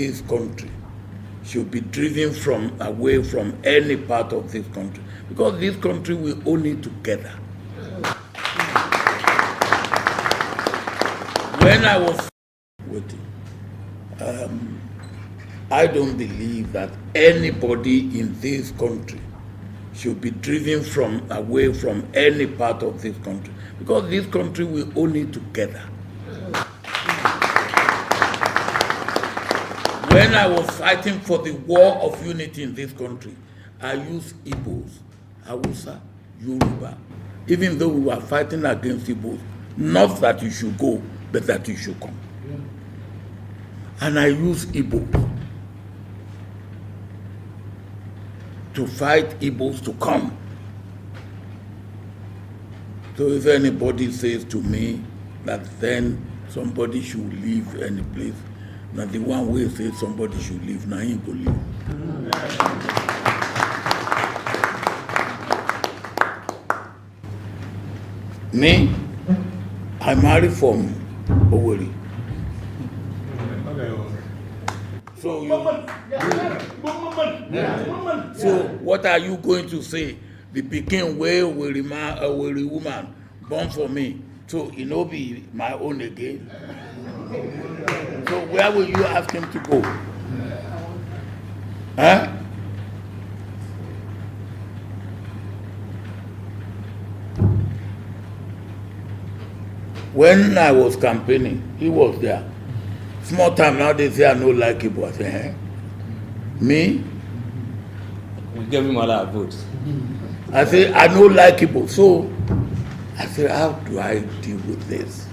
this country should be driven away from any part of this country, because this country we own it together. When I was waiting, I don't believe that anybody in this country should be driven away from any part of this country, because this country we own it together. When I was fighting for the war of unity in this country, I used IGBOS, Hausa, Yoruba, even though we were fighting against IGBOS, not that you should go, but that you should come. And I used IGBOS to fight IGBOS to come. So if anybody says to me that then somebody should leave any place, now the one way says somebody should leave, now he go leave. Me, I married from Sowore. So what are you going to say? The pikin wey Owerri woman born for me, so it no be my own again. So where will you ask him to go? Huh? When I was campaigning, he was there. Small time now they say I no like it, but I say, me? We gave him a lot of votes. I say I no like it, so I said, how do I deal with this?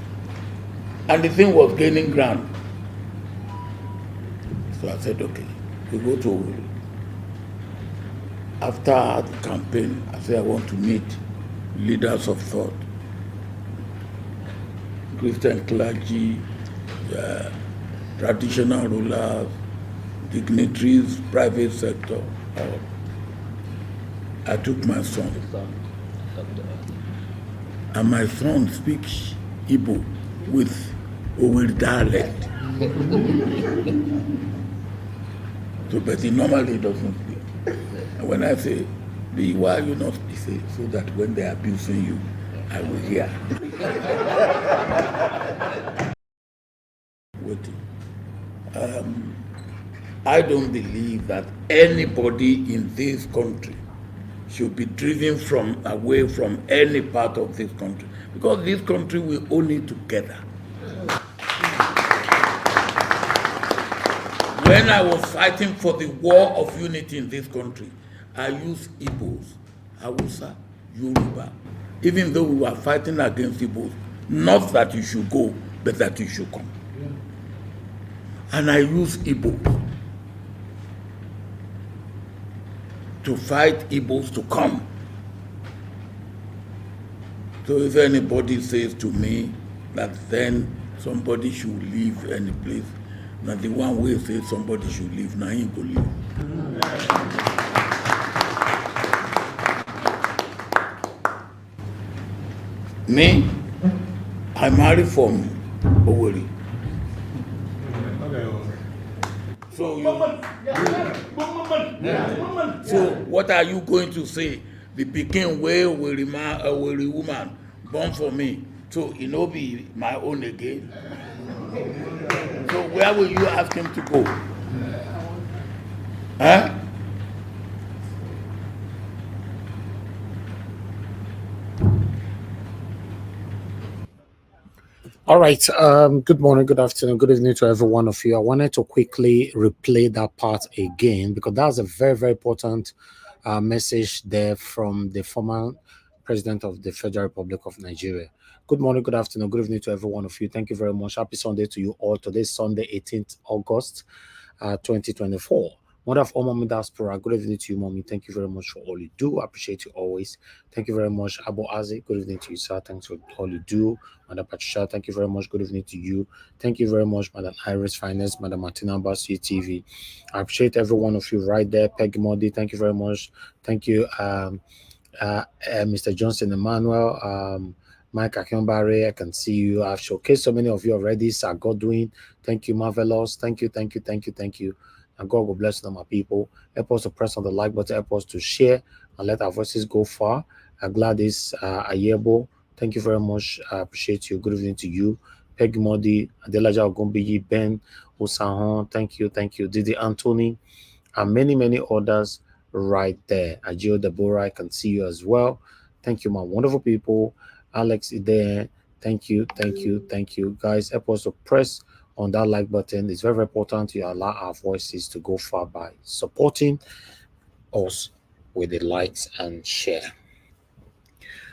And the thing was gaining ground. So I said, okay, we go to Owerri. After the campaign, I said I want to meet leaders of thought, Christian clergy, traditional rulers, dignitaries, private sector. I took my son. And my son speaks Igbo with Owerri dialect. So, but he normally doesn't speak. And when I say, why are you not speaking? So that when they are abusing you, I will hear. Waiting. I don't believe that anybody in this country should be driven away from any part of this country, because this country we own it together. When I was fighting for the war of unity in this country, I used IGBOS, Hausa, Yoruba, even though we were fighting against IGBOS, not that you should go, but that you should come. And I used IGBOS to fight IGBOS to come. So if anybody says to me that then somebody should leave any place, now the one way says somebody should leave, now he go leave. Me, I married from Sowore. So what are you going to say? The pikin wey Owerri woman born for me, so it no be my own again. So where will you ask him to go? Huh? All right. Good morning, good afternoon, good evening to every one of you. I wanted to quickly replay that part again because that's a very, very important message there from the former president of the Federal Republic of Nigeria. Good morning, good afternoon, good evening to every one of you. Thank you very much. Happy Sunday to you all. Today is Sunday, 18th August, 2024. Mother of all Mommy Diaspora, good evening to you, Mommy. Thank you very much for all you do. I appreciate you always. Thank you very much, Abu Azi. Good evening to you, sir. Thanks for all you do. Madam Patricia, thank you very much. Good evening to you. Thank you very much, Madam Iris Finance, Madam Martina Bassi TV. I appreciate every one of you right there. Peggy Modi, thank you very much. Thank you, Mr. Johnson Emmanuel. Mike Akinbare, I can see you. I've showcased so many of you already. Sir Godwin, thank you. Marvelous, thank you, thank you, thank you, thank you. And God will bless them, my people. Help us to press on the like button, help us to share and let our voices go far. Gladys Ayebo, thank you very much. I appreciate you. Good evening to you. Peg Modi, Adelaja Ogumbiyi, Ben Osahon, thank you, thank you. Didi Anthony, and many, many others right there. Ajio Deborah, I can see you as well. Thank you, my wonderful people. Alex is there. Thank you, thank you, thank you. Guys, help us to press on that like button. It's very, very important to allow our voices to go far by supporting us with the likes and share.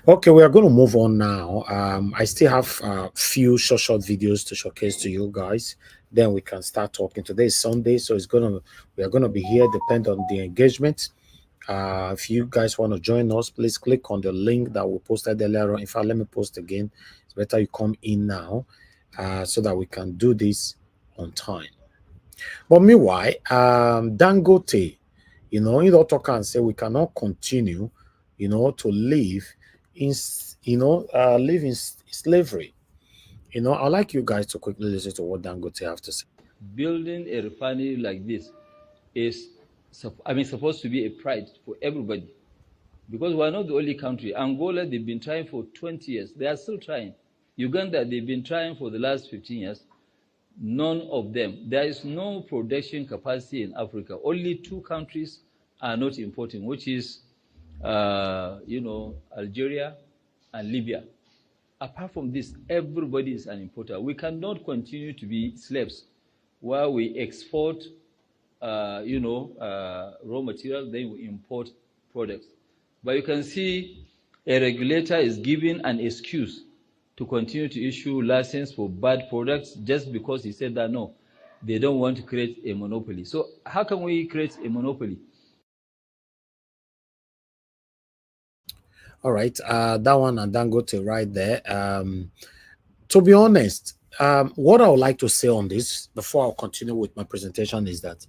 Okay, we are going to move on now. I still have a few short videos to showcase to you guys. Then we can start talking. Today is Sunday, so we are gonna be here. Depend on the engagement. If you guys want to join us, please click on the link that we posted earlier on. In fact, let me post again. It's better you come in now, so that we can do this on time. But meanwhile, Dangote, you don't talk and say we cannot continue, to live in, live in slavery. I'd like you guys to quickly listen to what Dangote have to say. Building a refinery like this is, supposed to be a pride for everybody, because we're not the only country. Angola, they've been trying for 20 years. They are still trying. Uganda, they've been trying for the last 15 years. None of them. There is no production capacity in Africa. Only 2 countries are not importing, which is, Algeria and Libya. Apart from this, everybody is an importer. We cannot continue to be slaves while we export, raw material, then we import products. But you can see a regulator is giving an excuse to continue to issue license for bad products just because he said that no, they don't want to create a monopoly. So how can we create a monopoly? All right, that one and Dangote right there. To be honest, what I would like to say on this before I continue with my presentation is that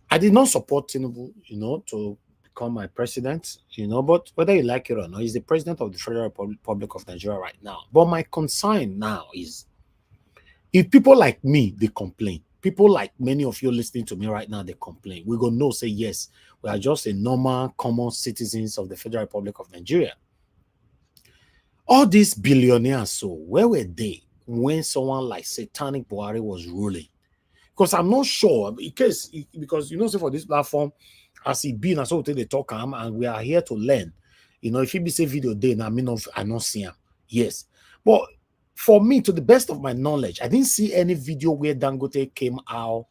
I did not support Tinubu, to become my president, but whether you like it or not, he's the president of the Federal Republic of Nigeria right now. But my concern now is, if people like me, they complain, people like many of you listening to me right now, they complain, we're going to know, say, yes, we are just a normal, common citizens of the Federal Republic of Nigeria. All these billionaires, so where were they when someone like Satanic Buhari was ruling? Because I'm not sure, because say for this platform, as he been, as they talk, and we are here to learn. If he be say video day, I not see him. Yes. But for me, to the best of my knowledge, I didn't see any video where Dangote came out,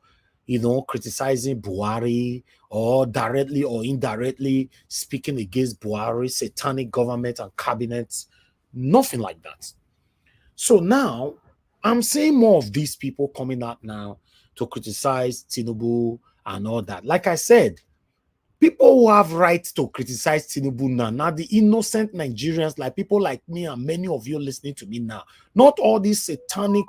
criticizing Buhari or directly or indirectly speaking against Buhari, satanic government and cabinets. Nothing like that. So now I'm seeing more of these people coming out now to criticize Tinubu and all that. Like I said, people who have right to criticize Tinubu now the innocent Nigerians, like people like me and many of you listening to me now, not all these satanic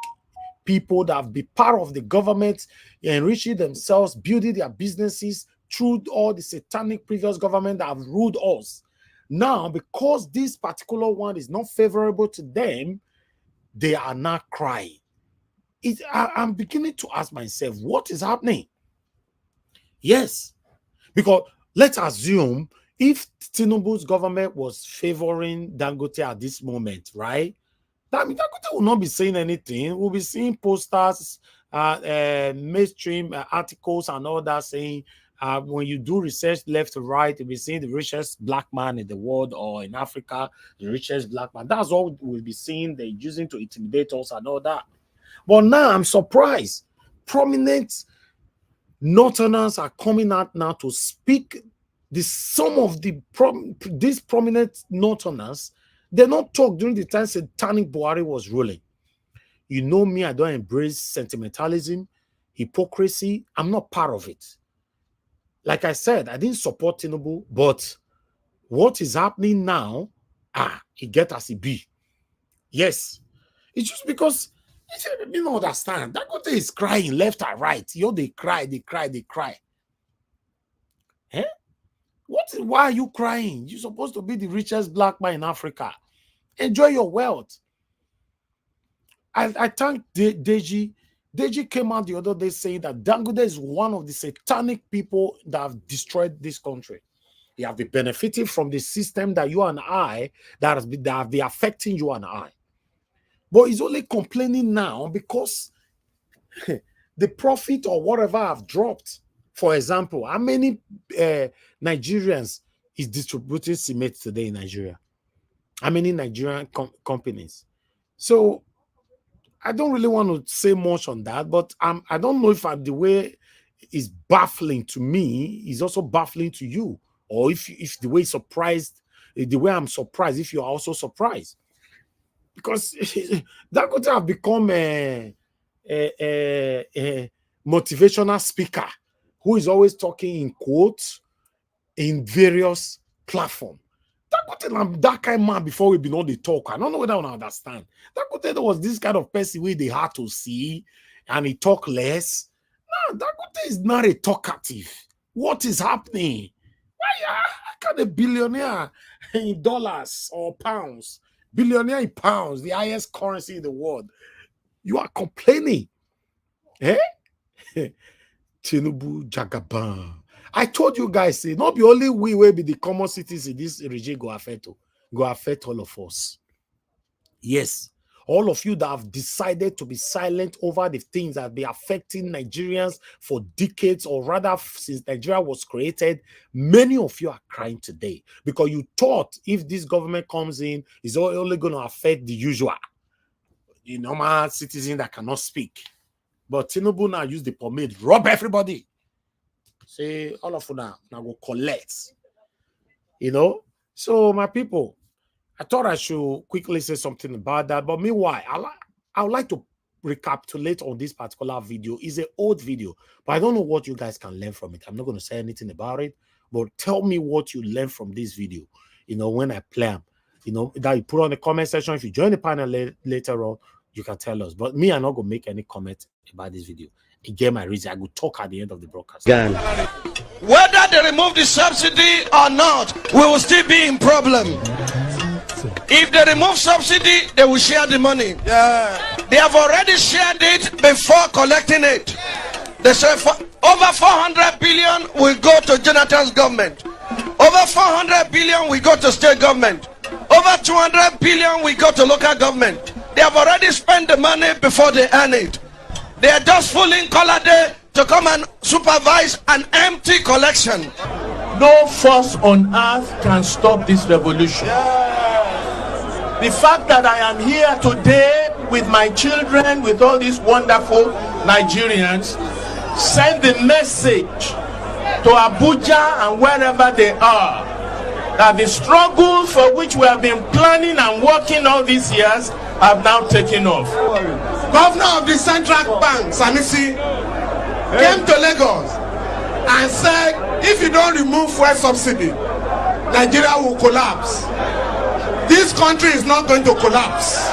people that have been part of the government, enriching themselves, building their businesses through all the satanic previous government that have ruled us. Now, because this particular one is not favorable to them, they are not crying. I'm beginning to ask myself, what is happening? Yes, because let's assume if Tinubu's government was favoring Dangote at this moment, right? That means Dangote will not be saying anything. We'll be seeing posters, mainstream articles and all that saying, when you do research left to right, you'll be seeing the richest black man in the world or in Africa, the richest black man. That's all we'll be seeing. They're using to intimidate us and all that. But now I'm surprised. Prominent Northerners are coming out now to speak. Some of these prominent Northerners, they not talk during the time Satanic Buhari was ruling. You know me, I don't embrace sentimentalism, hypocrisy. I'm not part of it. Like I said, I didn't support Tinubu, but what is happening now, it get as it be. Yes. It's just because you don't understand. Dangote is crying left and right. They cry. Eh? Why are you crying? You're supposed to be the richest black man in Africa. Enjoy your wealth. I thank Deji. Deji came out the other day saying that Dangote is one of the satanic people that have destroyed this country. He have been benefiting from the system that you and I, that have been affecting you and I. But he's only complaining now because the profit or whatever have dropped. For example, how many Nigerians is distributing cement today in Nigeria? How many Nigerian companies? So I don't really want to say much on that, but I don't know if the way is baffling to me is also baffling to you, or if the way I'm surprised, if you are also surprised, because that could have become a motivational speaker who is always talking in quotes in various platforms. That kind of man before we be on the talk. I don't know whether I understand. That was this kind of person where they had to see and he talk less. No, Dangote is not a talkative. What is happening? Why can a billionaire in dollars or pounds, billionaire in pounds, the highest currency in the world, you are complaining? Eh? Tinubu Jagaban. I told you guys, say, not the only we will be the common cities in this regime go affect all of us. Yes, all of you that have decided to be silent over the things that be affecting Nigerians for decades, or rather since Nigeria was created, many of you are crying today because you thought if this government comes in, it's only going to affect the usual, the normal citizen that cannot speak. But Tinubu now use the pomade, rob everybody. Say all of you now go collect. You know? So my people, I thought I should quickly say something about that. But meanwhile, I would like to recapitulate on this particular video. It's an old video, but I don't know what you guys can learn from it. I'm not going to say anything about it, but tell me what you learned from this video. You know, when I play them, you know, that you put on the comment section. If you join the panel later on, you can tell us. But me, I'm not going to make any comment about this video. Again, my reason I will talk at the end of the broadcast. Whether they remove the subsidy or not, we will still be in problem. If they remove subsidy, they will share the money. They have already shared it before collecting it. They say over 400 billion will go to Jonathan's government. Over 400 billion will go to state government. Over 200 billion will go to local government. They have already spent the money before they earn it. They are just fooling color day to come and supervise an empty collection. No force on earth can stop this revolution. The fact that I am here today with my children, with all these wonderful Nigerians, send the message to Abuja and wherever they are, that the struggle for which we have been planning and working all these years have now taken off. Governor of the Central Bank, Sanusi, came to Lagos and said, if you don't remove fuel subsidy, Nigeria will collapse. This country is not going to collapse.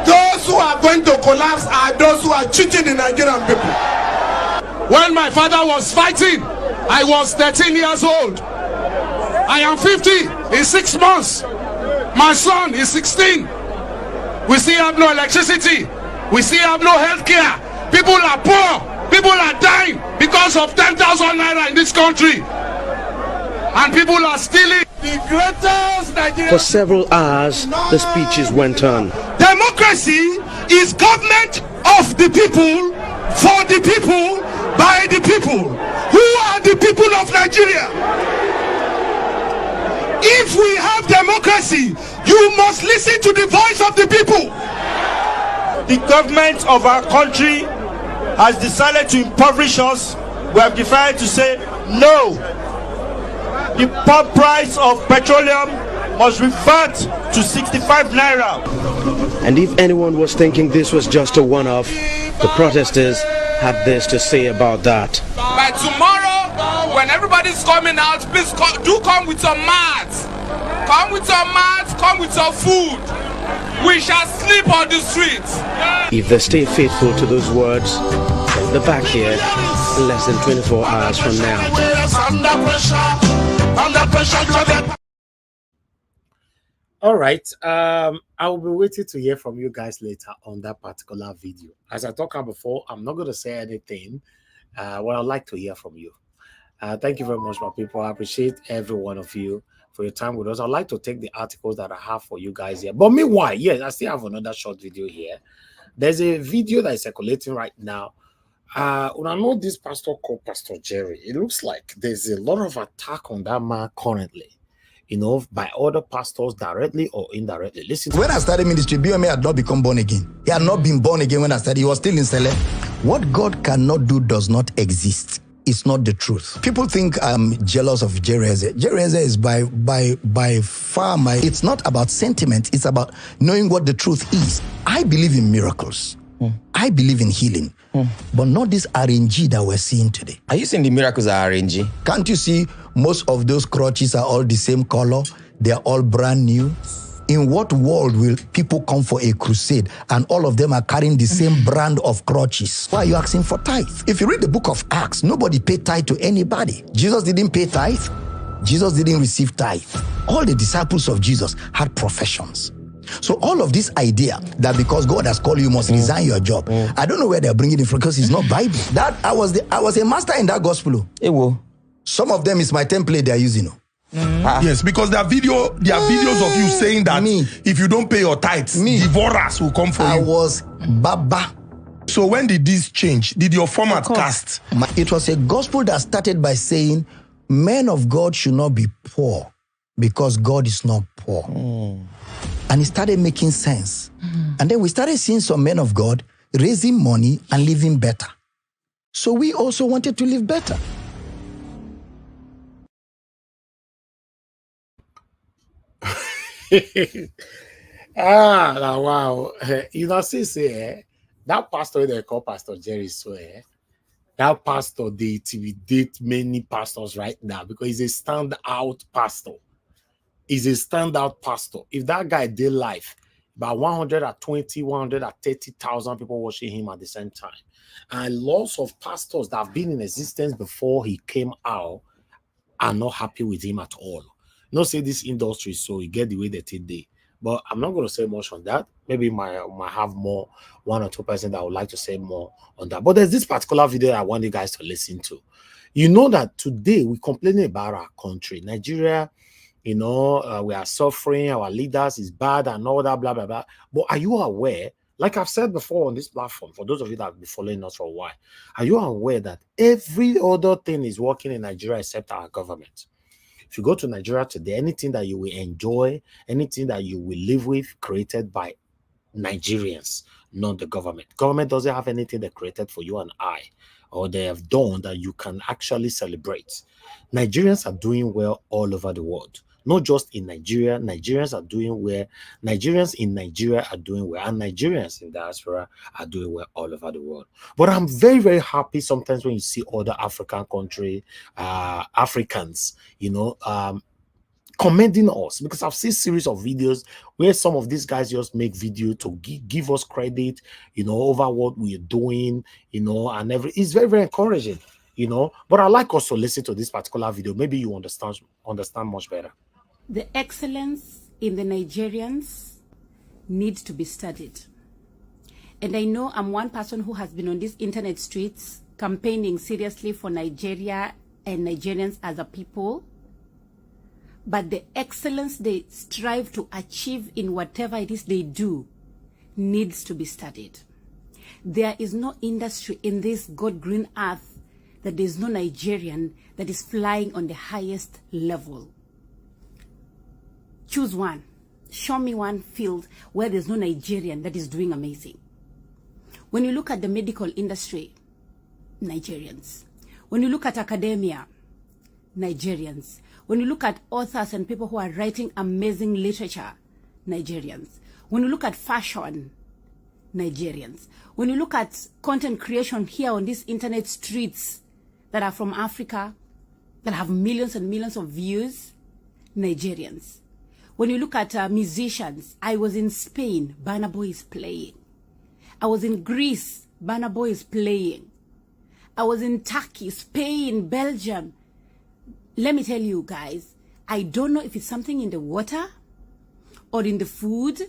Those who are going to collapse are those who are cheating the Nigerian people. When my father was fighting, I was 13 years old. I am 50 in 6 months. My son is 16. We still have no electricity. We still have no health care. People are poor. People are dying because of 10,000 naira in this country. And people are stealing. The greatest Nigerian. For several hours, the speeches went on. Democracy is government of the people, for the people, by the people. Who are the people of Nigeria? If we have democracy, you must listen to the voice of the people. The government of our country has decided to impoverish us. We have decided to say no. The pump price of petroleum must revert to 65 naira. And if anyone was thinking this was just a one-off, the protesters had this to say about that. By tomorrow, when everybody's coming out, please do come with some mats. Come with some mats, come with some food. We shall sleep on the streets. If they stay faithful to those words, they'll be back here in less than 24 hours from now. All right. I will be waiting to hear from you guys later on that particular video. As I talked about before, I'm not going to say anything. What I'd like to hear from you. Thank you very much, my people. I appreciate every one of you for your time with us. I'd like to take the articles that I have for you guys here. But meanwhile, yes, I still have another short video here. There's a video that is circulating right now. When I know this pastor called Pastor Jerry, it looks like there's a lot of attack on that man currently, you know, by other pastors directly or indirectly. Listen. When I started ministry, BMA had not become born again. He had not been born again when I started. He was still in Sele. What God cannot do does not exist. It's not the truth. People think I'm jealous of Jerry Eze. Jerry Eze is by far my... It's not about sentiment. It's about knowing what the truth is. I believe in miracles. I believe in healing. But not this RNG that we're seeing today. Are you saying the miracles are RNG? Can't you see most of those crutches are all the same color? They're all brand new. In what world will people come for a crusade and all of them are carrying the same brand of crutches? Why are you asking for tithe? If you read the book of Acts, nobody paid tithe to anybody. Jesus didn't pay tithe. Jesus didn't receive tithe. All the disciples of Jesus had professions. So all of this idea that because God has called you, you must resign your job. I don't know where they're bringing it from because it's not Bible. That I was a master in that gospel. Some of them is my template they are using. Yes, because there are videos of you saying that if you don't pay your tithes, divorce will come for you. I was Baba. So when did this change? Did your format cast? It was a gospel that started by saying men of God should not be poor because God is not poor. And it started making sense. And then we started seeing some men of God raising money and living better. So we also wanted to live better. Wow. You know, since that pastor they call Pastor Jerry, so that pastor they intimidate many pastors right now because he's a standout pastor. He's a standout pastor. If that guy did life, about 120, 130,000 people watching him at the same time. And lots of pastors that have been in existence before he came out are not happy with him at all. Not say this industry, so you get the way that it did. But I'm not going to say much on that. Maybe might have more, 1 or 2% that would like to say more on that. But there's this particular video I want you guys to listen to. You know that today we're complaining about our country. Nigeria, you know, we are suffering, our leaders is bad and all that, blah, blah, blah. But are you aware, like I've said before on this platform, for those of you that have been following us for a while, are you aware that every other thing is working in Nigeria except our government? If you go to Nigeria today, anything that you will enjoy, anything that you will live with, created by Nigerians, not the government. Government doesn't have anything they created for you and I, or they have done that you can actually celebrate. Nigerians are doing well all over the world. Not just in Nigeria. Nigerians are doing well. Nigerians in Nigeria are doing well. And Nigerians in diaspora are doing well all over the world. But I'm very, very happy sometimes when you see other African country, Africans, you know, commending us, because I've seen series of videos where some of these guys just make video to give us credit, you know, over what we're doing, you know, and it's very, very encouraging, you know. But I like also listen to this particular video. Maybe you understand much better. The excellence in the Nigerians needs to be studied. And I know I'm one person who has been on these internet streets campaigning seriously for Nigeria and Nigerians as a people. But the excellence they strive to achieve in whatever it is they do needs to be studied. There is no industry in this God-green earth that there is no Nigerian that is flying on the highest level. Choose one. Show me one field where there's no Nigerian that is doing amazing. When you look at the medical industry, Nigerians. When you look at academia, Nigerians. When you look at authors and people who are writing amazing literature, Nigerians. When you look at fashion, Nigerians. When you look at content creation here on these internet streets that are from Africa, that have millions and millions of views, Nigerians. When you look at musicians, I was in Spain, Burna Boy is playing. I was in Greece, Burna Boy is playing. I was in Turkey, Spain, Belgium. Let me tell you guys, I don't know if it's something in the water, or in the food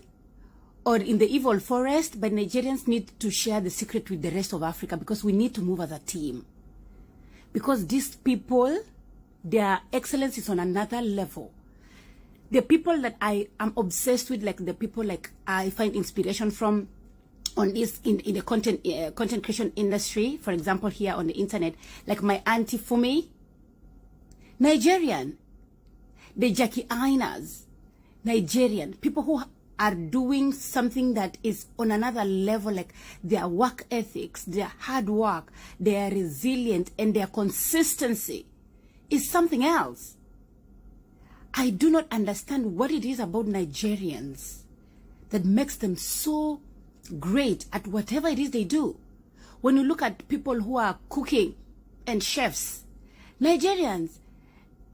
or in the evil forest, but Nigerians need to share the secret with the rest of Africa because we need to move as a team. Because these people, their excellence is on another level. The people that I am obsessed with, like the people like I find inspiration from on this in the content creation industry, for example, here on the internet, like my auntie Fumi, Nigerian, the Jackie Ainas, Nigerian, people who are doing something that is on another level, like their work ethics, their hard work, their resilience, and their consistency is something else. I do not understand what it is about Nigerians that makes them so great at whatever it is they do. When you look at people who are cooking and chefs, Nigerians,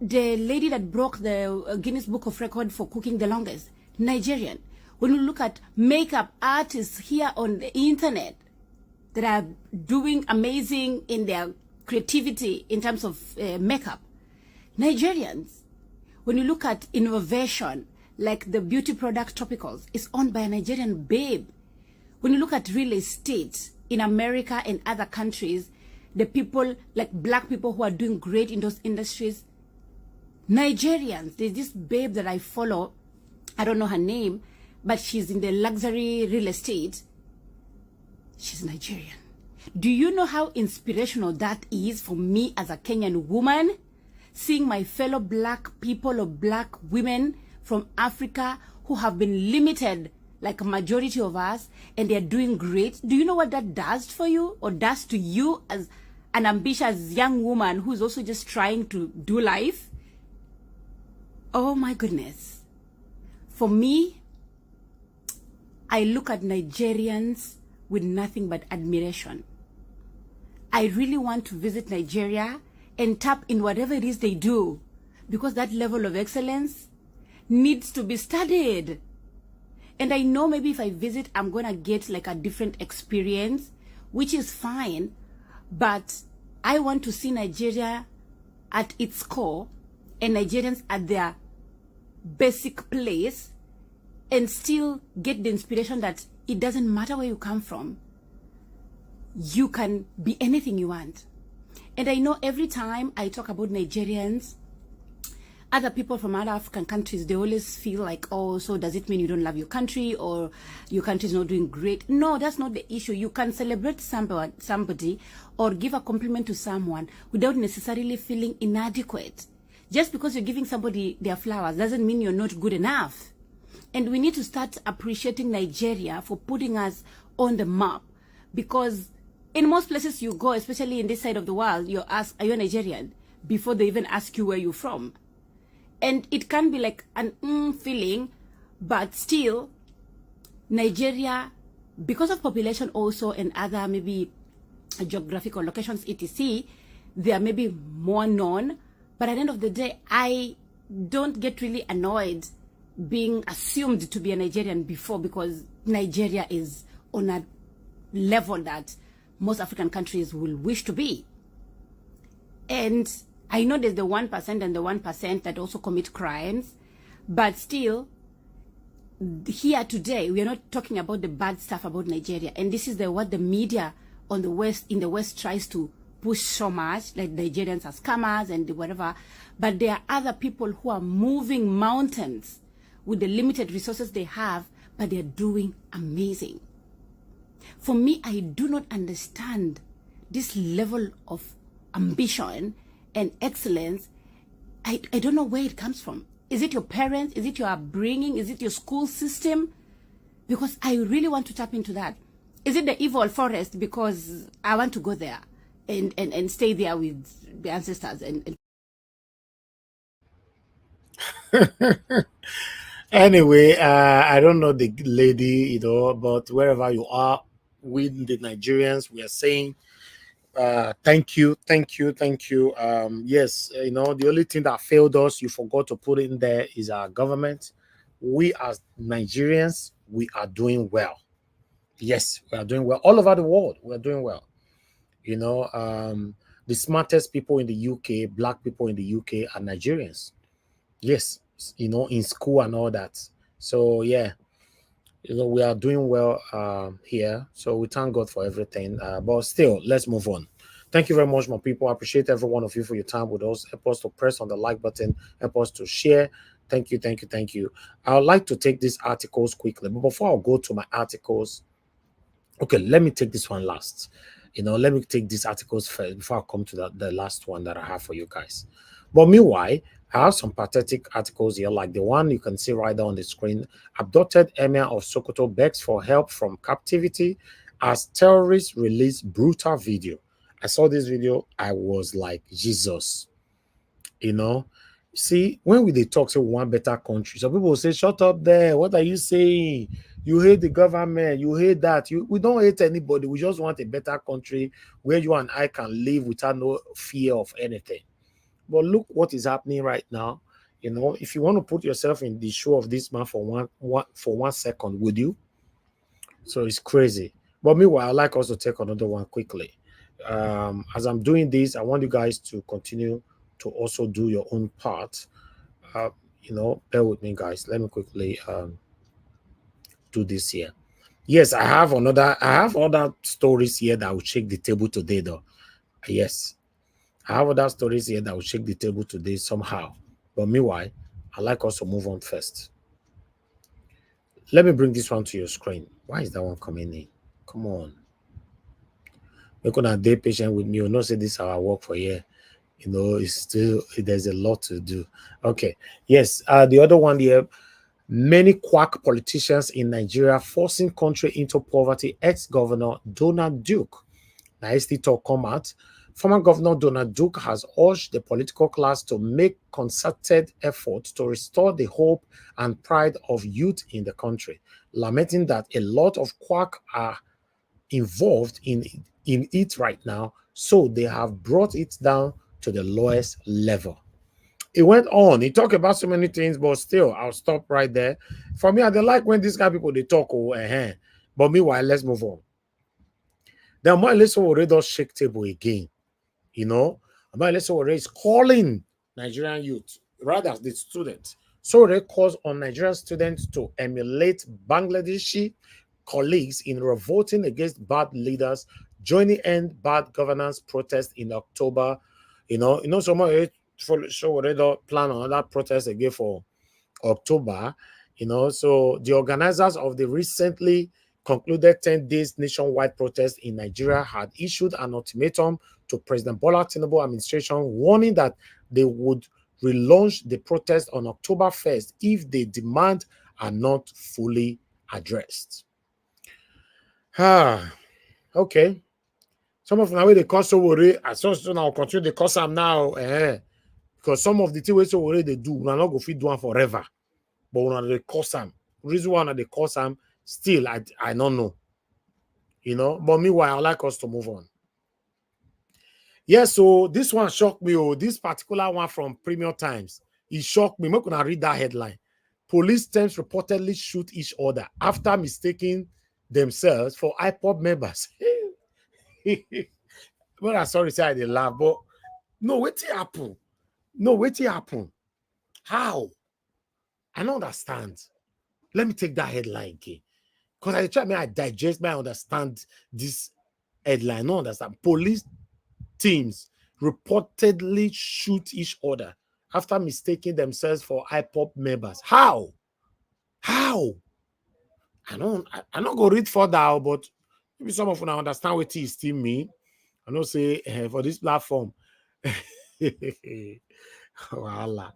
the lady that broke the Guinness Book of Record for cooking the longest, Nigerian. When you look at makeup artists here on the internet that are doing amazing in their creativity in terms of makeup, Nigerians. When you look at innovation, like the beauty product topicals, it's owned by a Nigerian babe. When you look at real estate in America and other countries, the people, like black people who are doing great in those industries, Nigerians. There's this babe that I follow, I don't know her name, but she's in the luxury real estate. She's Nigerian. Do you know how inspirational that is for me as a Kenyan woman? Seeing my fellow black people or black women from Africa who have been limited like a majority of us, and they're doing great. Do you know what that does for you or does to you as an ambitious young woman who's also just trying to do life? Oh my goodness. For me, I look at Nigerians with nothing but admiration. I really want to visit Nigeria and tap in whatever it is they do, because that level of excellence needs to be studied. And I know maybe if I visit, I'm going to get like a different experience, which is fine. But I want to see Nigeria at its core and Nigerians at their basic place, and still get the inspiration that it doesn't matter where you come from. You can be anything you want. And I know every time I talk about Nigerians, other people from other African countries, they always feel like, oh, so does it mean you don't love your country or your country is not doing great? No, that's not the issue. You can celebrate somebody or give a compliment to someone without necessarily feeling inadequate. Just because you're giving somebody their flowers doesn't mean you're not good enough. And we need to start appreciating Nigeria for putting us on the map, because in most places you go, especially in this side of the world, you're asked, are you a Nigerian? Before they even ask you where you're from. And it can be like an feeling, but still, Nigeria, because of population also and other maybe geographical locations, etc., they are maybe more known. But at the end of the day, I don't get really annoyed being assumed to be a Nigerian before, because Nigeria is on a level that most African countries will wish to be. And I know there's the 1% and the 1% that also commit crimes, but still, here today, we are not talking about the bad stuff about Nigeria. And this is what the media on the West, in the West, tries to push so much, like Nigerians are scammers and whatever. But there are other people who are moving mountains with the limited resources they have, but they're doing amazing. For me, I do not understand this level of ambition and excellence. I don't know where it comes from. Is it your parents? Is it your upbringing? Is it your school system? Because I really want to tap into that. Is it the evil forest? Because I want to go there and stay there with the ancestors. Anyway, I don't know the lady, but wherever you are, we the Nigerians, we are saying thank you. Yes, the only thing that failed us, you forgot to put in there, is our government. We as Nigerians, we are doing well. Yes, we are doing well all over the world. We are doing well. The smartest people in the UK, black people in the UK, are Nigerians. Yes, in school and all that. So yeah, we are doing well here. So we thank God for everything. But still, let's move on. Thank you very much, my people. I appreciate every one of you for your time with us. Help us to press on the like button. Help us to share. Thank you, thank you, thank you. I would like to take these articles quickly. But before I go to my articles, okay, let me take this one last. Let me take these articles first before I come to the last one that I have for you guys. But meanwhile, I have some pathetic articles here, like the one you can see right there on the screen. Abducted Emir of Sokoto begs for help from captivity as terrorists release brutal video. I saw this video, I was like, Jesus. See, when we talk to one better country, some people will say, shut up there. What are you saying? You hate the government. You hate that. We don't hate anybody. We just want a better country where you and I can live without no fear of anything. But look what is happening right now. If you want to put yourself in the shoe of this man for one second, would you? So it's crazy. But meanwhile, I'd like us to take another one quickly. As I'm doing this, I want you guys to continue to also do your own part. Bear with me, guys. Let me quickly do this here. Yes, I have other stories here that will shake the table today, though. Yes, I have other stories here that will shake the table today somehow. But meanwhile, I'd like us to move on first. Let me bring this one to your screen. Why is that one coming in? Come on. You're gonna be patient with me. You'll not say this is how I work for here. It's still, there's a lot to do. Okay. Yes. The other one here, many quack politicians in Nigeria forcing country into poverty. Ex-governor Donald Duke. Now, talk come out. Former Governor Donald Duke has urged the political class to make concerted efforts to restore the hope and pride of youth in the country, lamenting that a lot of quack are involved in it right now, so they have brought it down to the lowest level. It went on. He talked about so many things, but still, I'll stop right there. For me, I don't like when these kind of people, they talk. But meanwhile, let's move on. Then Omale Sowore does shake table again. Omale Sowore is calling Nigerian youth, rather the students. Sowore calls on Nigerian students to emulate Bangladeshi colleagues in revolting against bad leaders, joining End Bad Governance protest in October. Someone Sowore plan another protest again for October. So the organizers of the recently concluded 10 days nationwide protest in Nigeria had issued an ultimatum to President Bola Tinubu administration, warning that they would relaunch the protest on October 1st if the demands are not fully addressed. Okay. Some of the way they call Sowore, as soon as I'll continue they call them now, because some of the things Sowore they do, we're not going to do one forever. But when they call them, reason why they call them, still I don't know. But meanwhile, I'd like us to move on. Yes, so this one shocked me. This particular one from Premium Times, it shocked me. I'm not gonna read that headline. Police teams reportedly shoot each other after mistaking themselves for IPOB members. But I'm sorry to say they laugh, but no, what happen? How? I don't understand. Let me take that headline again. Because I digest, I understand this headline. I don't understand. Police teams reportedly shoot each other after mistaking themselves for IPOB members. How? I don't go read further, but maybe some of you understand what it still mean. I know say for this platform. Voila.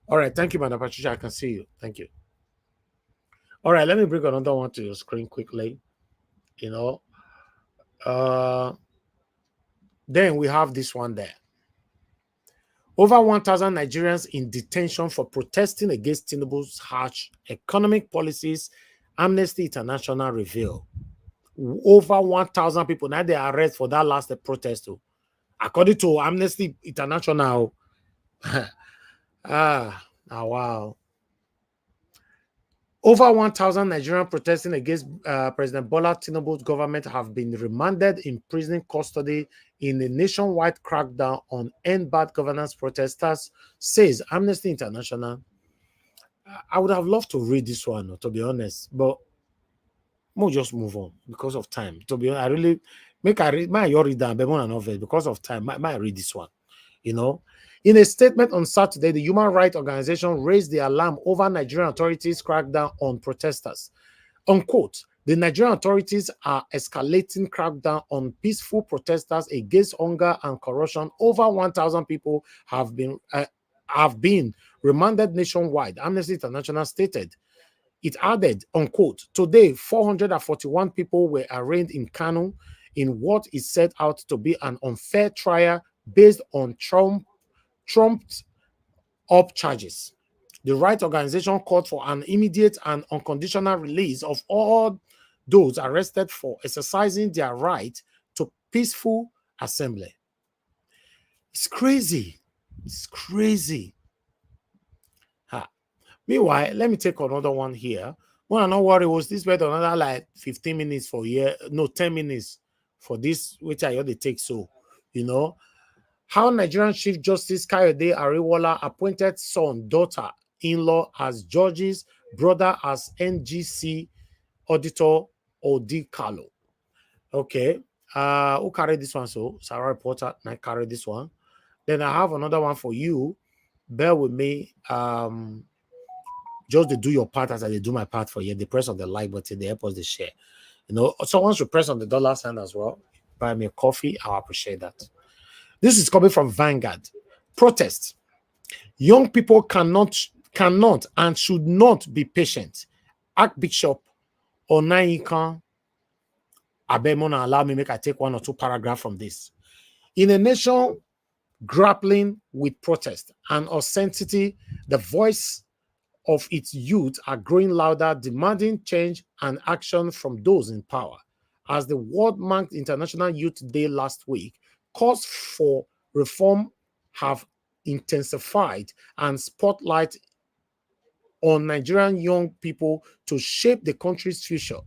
All right, thank you, Madam Patricia. I can see you. Thank you. All right, let me bring another one to your screen quickly. Then we have this one there. Over 1,000 Nigerians in detention for protesting against Tinubu's harsh economic policies, Amnesty International reveal. Over 1,000 people, now they are arrested for that last protest. According to Amnesty International. Wow. Over 1,000 Nigerians protesting against President Bola Tinubu's government have been remanded in prison custody in a nationwide crackdown on end bad governance protesters, says Amnesty International. I would have loved to read this one, to be honest, but we'll just move on because of time. To be honest, I really I read my read down, but more novel because of time. I read this one, you know. In a statement on Saturday, the human rights organization raised the alarm over Nigerian authorities' crackdown on protesters. Unquote, the Nigerian authorities are escalating crackdown on peaceful protesters against hunger and corruption. Over 1,000 people have been remanded nationwide, Amnesty International stated. It added, unquote, today 441 people were arraigned in Kano in what is set out to be an unfair trial based on trumped up charges. The right organization called for an immediate and unconditional release of all those arrested for exercising their right to peaceful assembly. It's crazy. It's crazy. Meanwhile, let me take another one here. Well, I'm not worried. Was this better? Another like 15 minutes for here? No, 10 minutes for this, which I ought to take. So, you know, how Nigerian Chief Justice Kayode Ariwola appointed son, daughter, in-law as judges, brother as NGC auditor Odi Kalo. Okay. Who carried this one? So Sarah Reporter, I carried this one. Then I have another one for you. Bear with me. Just to do your part as I do my part for you. The press on the like button, they help us to share. You know, someone should press on the dollar sign as well. Buy me a coffee. I'll appreciate that. This is coming from Vanguard. Protest. Young people cannot and should not be patient. Archbishop Onaikan Abemona, allow me make I take one or two paragraphs from this. In a nation grappling with protest and authenticity, the voice of its youth are growing louder, demanding change and action from those in power. As the world marked International Youth Day last week, calls for reform have intensified and spotlight on Nigerian young people to shape the country's future.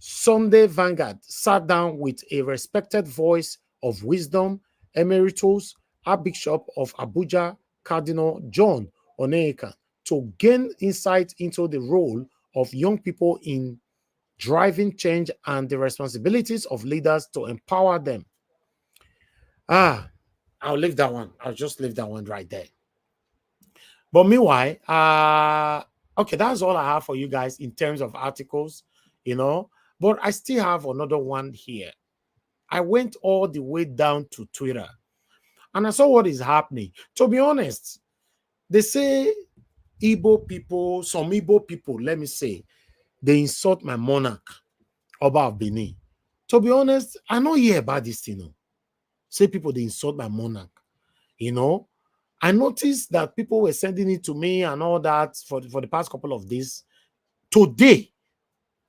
Sunday Vanguard sat down with a respected voice of wisdom, Emeritus Archbishop of Abuja, Cardinal John Onyeika, to gain insight into the role of young people in driving change and the responsibilities of leaders to empower them. I'll leave that one. I'll just leave that one right there. But meanwhile, okay, that's all I have for you guys in terms of articles, you know. But I still have another one here. I went all the way down to Twitter and I saw what is happening. To be honest, they say Igbo people, some Igbo people, let me say, they insult my monarch, Oba of Benin. To be honest, I don't hear about this thing. You know. Say people, they insult my monarch. You know, I noticed that people were sending it to me and all that for the past couple of days. Today,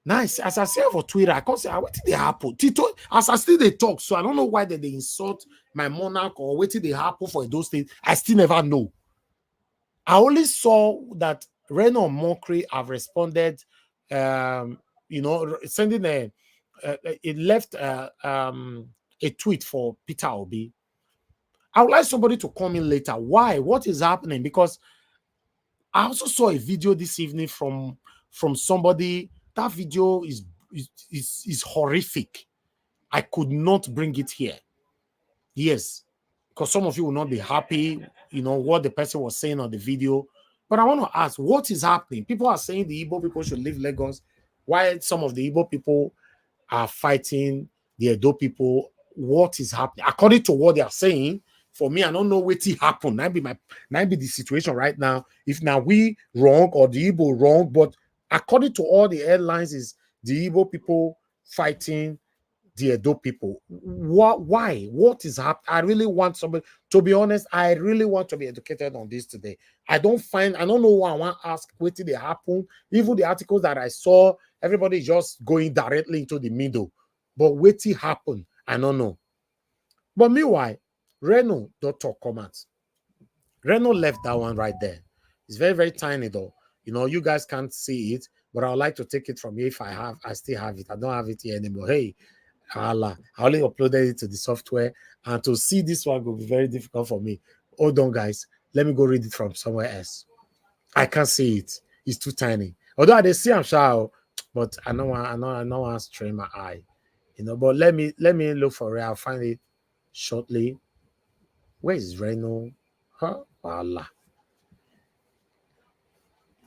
nice. As I say for Twitter, I can't say, what did they happen? Tito, as I still they talk, so I don't know why they insult my monarch or what did they happen for those things. I still never know. I only saw that Reno Mokri have responded, you know, sending it left a tweet for Peter Obi. I would like somebody to come in later. Why? What is happening? Because I also saw a video this evening from somebody. That video is horrific. I could not bring it here. Yes, because some of you will not be happy, you know, what the person was saying on the video. But I want to ask, what is happening? People are saying the Igbo people should leave Lagos. Why some of the Igbo people are fighting the Edo people? What is happening? According to what they are saying, for me, I don't know what happened. That be the situation right now. If now we wrong or the Igbo wrong, but according to all the headlines, is the Igbo people fighting the Edo people. Why? What is happening? I really want somebody, to be honest, I really want to be educated on this today. I don't know why I want to ask what did they happen. Even the articles that I saw, everybody just going directly into the middle. But what did happen? I don't know. But meanwhile, Reno don't talk comments. Reno left that one right there. It's very, very tiny though. You know, you guys can't see it, but I would like to take it from here if I still have it. I don't have it here anymore. Hey, Allah, I only uploaded it to the software, and to see this one will be very difficult for me. Hold on, guys. Let me go read it from somewhere else. I can't see it. It's too tiny. Although I see I'm sure, but I know I want to strain my eye. You know, but let me look for it. I'll find it shortly. Where is Reno? Huh? Voila.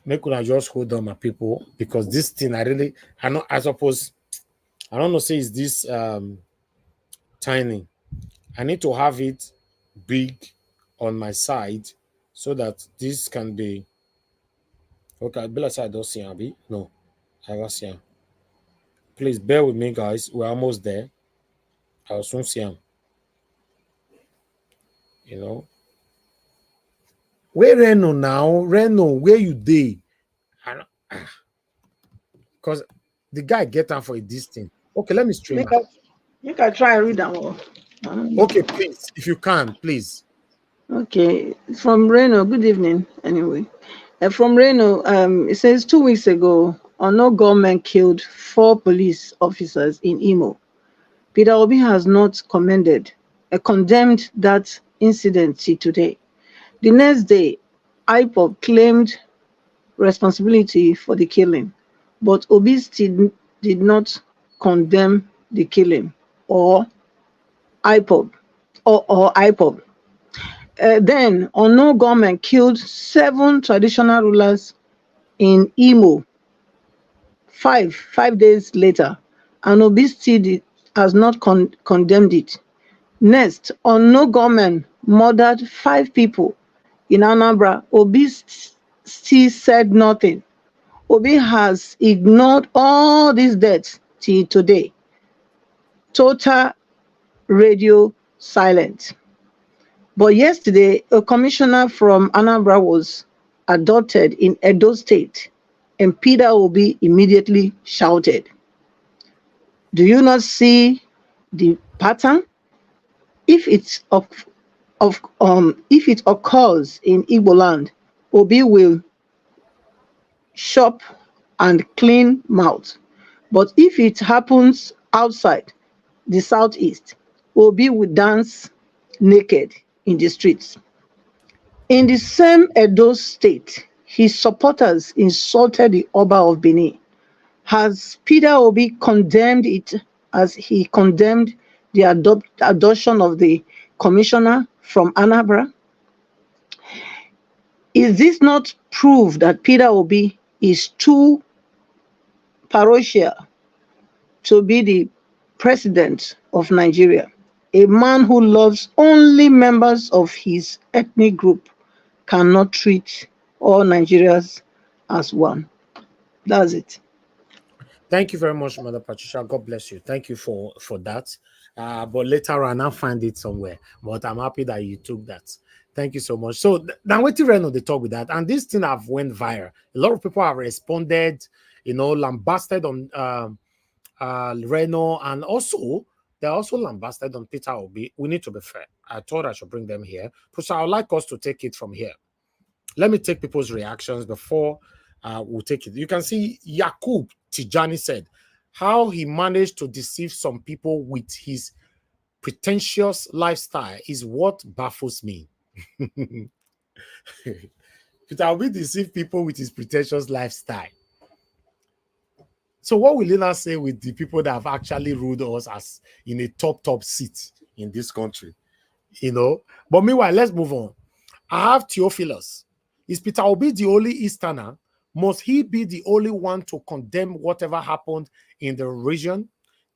Make I just hold on, my people, because this thing I suppose I don't know, say is this tiny. I need to have it big on my side so that this can be okay. Be like I don't see Abby. No, I don't see him. Please bear with me, guys. We're almost there. I'll soon see him. You know. Where Reno now? Reno, where you dey? Because the guy get down for a distance. Okay, let me stream. Make I try and read that one. Okay, please, if you can, please. Okay, from Reno. Good evening. Anyway, from Reno, it says 2 weeks ago, unknown gunmen killed 4 police officers in Imo. Peter Obi has not condemned that incident till today. The next day, IPOB claimed responsibility for the killing, but Obi still did not condemn the killing or IPOB. Then, unknown gunmen killed 7 traditional rulers in Imo 5 days later, and Obi still has not condemned it. Next, unknown gunmen murdered 5 people in Anambra. Obi still said nothing. Obi has ignored all these deaths till today. Total radio silent. But yesterday, a commissioner from Anambra was adopted in Edo State, and Peter Obi immediately shouted. Do you not see the pattern? If it occurs in Igbo land, Obi will shop and clean mouth. But if it happens outside the southeast, Obi will dance naked in the streets. In the same Edo State, his supporters insulted the Oba of Benin. Has Peter Obi condemned it as he condemned the adoption of the commissioner from Anambra? Is this not proof that Peter Obi is too parochial to be the president of Nigeria? A man who loves only members of his ethnic group cannot treat all Nigerians as one. That's it. Thank you very much, Mother Patricia. God bless you. Thank you for that. But later on, I'll find it somewhere. But I'm happy that you took that. Thank you so much. So now wait till Reno they talk with that. And this thing have went viral. A lot of people have responded, lambasted on Reno, and also they're also lambasted on Peter Obi. We need to be fair. I thought I should bring them here. So I would like us to take it from here. Let me take people's reactions before we'll take it. You can see Yakub Tijani said how he managed to deceive some people with his pretentious lifestyle is what baffles me. Peter Obi deceived people with his pretentious lifestyle. So what will Lena say with the people that have actually ruled us as in a top seat in this country? But meanwhile, let's move on. I have Theophilus. Is Peter Obi the only Easterner? Must he be the only one to condemn whatever happened in the region?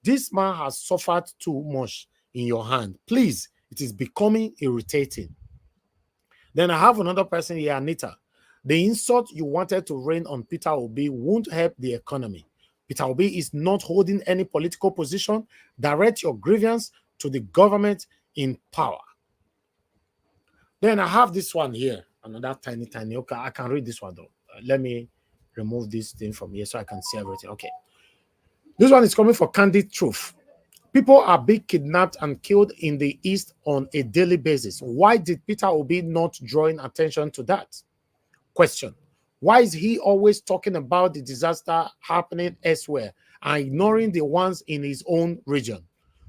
This man has suffered too much in your hand. Please, it is becoming irritating. Then I have another person here, Anita. The insult you wanted to rain on Peter Obi won't help the economy. Peter Obi is not holding any political position. Direct your grievance to the government in power. Then I have this one here. Another tiny. Okay, I can read this one though. Let me remove this thing from here so I can see everything. Okay. This one is coming for Candid Truth. People are being kidnapped and killed in the East on a daily basis. Why did Peter Obi not drawing attention to that? Question. Why is he always talking about the disaster happening elsewhere and ignoring the ones in his own region?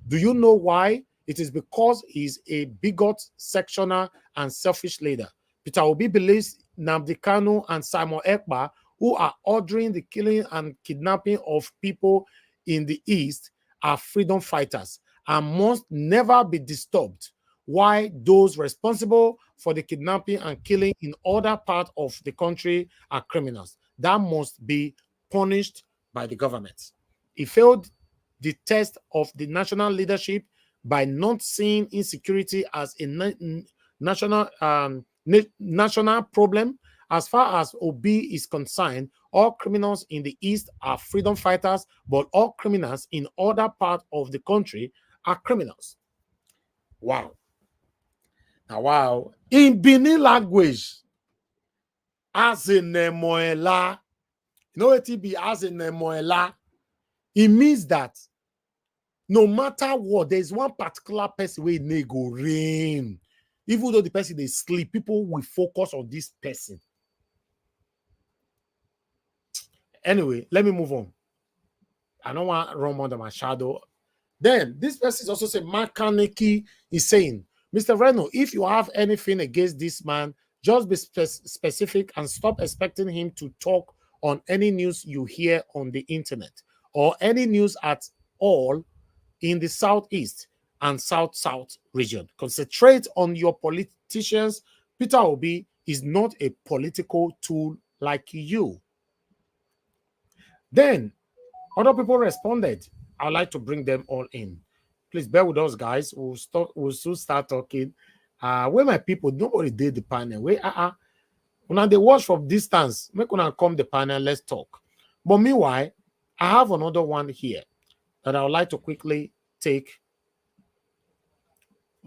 Do you know why? It is because he's a bigot, sectional, and selfish leader. Peter Obi believes Nnamdi Kanu and Simon Ekpa, who are ordering the killing and kidnapping of people in the East, are freedom fighters and must never be disturbed, while those responsible for the kidnapping and killing in other parts of the country are criminals. That must be punished by the government. He failed the test of the national leadership by not seeing insecurity as a national problem. As far as Obi is concerned, all criminals in the East are freedom fighters, but all criminals in other parts of the country are criminals. Wow. Now, wow. In Benin language, as in Nemoela, you know what it be as in Nemoela? It means that no matter what, there's one particular person where they go rain. Even though the person they sleep, people will focus on this person. Anyway, let me move on. I don't want to run under my shadow. Then this person is also saying, Mark Carnegie is saying, Mr. Reno, if you have anything against this man, just be specific and stop expecting him to talk on any news you hear on the internet or any news at all in the Southeast and South-South region. Concentrate on your politicians. Peter Obi is not a political tool like you. Then other people responded. I'd like to bring them all in. Please bear with us, guys. We'll soon start talking. Where my people, nobody did the panel. When they watch from distance, make una come the panel, let's talk. But meanwhile, I have another one here that I would like to quickly take.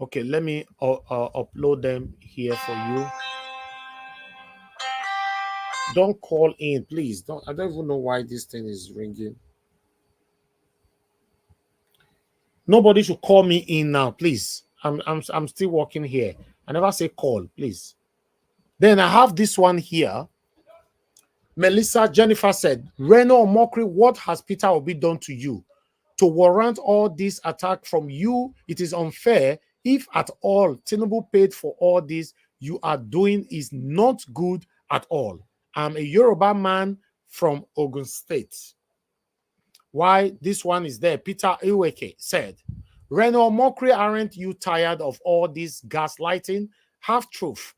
Okay, let me upload them here for you. Don't call in, please. I don't even know why this thing is ringing. Nobody should call me in now, please. I'm still working here. I never say call, please. Then I have this one here. Melissa Jennifer said, Reno Omokri, what has Peter Obi done to you? To warrant all this attack from you, it is unfair. If at all Tinubu paid for all this you are doing is not good at all. I'm a Yoruba man from Ogun State. Why this one is there? Peter Iweke said, Reno Omokri, aren't you tired of all this gaslighting, half-truth,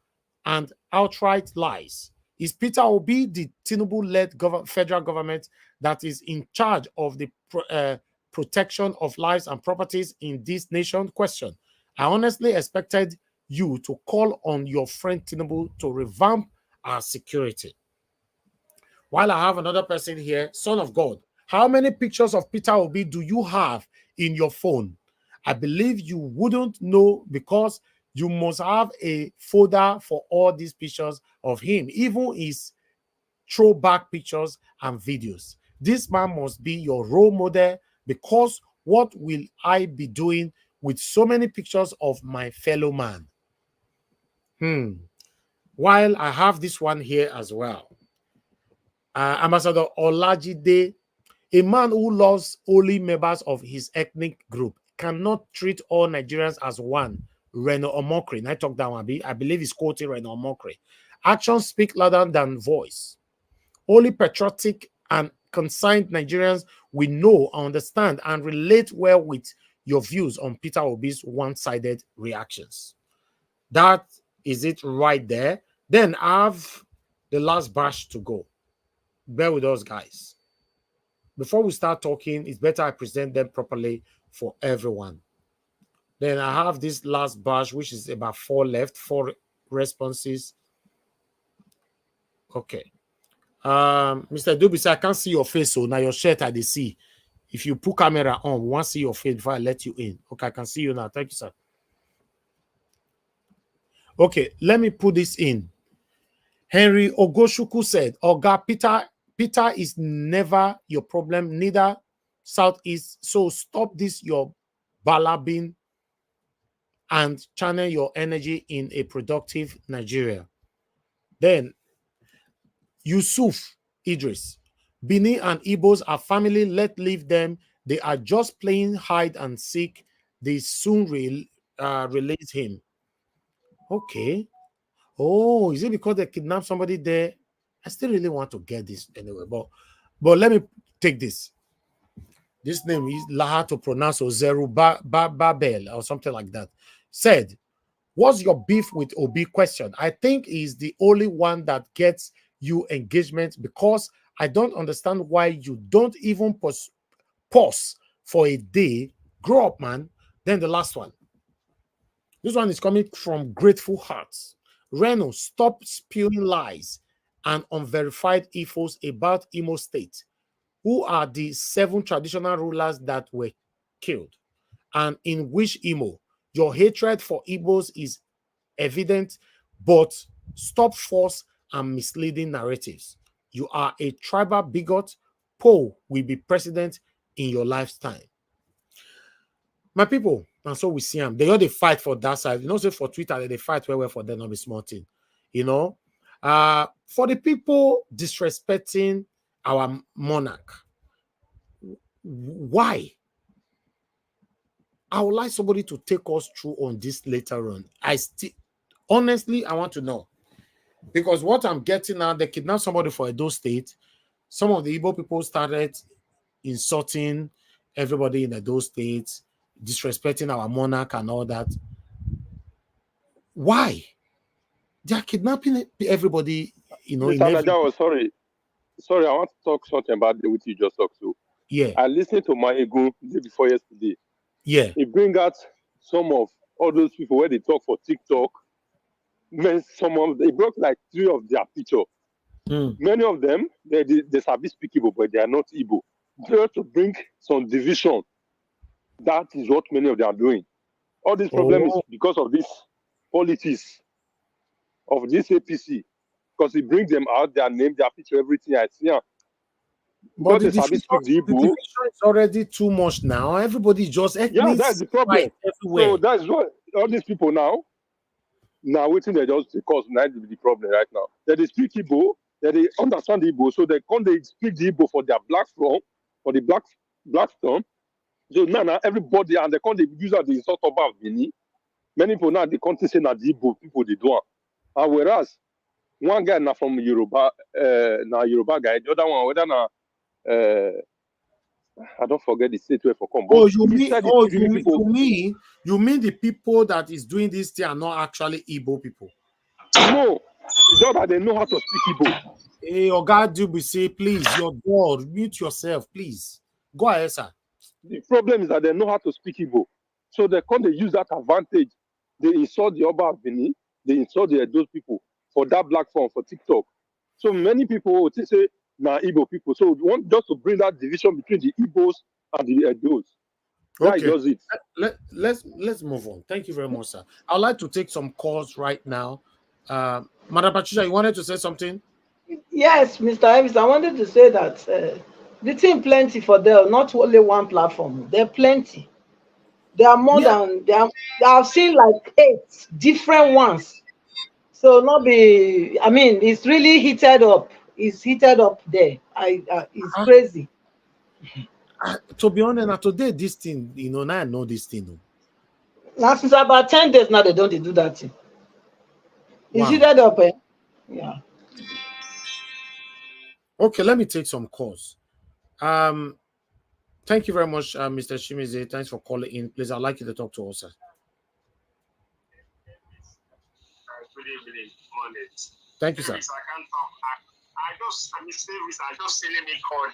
and outright lies? Is Peter Obi the Tinubu-led federal government that is in charge of the protection of lives and properties in this nation? Question. I honestly expected you to call on your friend Tinubu to revamp our security. While I have another person here, son of God, how many pictures of Peter Obi do you have in your phone? I believe you wouldn't know because you must have a folder for all these pictures of him, even his throwback pictures and videos. This man must be your role model, because what will I be doing with so many pictures of my fellow man? While I have this one here as well. Ambassador Olajide, a man who loves only members of his ethnic group, cannot treat all Nigerians as one. Reno Omokri. And I talk that one. I believe he's quoting Reno Omokri. Actions speak louder than voice. Only patriotic and concerned Nigerians will know, understand, and relate well with your views on Peter Obi's one-sided reactions. That is it right there. Then I have the last batch to go. Bear with us, guys. Before we start talking, it's better I present them properly for everyone. Then I have this last batch, which is about 4 left, 4 responses. Okay. Mr. Dubis, I can't see your face, so now your shirt I see. If you put camera on, we want to see your face before I let you in. Okay, I can see you now. Thank you, sir. Okay, let me put this in. Henry Ogoshuku said, Oga, Peter is never your problem, neither Southeast. So stop this, your balabin, and channel your energy in a productive Nigeria. Then, Yusuf Idris, Bini and Igbos are family, let leave them. They are just playing hide and seek. They soon release him. Okay. Oh, is it because they kidnapped somebody there? I still really want to get this anyway, but let me take this. This name is hard to pronounce, Ozeru Babel or something like that. Said, what's your beef with Obi? Question. I think he's the only one that gets you engagement because I don't understand why you don't even pause for a day. Grow up, man. Then the last one. This one is coming from Grateful Hearts. Reno, stop spewing lies and unverified infos about Imo State. Who are the 7 traditional rulers that were killed? And in which Imo? Your hatred for Igbos is evident, but stop false and misleading narratives. You are a tribal bigot. Poe will be president in your lifetime. My people, and so we see them. They all they fight for that side. You know, say for Twitter, they fight well for them, not be small thing. You know, for the people disrespecting our monarch, why? I would like somebody to take us through on this later on. Honestly, I want to know. Because what I'm getting now, they kidnapped somebody for Edo State. Some of the Igbo people started insulting everybody in Edo State, disrespecting our monarch and all that. Why? They are kidnapping everybody, you know. Sorry, I want to talk something about what you just talked to. Yeah. I listened to my ego the day before yesterday. Yeah. He bring out some of all those people where they talk for TikTok. When they broke like 3 of their picture. Many of them, they sabi speak Igbo, but they are not Igbo. They have to bring some division. That is what many of them are doing. All this problem is because of this politics of this APC. Because it brings them out, their name, their picture, everything. I see. But the division is already too much now. Everybody just that's the problem. So that's what all these people now waiting they just cause the problem right now. That they speak Igbo, that they understand Igbo, so they speak the Igbo for their black form, for the black term. So now everybody and they can't use that the sort of Bini. Many people now they can't say that the Igbo people they do. And whereas one guy now from Yoruba, Yoruba guy, the other one whether now I don't forget the state where for come. You mean the people that is doing this thing are not actually Igbo people? No, it's just that they know how to speak Igbo. Hey, Oga Dubisi, please, your door, mute yourself, please. Go ahead, sir. The problem is that they know how to speak Igbo. So they can't use that advantage. They insult the Oba Bini, they insult those people for that black form, for TikTok. So many people would say, nah, Igbo people. So we want just to bring that division between the Igbos and the Edos. That does it. Let's move on. Thank you very much, sir. I'd like to take some calls right now. Madam Patricia, you wanted to say something? Yes, Mr. Evans, I wanted to say that the team plenty for them, not only one platform. There are plenty. There are more than I've seen like 8 different ones. So it's really heated up. It's heated up there. It's crazy. To be honest, now today this thing, now I know this thing. Now since about 10 days now, they don't do that thing. It's heated up, eh? Yeah. Okay, let me take some calls. Thank you very much, Mr. Shimize. Thanks for calling in. Please, I'd like you to talk to us, sir. Good evening, morning. Thank you, sir. I can't talk. I just say let me call you.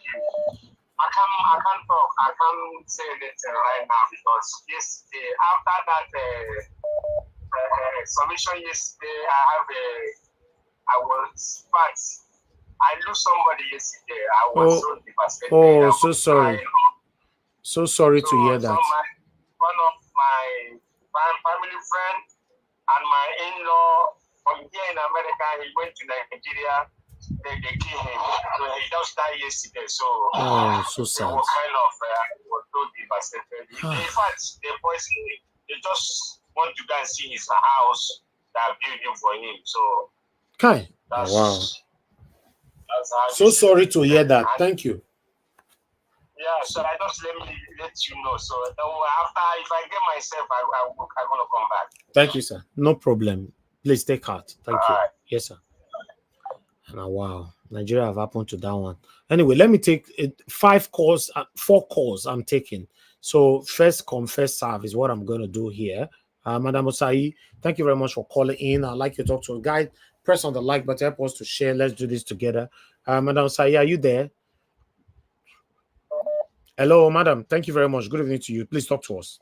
I can't talk. I can't say anything right now because yesterday, after that submission yesterday, I was but I lose somebody yesterday. I was so devastated. Oh, so sorry. So sorry to hear that. One of my family friend and my in-law from here in America, he went to Nigeria. They killed him. So he just died yesterday. So so sad. It was kind of was so devastated. In fact, they just want to go and see his house that built for him. So wow. So sorry to hear that. Thank you. Yeah, so I just let you know. So after, if I get myself, I'm gonna come back. Thank you, sir. No problem. Please take heart. Thank you. Yes, sir. Now, wow, Nigeria have happened to that one. Anyway, let me take 4 calls I'm taking. So first come, first serve is what I'm going to do here. Madam Osai, thank you very much for calling in. I'd like you to talk to a guy. Press on the like button, help us to share. Let's do this together. Madam Osai, are you there? Hello, madam. Thank you very much. Good evening to you. Please talk to us.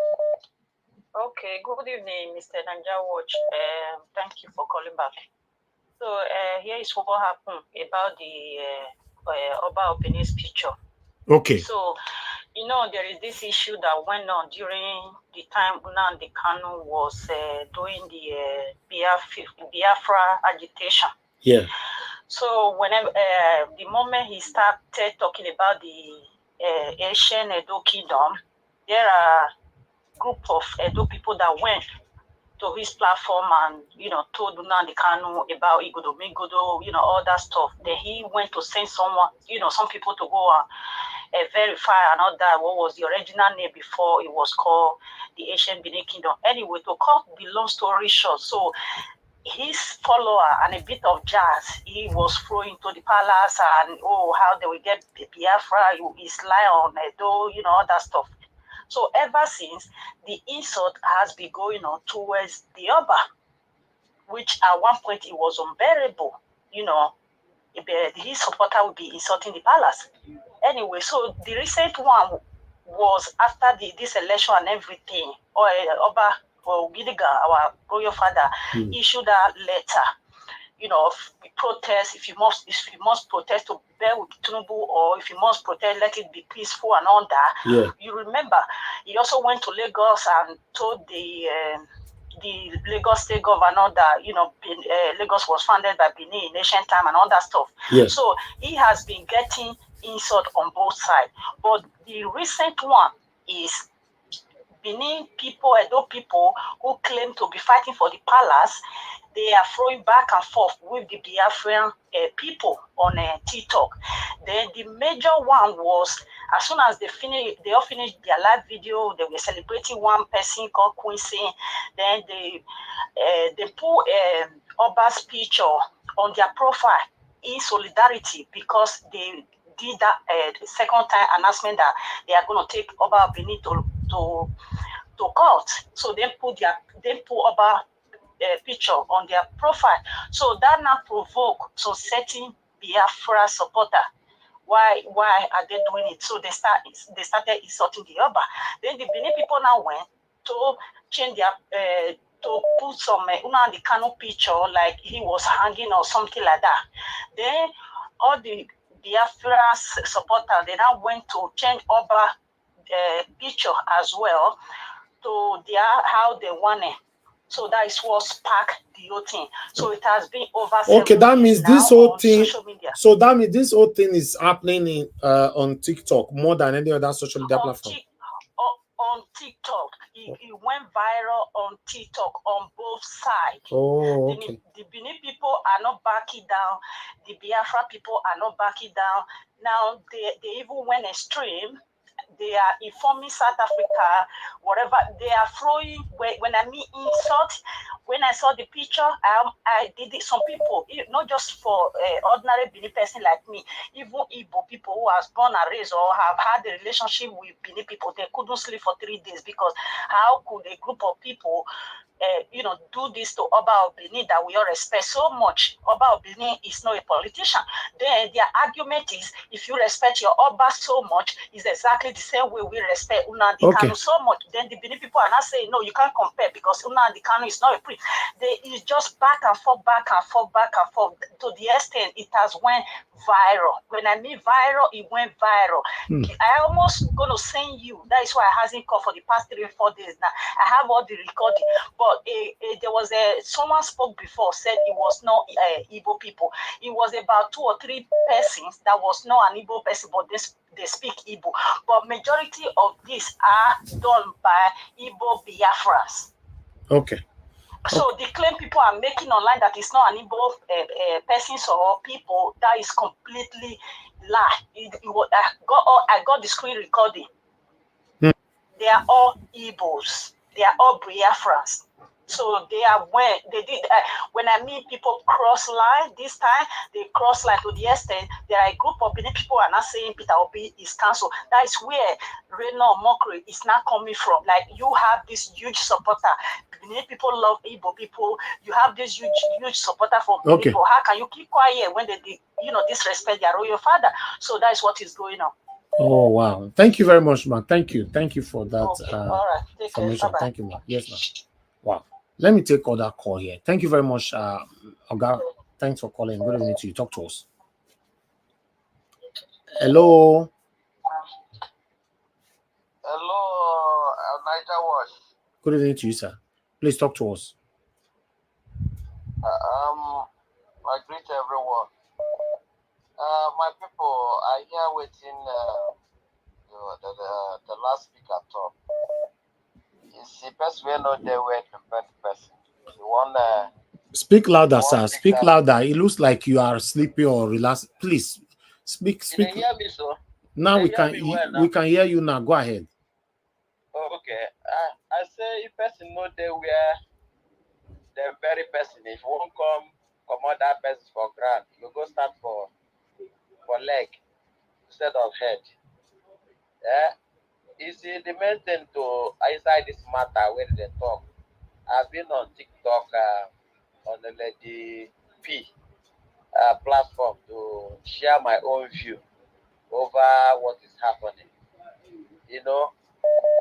Okay, good evening, Mr. Nanja Watch. Thank you for calling back. So here is what happened about the Oba Openings's picture. Okay. So, you know, there is this issue that went on during the time Nnamdi Kanu was doing the Biafra agitation. Yeah. So whenever the moment he started talking about the Asian Edo Kingdom, there are group of Edo people that went to his platform and, you know, told Nnamdi Kanu about Igodo, Migodo, you know, all that stuff. Then he went to send someone, you know, some people to go and verify and all that, what was the original name before it was called the Asian Benin Kingdom. Anyway, to cut the long story short, so his follower and a bit of jazz, he was flowing to the palace and, oh, how they will get Biafra, his lion, Edo, you know, all that stuff. So ever since, the insult has been going on towards the Oba, which at one point it was unbearable. You know, his supporter would be insulting the palace. Anyway, so the recent one was after this election and everything. Oba Gidiga, our royal father, issued a letter. You know, protest. If you must protest to bear with Tinubu, or if you must protest, let it be peaceful and all that. Yeah. You remember, he also went to Lagos and told the Lagos state governor that, you know, Lagos was founded by Benin in ancient time and all that stuff. Yeah. So he has been getting insult on both sides. But the recent one is Benin people, Edo people who claim to be fighting for the palace. They are throwing back and forth with the Biafran people on TikTok. Then the major one was, as soon as they all finished their live video, they were celebrating one person called Quincy. Then they put Oba's picture on their profile in solidarity because they did that second time announcement that they are going to take Oba Benin to court. So they put Oba picture on their profile. So that now provoked some certain Biafra supporter. Why are they doing it? So they started insulting the Oba. Then the Benin people now went to change their to put some Nnamdi Kanu picture like he was hanging or something like that. Then all the Biafra supporters, they now went to change Oba picture as well to how they want it. So that is what sparked the whole thing. So it has been over. Okay, that means this whole thing. So that means this whole thing is happening on TikTok more than any other social media platform. On TikTok, it went viral on TikTok on both sides. Oh, okay. The Benin people are not backing down. The Biafra people are not backing down. Now they even went extreme. They are informing South Africa, whatever. They are throwing, when I mean insult, when I saw the picture, I did it. Some people, not just for ordinary Benin person like me, even Igbo people who are born and raised or have had a relationship with Benin people, they couldn't sleep for 3 days because how could a group of people do this to Oba of Benin that we all respect so much? Oba of Benin is not a politician. Then their argument is, if you respect your Oba so much, it's exactly the same way we respect Nnamdi Kanu so much. Then the Benin people are not saying, no, you can't compare because Nnamdi Kanu is not a priest. It's just back and forth, to the extent it has went viral. When I mean viral, it went viral. I almost going to send you. That is why I hasn't called for the past 3 or 4 days now. I have all the recording. But there was someone spoke before, said it was not Igbo people. It was about 2 or 3 persons that was not an Igbo person, but they speak Igbo. But majority of these are done by Igbo Biafras. Okay. So the claim people are making online that it's not an Igbo persons or people, that is completely lie. I got the screen recording. They are all Igbos. They are all Biafrans. So they are when they did when I mean people cross line this time, they cross line to the extent there are a group of Benin people are not saying Peter Obi is cancelled. That is where Reno mockery is not coming from. Like you have this huge supporter. Benin people love Igbo people. You have this huge supporter from Benin people. How can you keep quiet when they disrespect their royal father? So that is what is going on. Oh wow! Thank you very much, ma. Thank you for that All right. information. Thank you, ma. Yes, ma. Wow. Let me take other call here. Thank you very much, Oga. Thanks for calling. Good evening to you. Talk to us. Hello. Hello, Niger Wash. Good evening to you, sir. Please talk to us. I greet everyone. My people, I hear waiting the last speaker talk. It's the best way not there where to bet person. You want speak louder, sir. Speak louder. It looks like you are sleepy or relaxed. Please speak. You can hear me, so now we can hear you now. Go ahead. Oh, okay. I say if person know there where the very person, if you won't come other person for ground, you go start for leg instead of head. Yeah. You see, the main thing to inside this matter when they talk, I've been on TikTok on the Lady P platform to share my own view over what is happening. You know,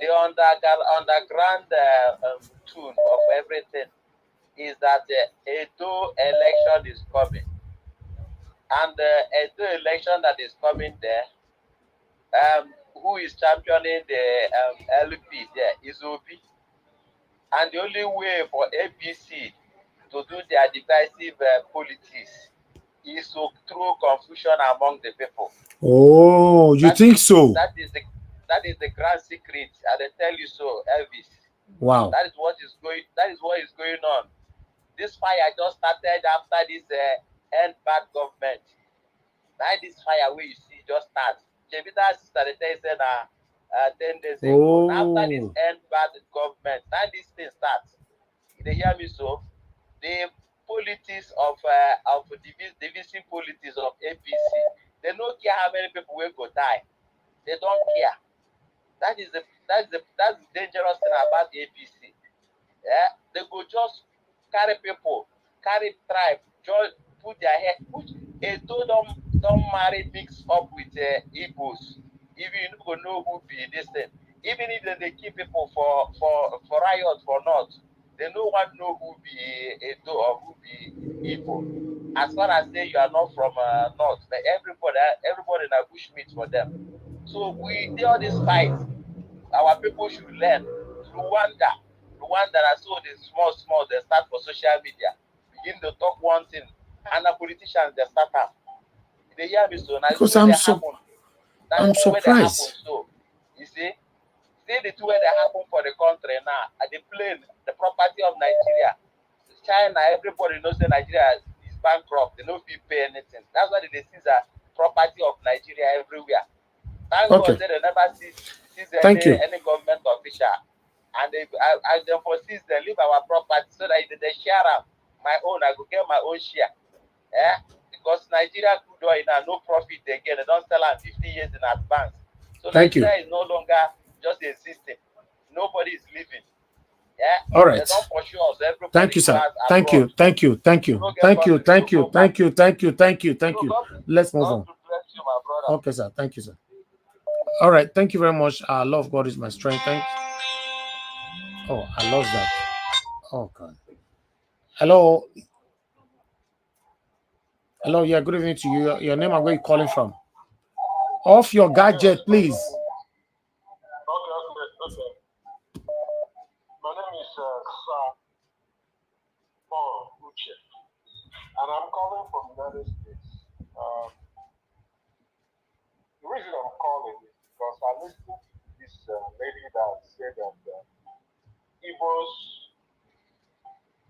the underground tune of everything is that the Edo election is coming. And the Edo election that is coming there, who is championing the LP there is Obi. And the only way for APC to do their divisive politics is to throw confusion among the people. Oh, you think so? That is the grand secret. And they tell you so, Elvis. Wow. That is what is going on. This fire just started after this end bad government. Now this fire where you see just starts. Jevita sister they tell you say 10 days ago. Now after this end bad government, now this thing starts. They hear me so? The politics of divisive politics of APC, they don't care how many people will go die. They don't care. That's the dangerous thing about APC. Yeah, they go just carry people, carry tribe, just put their head, don't marry mix up with Igbos. Even you don't know who be this thing. Even if they keep people for riot for North, they no one know who be Edo or who be Igbo. As far as say you are not from North, everybody na bushmeat for them. So we do all this fight. Our people should learn. Rwanda, I saw the small, they start for social media, begin to talk one thing, and the politicians they start up. They hear me so now. Because I'm surprised. So you see the two where they happen for the country now. At the plane, the property of Nigeria, China, everybody knows that Nigeria is bankrupt. They don't pay anything. That's why they seize the property of Nigeria everywhere. Thank God they never seize any government official. And they as them for seize they leave our property so that they share up my own. I go get my own share. Yeah? Because Nigeria crude oil now no profit again. They don't sell them 50 years in advance. So Nigeria is no longer just existing. Nobody is living. Yeah. All right. They don't pursue us. Everybody thank you, sir. Thank you. Let's move on. Okay, sir. Thank you, sir. All right. Thank you very much. Love God is my strength. Thanks. Oh, I lost that. Oh, God. Hello. Hello. Yeah, good evening to you. Your name and where you calling from? Off your gadget, please. Okay. My name is Sir Paul Uche, and I'm calling from the United States. The reason I'm calling is because I listened to this lady that said that Igbos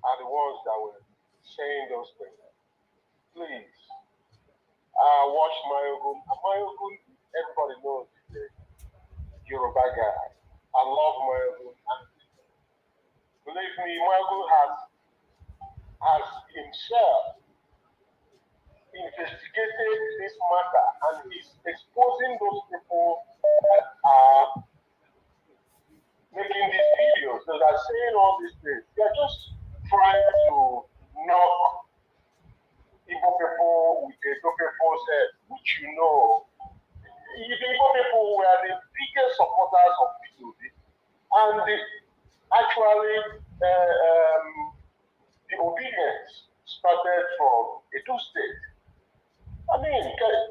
are the ones that were saying those things. Please, watch Mayogun. Mayogun, everybody knows the Yoruba guy. I love Mayogun. believe me, Margo has himself investigated this matter and is exposing those people that are making these videos, that are saying all these things. They're just trying to knock Igbo people with the Igbo people's head, which you know. The Igbo people were the biggest supporters of POB, and actually the obedience started from Edo State. I mean,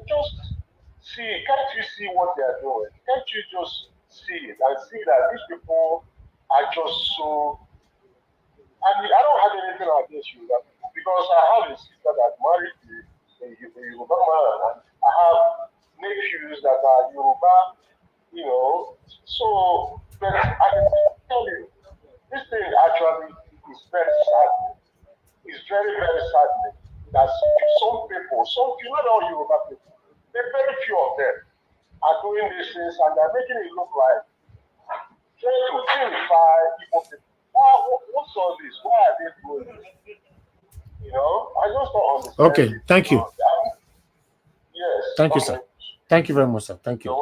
just see, can't you see what they are doing? Can't you just see it and see that these people are just so. I mean, I don't have anything against you because I have a sister that married a Yoruba man, and I have nephews that are Yoruba, you know. So, but I can tell you, this thing actually is very saddening. It's very, very saddening that some people, not all Yoruba people, very few of them are doing these things and they're making it look like trying to purify people. What's all this? Why are they doing this? You know, I just don't understand. Okay, thank you. Yes. Thank you, sir. Thank you very much, sir. Thank you.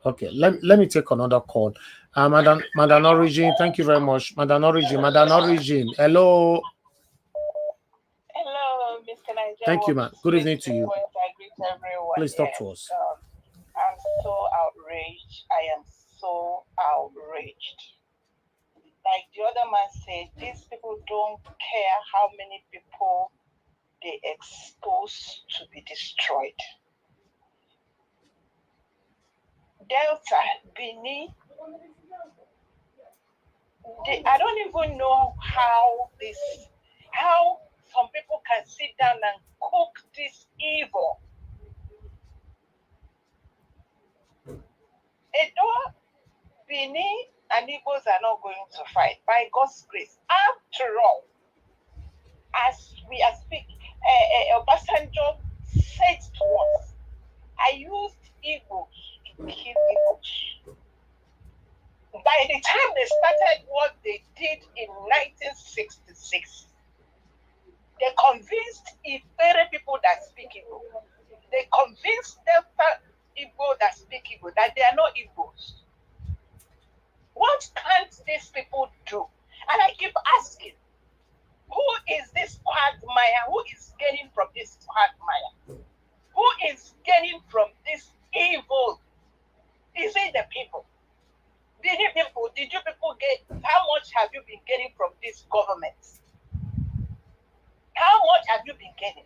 Okay, let me take another call. Madam Origin, thank you very much. Madam Origin, hello. Hello, Mr. Nigeria. Thank you, ma'am. Good evening to you. I greet everyone. Please talk to us. I'm so outraged. I am so outraged. Like the other man said, these people don't care how many people they expose to be destroyed. Delta, Benin, I don't even know how some people can sit down and cook this evil. Edo, Benin, and Igbos are not going to fight by God's grace. After all, as we are speaking, Obasanjo said to us, I used Igbos to kill Igbos. By the time they started what they did in 1966, they convinced Ifere people that speak Igbo. They convinced Delta Igbo that speak Igbo that they are not Igbos. What can't these people do? And I keep asking, who is this quagmire? Who is gaining from this quagmire? Who is gaining from this evil? Is it the people? Did you people get, how much have you been getting from this government? How much have you been getting?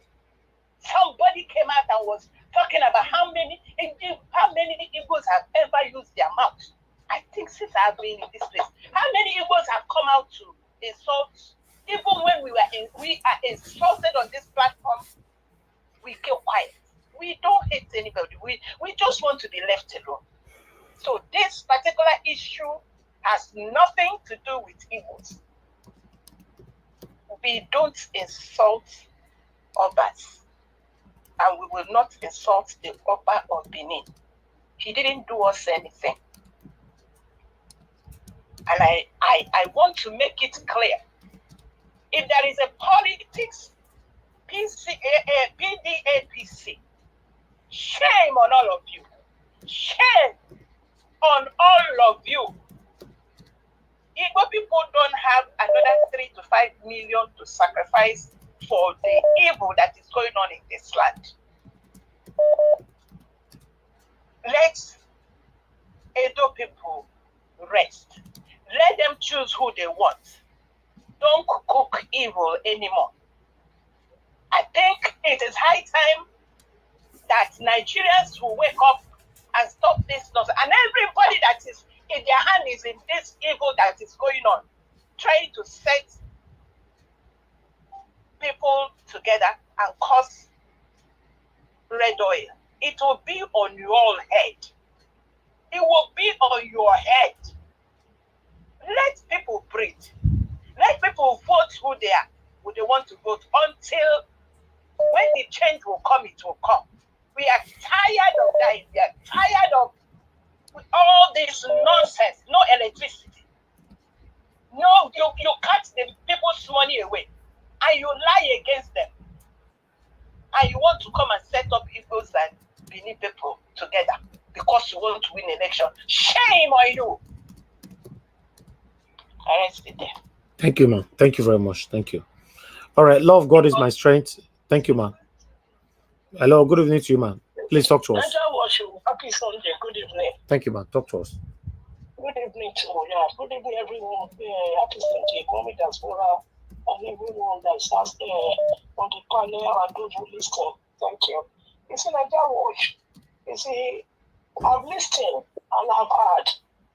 Somebody came out and was talking about how many Igbos have ever used their mouth. I think since I've been in this place, how many Igbos have come out to insult? Even when we are insulted on this platform, we keep quiet. We don't hate anybody. We just want to be left alone. So this particular issue has nothing to do with Igbos. We don't insult Obas, and we will not insult the Oba of Benin. He didn't do us anything. And I want to make it clear. If there is a politics, PDAPC, shame on all of you. Shame on all of you. Igbo people don't have another 3 to 5 million to sacrifice for the evil that is going on in this land. Let Edo people rest. Let them choose who they want. Don't cook evil anymore. I think it is high time that Nigerians will wake up and stop this nonsense. And everybody that is in their hand is in this evil that is going on, trying to set people together and cause red oil. It will be on your head. It will be on your head. Let people breathe. Let people vote who they want to vote until when the change will come, it will come. We are tired of that. We are tired of all this nonsense. No electricity. No, you cut the people's money away, and you lie against them. And you want to come and set up Igbos and Benin people together because you want to win election. Shame on you. I rest it there. Thank you, man. Thank you very much. Thank you. All right. Love God is my strength. Thank you, man. Hello. Good evening to you, man. Please talk to us. Happy Sunday. Good evening. Thank you, man. Talk to us. Good evening to you. Yeah. Good evening, everyone. Happy Sunday. Mommy Diaspora and everyone that's out there on the panel and those who listen. Thank you. You see, Nigeria Watch. You see, I've listened and I've heard.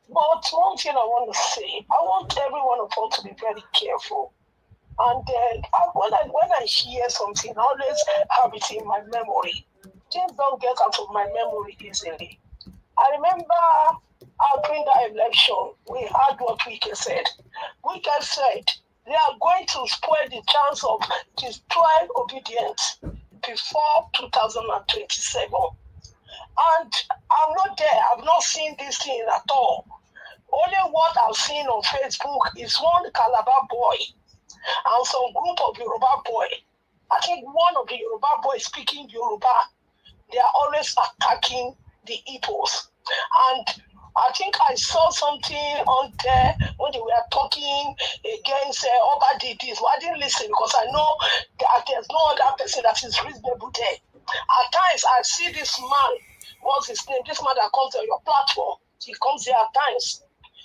But one thing I want to say, I want every one of us to be very careful. And when I hear something, I always have it in my memory. Things don't get out of my memory easily. I remember during the election, we heard what Wike said. Wike said they are going to spoil the chance of destroying obedience before 2027. And I'm not there. I've not seen this thing at all. Only what I've seen on Facebook is one Calabar boy and some group of Yoruba boy. I think one of the Yoruba boys speaking Yoruba, they are always attacking the Igbos. And I think I saw something on there when they were talking against Oba did this. Well, I didn't listen because I know that there's no other person that is reasonable there. At times, I see this man, what's his name? This man that comes on your platform, he comes there at times.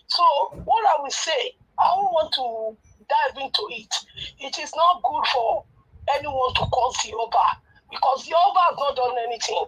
So, what I will say, I don't want to dive into it. It is not good for anyone to call the Oba because the Oba has not done anything.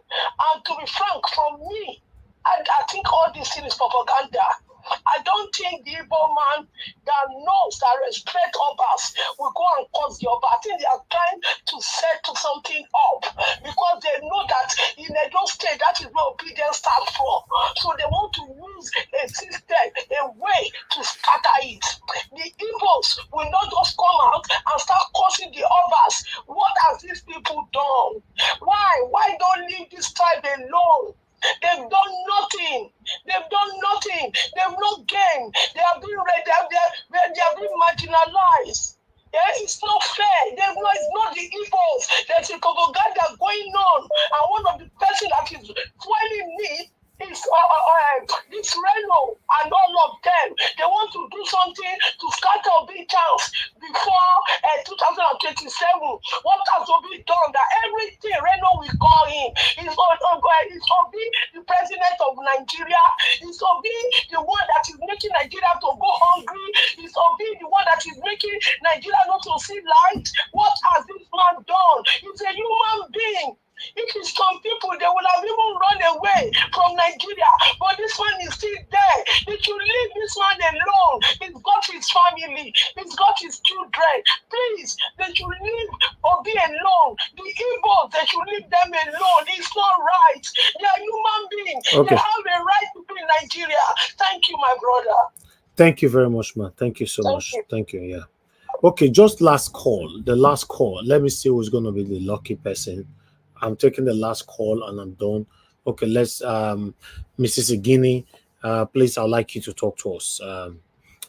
And to be frank, from me, I think all this thing is propaganda. I don't think the Igbo man that knows that respect Obas will go and cause the Oba. I think they are trying to set something up because they know that in Edo State, that is where obedience starts from. So they want to use a system, a way to scatter it. The Igbos will not just come out and start causing the Obas. What have these people done? Why don't leave this tribe alone? They've done nothing. They've done nothing. They've not gained. They have been marginalized. Yeah, it's not fair. It's not the Igbos. There's a propaganda going on. And one of the person that is fueling me is this Reno and all of them. They want to do something to scatter Obi chance before 2027. What has Obi done? That everything Reno will go in. Is Obi the president of Nigeria? Is Obi the one that is making Nigeria to go hungry? Is Obi the one that is making Nigeria not to see light? What has this man done? He's a human being. If it's some people, they will have even run away from Nigeria. But this man is still there. They should leave this man alone. He's got his family. He's got his children. Please, they should leave Obi alone. The Igbos, they should leave them alone. It's not right. They are human beings. Okay. They have a right to be in Nigeria. Thank you, my brother. Thank you very much, man. Thank you so much. Thank you. Yeah. Okay, just last call. The last call. Let me see who's going to be the lucky person. I'm taking the last call and I'm done. Okay, let's Mrs. Igini, please, I'd like you to talk to us.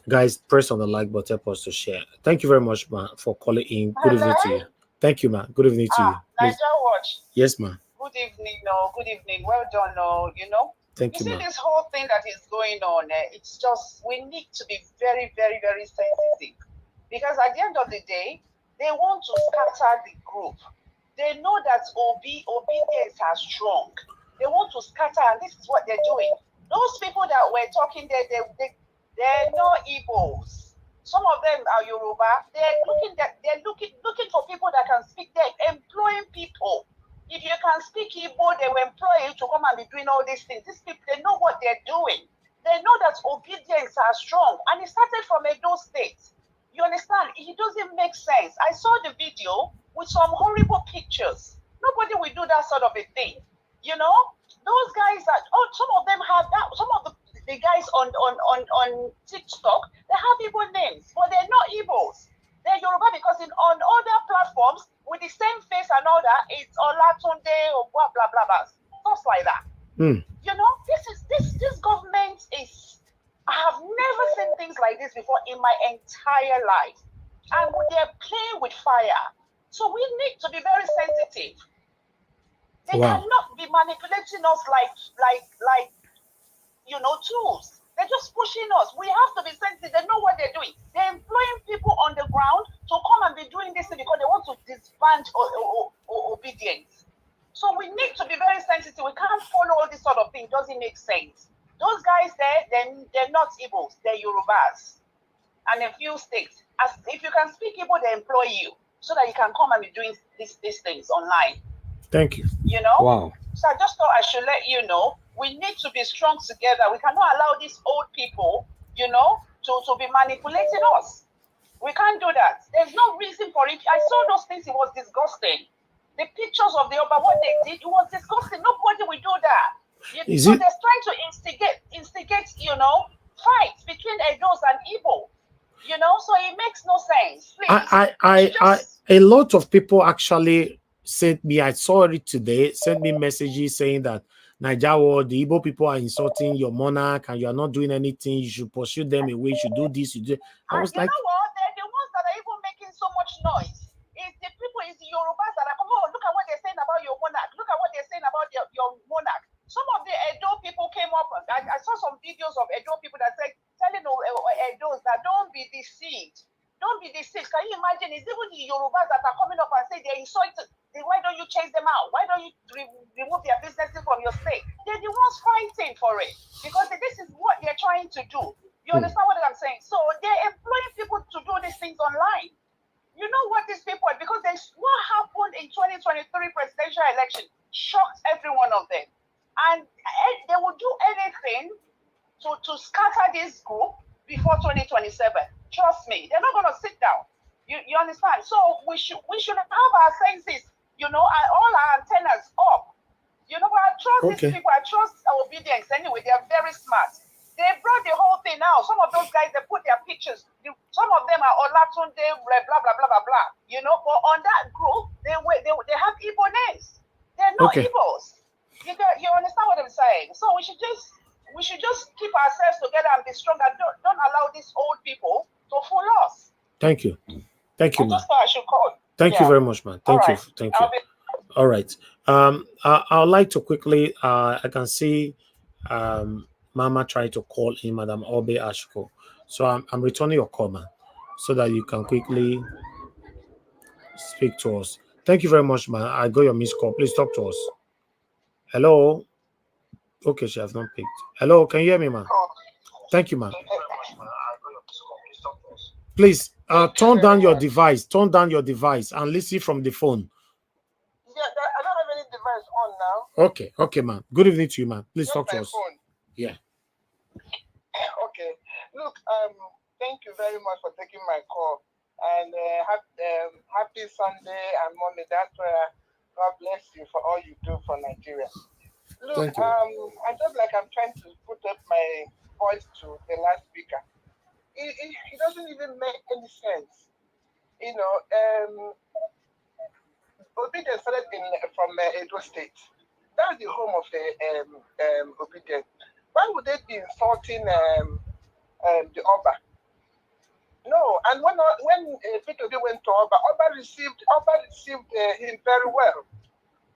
Guys, press on the like button, help us to share. Thank you very much, man, for calling in. Good evening to you. Thank you, man. Good evening to you. Nigeria Watch. Yes, ma'am. Good evening, no. Good evening. Well done, no. You know. Thank you, see ma'am. This whole thing that is going on. It's just we need to be very, very, very sensitive because at the end of the day, they want to scatter the group. They know that obedience are strong. They want to scatter, and this is what they're doing. Those people that were talking there, they're not Igbos. Some of them are Yoruba. They're looking for people that can speak. They're employing people. If you can speak Igbo, they will employ you to come and be doing all these things. These people, they know what they're doing. They know that obedience are strong, and it started from Edo State. You understand? It doesn't make sense. I saw the video with some horrible pictures. Nobody will do that sort of a thing. You know, those guys that some of them have that. Some of the guys on TikTok, they have Igbo names, but they're not Igbos. They're Yoruba because on other platforms with the same face and all that, it's Olatunde or blah blah blah blah, stuff like that. You know, this government is. I have never seen things like this before in my entire life. And they're playing with fire. So we need to be very sensitive. They cannot be manipulating us like tools. They're just pushing us. We have to be sensitive. They know what they're doing. They're employing people on the ground to come and be doing this because they want to disband obedience. So we need to be very sensitive. We can't follow all this sort of thing. It doesn't make sense. Those guys there, they're not Igbos. They're Yorubas. And a few states. If you can speak Igbo, they employ you so that you can come and be doing these things online. Thank you. You know? Wow. So I just thought I should let you know, we need to be strong together. We cannot allow these old people, to be manipulating us. We can't do that. There's no reason for it. I saw those things. It was disgusting. The pictures of the Oba, what they did, it was disgusting. Nobody will do that. So they're trying to instigate, fights between Edos and Igbo. So it makes no sense. Please, a lot of people actually sent me, I saw it today, sent me messages saying that Nigeria, the Igbo people are insulting your monarch and you are not doing anything. You should pursue them away. You should do this. You do. I was you know what? They're the ones that are even making so much noise. It's the people, it's the Yorubas that are coming. Oh, look at what they're saying about your monarch. Look at what they're saying about your monarch. Some of the Edo people came up. I saw some videos of Edo people that said, telling Edos that don't be deceived. Don't be deceived. Can you imagine? It's even the Yorubas that are coming up and say they're insulted. Why don't you chase them out? Why don't you remove their businesses from your state? They're the ones fighting for it because this is what they're trying to do. You understand what I'm saying? So they're employing people to do these things online. You know what these people, because what happened in 2023 presidential election shocked every one of them. And they will do anything to scatter this group before 2027. Trust me, they're not going to sit down. You understand? So we should have our senses, and all our antennas up. But I trust these people. I trust our obedience anyway. They are very smart. They brought the whole thing out. Some of those guys, they put their pictures. Some of them are Olatunde, blah, blah, blah, blah, blah, blah. But on that group, they have Igbo names. They're not Igbos. You understand what I'm saying? So we should just keep ourselves together and be strong and don't allow these old people to fool us. Thank you. Thank you, man. I should call. Thank you very much, man. Thank you. Thank you. All right. I would like to quickly, I can see Mama trying to call in, Madam Obe Ashko. So I'm returning your call, man, so that you can quickly speak to us. Thank you very much, man. I got your missed call. Please talk to us. Hello. Okay, she has not picked. Hello, can you hear me, man? Thank you, man. Please turn down your device. Turn down your device and listen from the phone. Yeah, I don't have any device on now. Okay, okay, man. Good evening to you, man. Please talk to us. Phone. Yeah. Okay. Look, thank you very much for taking my call. And happy Sunday and Monday. That's where God bless you for all you do for Nigeria. Look, I'm just like I'm trying to put up my voice to the last speaker. It doesn't even make any sense. Obedience started from Edo State. That's the home of the Obedience. Why would they be insulting the Oba? No, and when Peter went to Oba received him very well.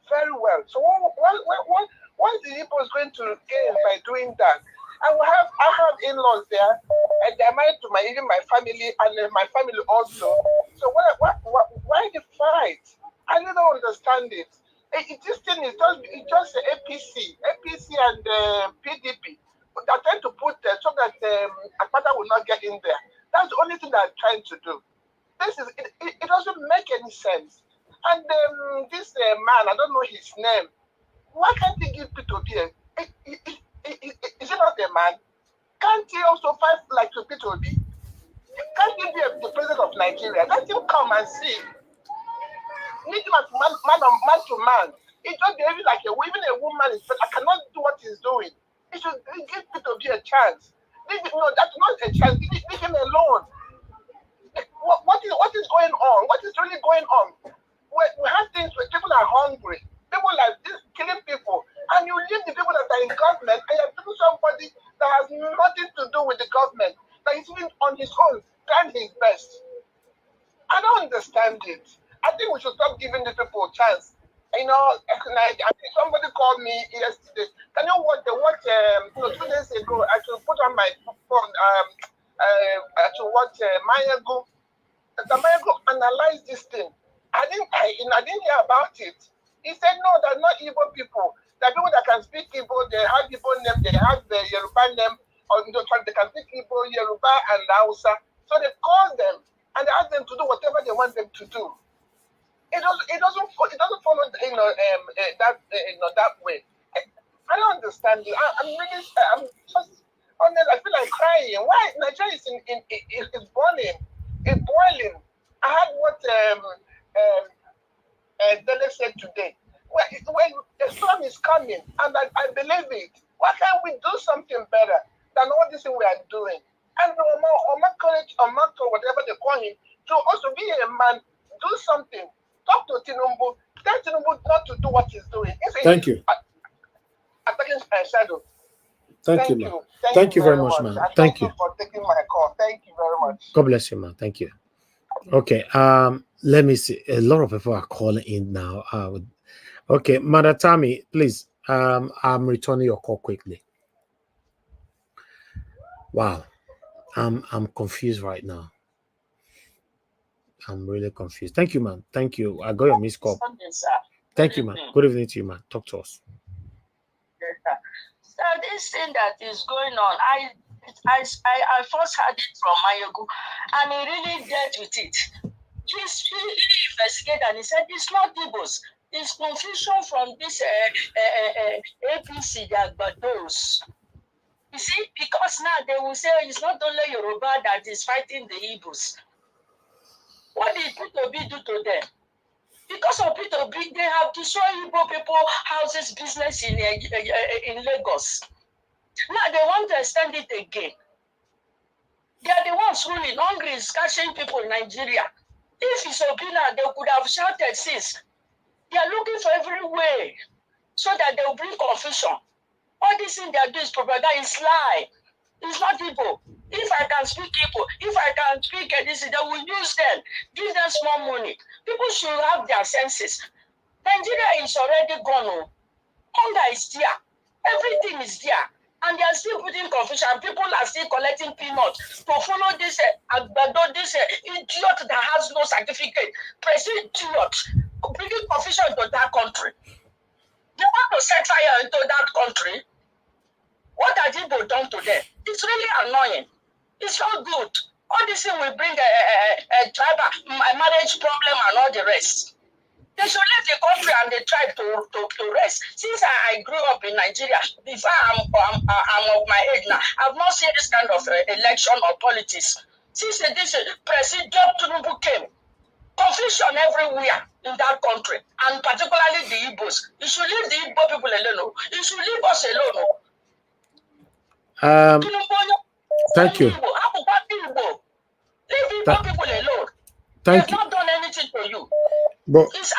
Very well. So what the Igbo is going to gain by doing that? I have in-laws there, and they're married to even my family, and my family also. So why the fight? I don't understand it. This thing is just APC and PDP. They're trying to put so that Akpata will not get in there. That's the only thing they're trying to do. It doesn't make any sense. And this man, I don't know his name. Why can't he give P2B? Is he not a man? Can't he also fight like to P2B? Can't he be the president of Nigeria? Let him come and see. Meet him as man to man. It's just behaving like even a woman. I cannot do what he's doing. He should give P2B a chance. No, that's not a chance. Leave him alone. What is going on? What is really going on? We have things where people are hungry. People like this killing people. And you leave the people that are in government and you're putting somebody that has nothing to do with the government. that he's even on his own, trying his best. I don't understand it. I think we should stop giving these people a chance. You know, I think somebody called me yesterday. Can you watch 2 days ago? I should put on my phone. I should watch Mayago. The Mayago analyzed this thing. I didn't hear about it. He said no, they're not Igbo people. They're people that can speak Igbo. They have Igbo name. They have the Yoruba name. Or they can speak Igbo, Yoruba, and Hausa. So they call them and they ask them to do whatever they want them to do. It doesn't follow that way. I don't understand it. I'm just honest. I feel like crying. Why Nigeria is boiling? It's boiling. I heard what Dele said today. When the storm is coming, and I believe it. Why can't we do something better than all this thing we are doing? And Omar Courage, whatever they call him, to also be a man, do something. Talk to Tinubu. Tell Tinubu not to do what he's doing. Thank you. Attacking shadow. Thank you, man. Thank you very much, man. Thank you for taking my call. Thank you very much. God bless you, man. Thank you. Okay. Let me see. A lot of people are calling in now. Okay, Mother Tammy, please. I'm returning your call quickly. Wow. I'm confused right now. I'm really confused. Thank you, man. Thank you. I got your missed call. Thank you, man. Good evening to you, man. Talk to us. Yes, sir. So this thing that is going on, I first heard it from Mayogu, and he really dealt with it. He investigated and he said it's not Igbos. It's confusion from this APC that but those. You see, because now they will say it's not only Yoruba that is fighting the Igbos. What did P2B do to them? Because of P2B, they have destroyed Igbo people, houses, business in Lagos. Now they want to extend it again. They are the ones ruling. Hungry is catching people in Nigeria. If it's Obina, they could have shouted since. They are looking for every way so that they will bring confusion. All this thing they are doing is propaganda, is lie. It's not Igbo. If I can speak Igbo, if I can speak this, they will use them, give them small money. People should have their senses. Nigeria is already gone. Hunger is there. Everything is there. And they are still putting confusion. People are still collecting peanuts to follow this idiot that has no certificate. President idiot, bringing confusion to that country. They want to set fire into that country. What has Igbo done to them? It's really annoying. It's not good. All this thing will bring a tribal marriage problem and all the rest. They should leave the country and the tribe to rest. Since I grew up in Nigeria, before I'm of my age now, I've not seen this kind of election or politics. Since this President Tinubu came, confusion everywhere in that country, and particularly the Igbos. You should leave the Igbo people alone. You should leave us alone. Thank you. Leave the Igbo people alone. Thank They've you. not done anything to you. But It's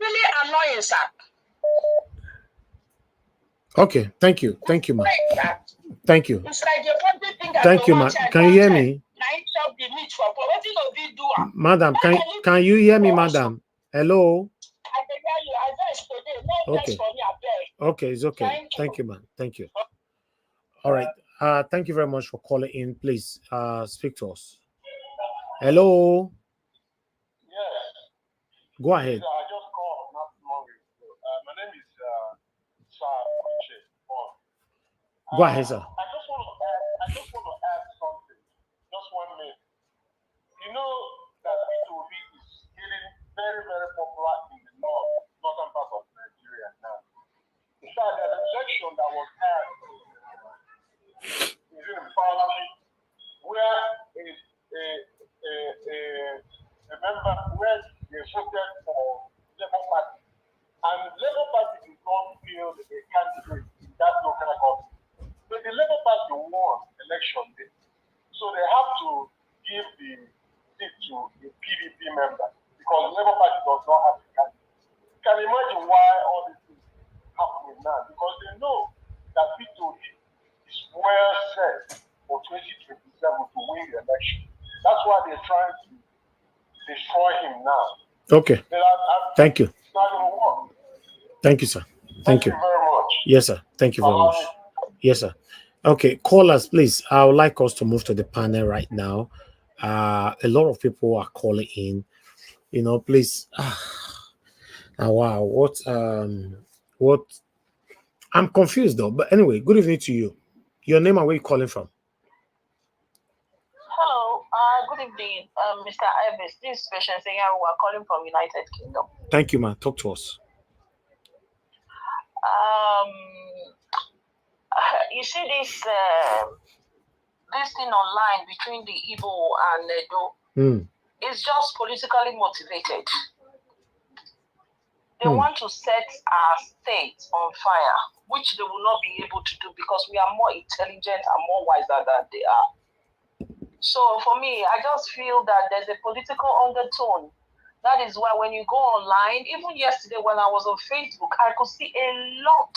really annoying, sir. okay, thank you. Thank you, man. Thank you. It's like the public thing that Thank you, man. Can you hear me? Madam, can you hear me, madam? Hello? Okay. Okay, it's okay. Thank you, man. Thank you. All right. Thank you very much for calling in. Please speak to us. Hello? Go ahead. I just called not long ago. My name is Sowore. Go ahead, sir. I just want to add something. Just 1 minute. You know that P2B is getting very, very popular in the northern part of Nigeria now. In fact, there's an election that was had in parliament where a member where they voted for Labour Party, and Labour Party did not field a candidate in that local government. But the Labour Party won election day, so they have to give the seat to a PDP member because Labour Party does not have a candidate. You can imagine why all these things happening now, because they know that P2B is well set for 2027 to win the election. That's why they're trying to destroy him now. Okay. Thank you. It's not going to work. Thank you, sir. Thank you very much. Yes, sir. Thank you very much. Yes, sir. Okay, callers, please. I would like us to move to the panel right now. A lot of people are calling in. You know, please. Wow, what I'm confused though. But anyway, good evening to you. Your name and where you calling from? Hello, good evening, Mr. Ives. This is Patience saying we are calling from United Kingdom. Thank you, man. Talk to us. You see this thing online between the Igbo and Edo. It's just politically motivated. They want to set our state on fire, which they will not be able to do because we are more intelligent and more wiser than they are. So for me, I just feel that there's a political undertone. That is why when you go online, even yesterday when I was on Facebook, I could see a lot,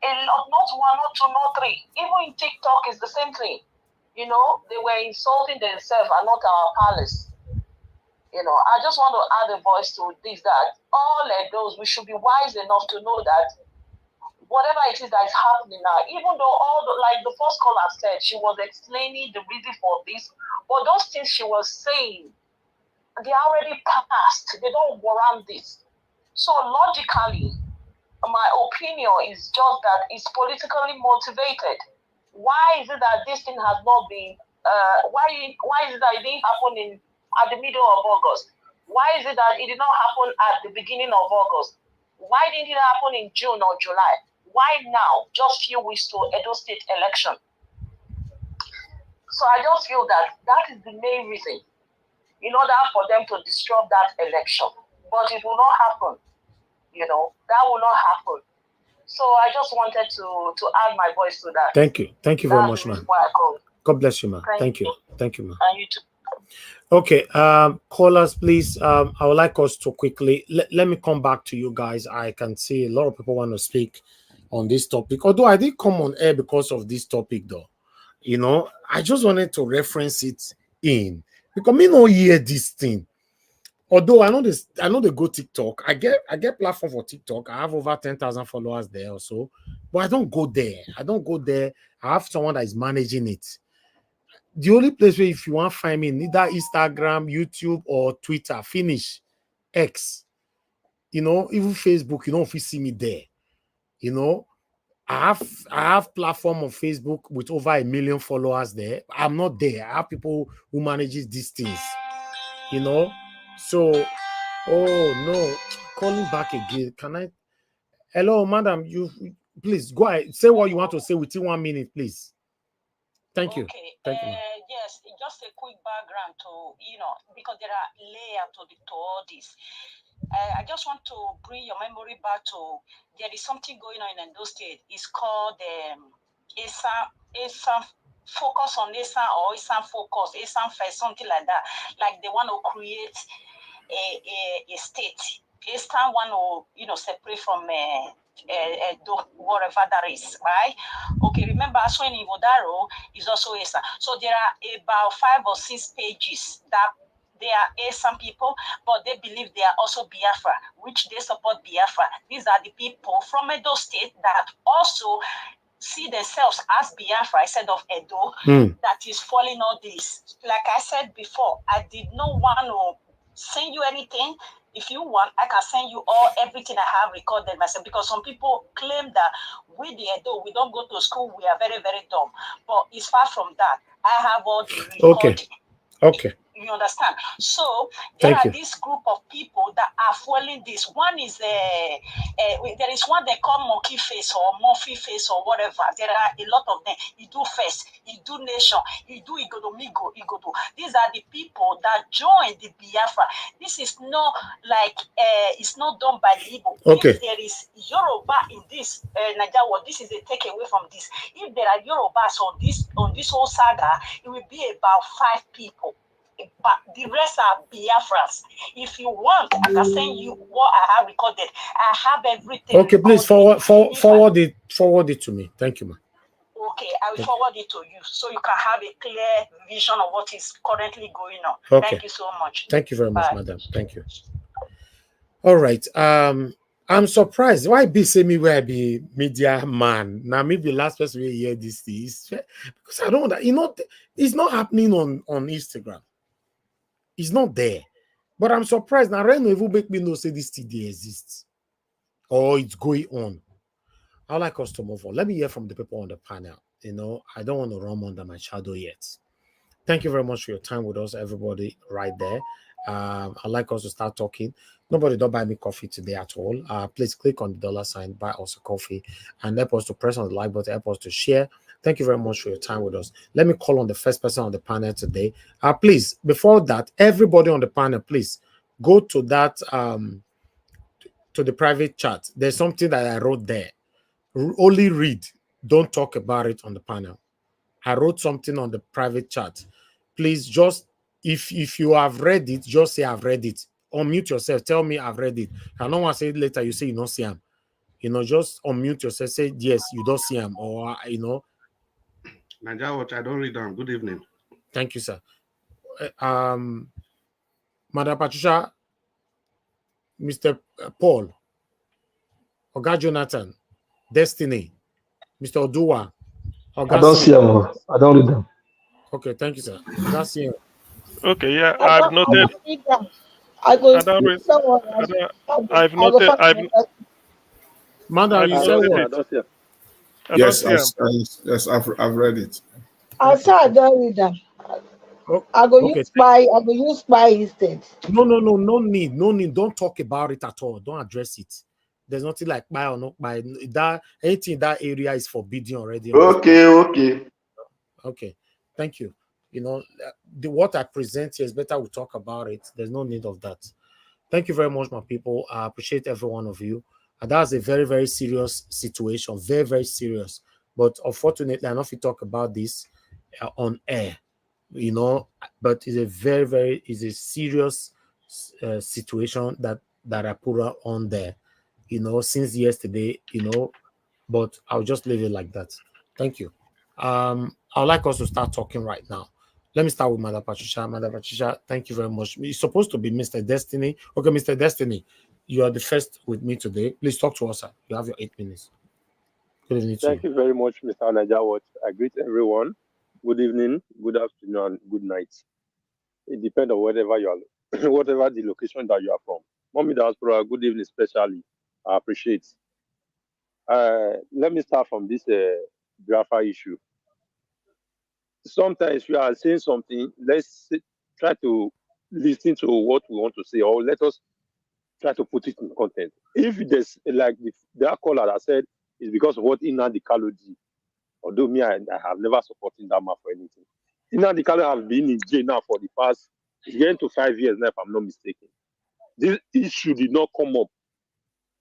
not one, not two, not three. Even in TikTok is the same thing. You know, they were insulting themselves and not our palace. You know, I just want to add a voice to this, that all of those, we should be wise enough to know that whatever it is that is happening now, even though like the first caller said, she was explaining the reason for this, but those things she was saying, they are already past. They don't warrant this. So logically, my opinion is just that it's politically motivated. Why is it that this thing has not been, why is it that it didn't happen at the middle of August? Why is it that it did not happen at the beginning of August? Why didn't it happen in June or July? Why now, just few weeks to Edo State election? So I just feel that is the main reason in order for them to disrupt that election. But it will not happen. You know, that will not happen. So I just wanted to add my voice to that. Thank you. Thank you very much, man. God bless you, man. Thank you. Thank you, man. And you too. Okay, callers, please. I would like us to quickly let me come back to you guys. I can see a lot of people want to speak on this topic. Although I did come on air because of this topic, though. You know, I just wanted to reference it in because me no hear this thing. Although I know this, I know they go TikTok. I get platform for TikTok. I have over 10,000 followers there or so, but I don't go there. I have someone that is managing it. The only place where if you want to find me, neither Instagram, YouTube, or Twitter, finish X. You know, even Facebook, you don't see me there. You know, I have platform on Facebook with over 1 million followers there. I'm not there. I have people who manages these things. You know, so oh no, calling back again. Can I? Hello, madam. You please go ahead. Say what you want to say within 1 minute, please. Thank you. Okay. Thank you. Yes, just a quick background to, you know, because there are layers to all this. I just want to bring your memory back to, there is something going on in those states. It's called ASAM focus on ASAM or ASAM focus, ASAM first, something like that. Like they want to create a state. ASAM want to, you know, separate from whatever that is, right? Okay, remember Aswin Ivodaro is also ASAM. So there are about 5 or 6 pages that they are ASAM people, but they believe they are also Biafra, which they support Biafra. These are the people from Edo State that also see themselves as Biafra instead of Edo, that is following all this. Like I said before, I did not want to send you anything. If you want, I can send you everything I have recorded myself, because some people claim that we the Edo, we don't go to school, we are very, very dumb. But it's far from that. I have all the recording. Okay. You understand? So there are this group of people that are following this. One is there is one they call monkey face or Murphy face or whatever. There are a lot of them. You do first, you do nation, you do Igodo. These are the people that join the Biafra. This is not like it's not done by the Igbo. Okay. If there is Yoruba in this Nigeria, this is a takeaway from this. If there are Yorubas on this whole saga, it will be about 5 people. But the rest are Biafrans. If you want, I can send you what I have recorded. I have everything. Okay, please forward it to me. Thank you, man. Okay, I will forward it to you so you can have a clear vision of what is currently going on. Okay. Thank you so much. Thank you very much, madam. Thank you. All right. I'm surprised. Why be say me where I be media man? Now maybe the last person we hear this is because I don't it's not happening on Instagram. It's not there. But I'm surprised now. Right now, even make me know say this TD exists or it's going on. I'd like us to move on. Let me hear from the people on the panel. I don't want to run under my shadow yet. Thank you very much for your time with us, everybody, right there. I'd like us to start talking. Nobody don't buy me coffee today at all. Please click on the $sign, buy us a coffee, and help us to press on the like button, help us to share. Thank you very much for your time with us. Let me call on the first person on the panel today. Please, before that, everybody on the panel, please go to that to the private chat. There's something that I wrote there. Only read, don't talk about it on the panel. I wrote something on the private chat. Please just, if you have read it, just say I've read it. Unmute yourself. Tell me I've read it. I don't want to say it later. You say you don't see him. Just unmute yourself. Say yes, you don't see him. Or Nigeria Watch, I don't read them. Good evening. Thank you, sir. Madam Patricia, Mr. Paul, Oga Jonathan, Destiny, Mr. Oduwa. I don't see them. I don't read them. Okay, thank you, sir. That's here. Okay, yeah, I've noted. I've noted. Madam, you said what? Yes, I've read it. I said I don't read them. I go use spy instead. No need. Don't talk about it at all. Don't address it. There's nothing like buy or not buy. That anything in that area is forbidden already. Okay. Thank you. What I present here is better we talk about it. There's no need of that. Thank you very much, my people. I appreciate every one of you. And that's a very, very serious situation. Very, very serious. But unfortunately, I don't know if we talk about this on air. But it's a very, very serious situation that I put on there. Since yesterday. But I'll just leave it like that. Thank you. I'd like us to start talking right now. Let me start with Madam Patricia. Madam Patricia, thank you very much. It's supposed to be Mr. Destiny. Okay, Mr. Destiny, you are the first with me today. Please talk to us, sir. You have your 8 minutes. Good evening to you. Thank you very much, Mr. Nigeria Watch. I greet everyone. Good evening, good afternoon, and good night. It depends on whatever the location that you are from. Mommy Diaspora, good evening, especially. I appreciate. Let me start from this Biafra issue. Sometimes we are saying something, let's try to listen to what we want to say, or let us try to put it in content. If there's like the caller that said it's because of what Nnamdi Kanu did, although me, I have never supported that man for anything. Nnamdi Kanu has been in jail now for the past, it's getting to 5 years now, if I'm not mistaken. This issue did not come up.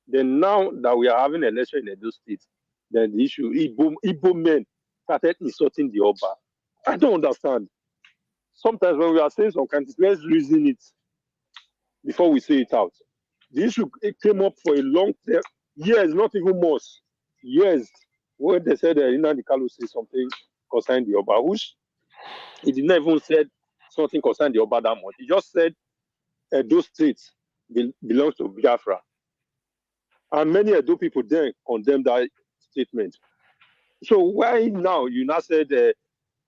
Then now that we are having an election in Edo State, then the issue, Igbo men started insulting the Oba. I don't understand. Sometimes when we are saying some kind of things, let's reason it before we say it out. The issue came up for a long time, years, not even months, years, when they said Nnamdi Kanu said something concerning the Oba, which he did not even say something concerning the Oba that much. He just said those states belongs to Biafra. And many Edo people then condemned that statement. So why now you now said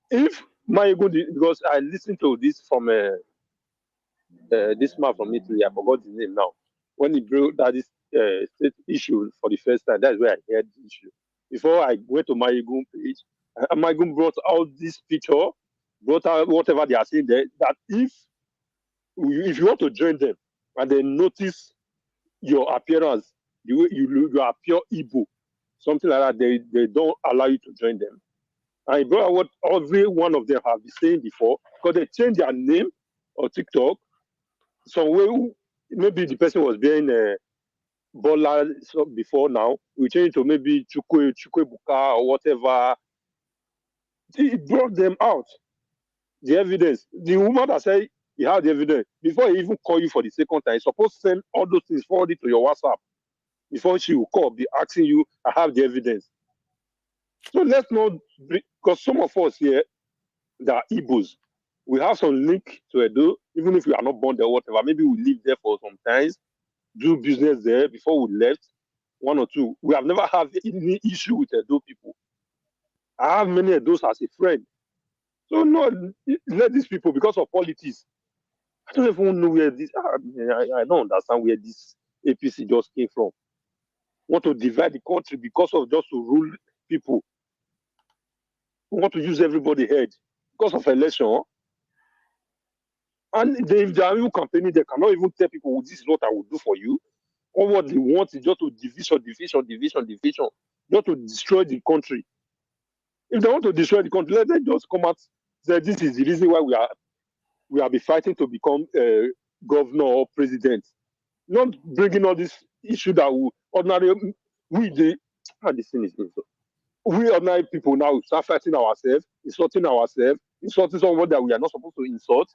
if Mayegun, because I listened to this from this man from Italy, I forgot his name now, when he brought that state issue for the first time, that's where I heard the issue. Before I went to Mayegun page, Mayegun brought out this picture, brought out whatever they are saying there, that if you want to join them and they notice your appearance, the way you appear Igbo, something like that, they don't allow you to join them. And he brought out what every one of them have been saying before, because they changed their name on TikTok. Some way, maybe the person was being Bola before now. We changed to maybe Chukwebuka or whatever. He brought them out, the evidence. The woman that said he had the evidence, before he even call you for the second time, he's supposed to send all those things forward it to your WhatsApp. Before she will call, be asking you, I have the evidence. So let's not, because some of us here, that are Igbos, we have some link to Edo, even if we are not born there, whatever. Maybe we live there for some time, do business there before we left, one or two. We have never had any issue with Edo people. I have many of those as a friend. So no, let these people, because of politics, I don't even know where this, I don't understand where this APC just came from. Want to divide the country because of just to rule people. We want to use everybody's head because of election. And if they are even campaigning, they cannot even tell people, oh, this is what I will do for you. Or what they want is just to division, just to destroy the country. If they want to destroy the country, let them just come out say this is the reason why we are be fighting to become governor or president. Not bringing all this issue that we ordinary people now start fighting ourselves, insulting someone that we are not supposed to insult.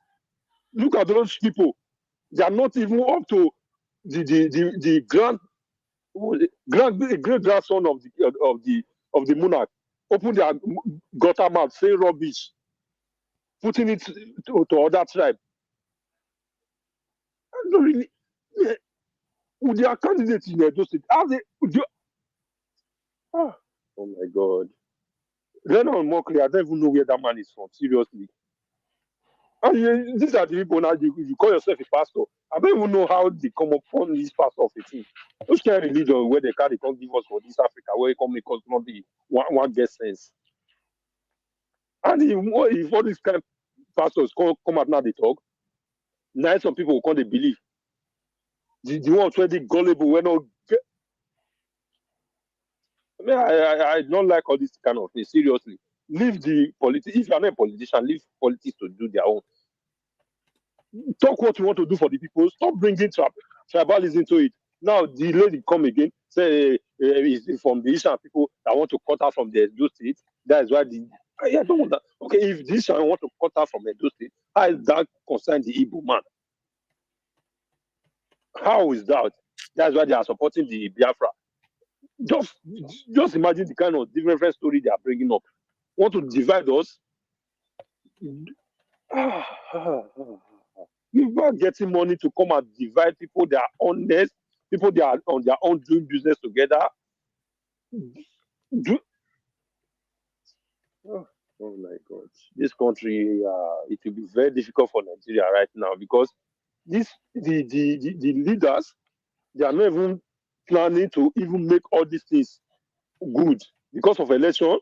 Look at those people; they are not even up to the great grandson of the monarch. Open their gutter mouth, say rubbish, putting it to other tribe. I don't really. With their candidates in Edo State, how they? Oh my God! Then on Mockley, I don't even know where that man is from. Seriously. And these are the people now. You call yourself a pastor. I don't even know how they come upon this pastor of a thing. Those kind of religion where they can't give us for this Africa, where it come make us not be one get sense. And if all these kind of pastors come out now, they talk. Now some people will come, they believe. The ones where they gullible, when not. I mean, I don't like all this kind of thing. Seriously, leave the politics. If you are not a politician, leave politics to do their own. Talk what you want to do for the people. Stop bringing tribalism to it. Now the lady come again, say is from the Asian people that want to cut out from the Edo State. That is why I don't want that. Okay, if the Asian want to cut out from Edo State, how is that concern the Igbo man? How is that? That's why they are supporting the Biafra. Just imagine the kind of different story they are bringing up. Want to divide us? People are getting money to come and divide people. They are honest. People they are on their own doing business together. Oh my God! This country, it will be very difficult for Nigeria right now because the leaders, they are not even planning to even make all these things good because of election.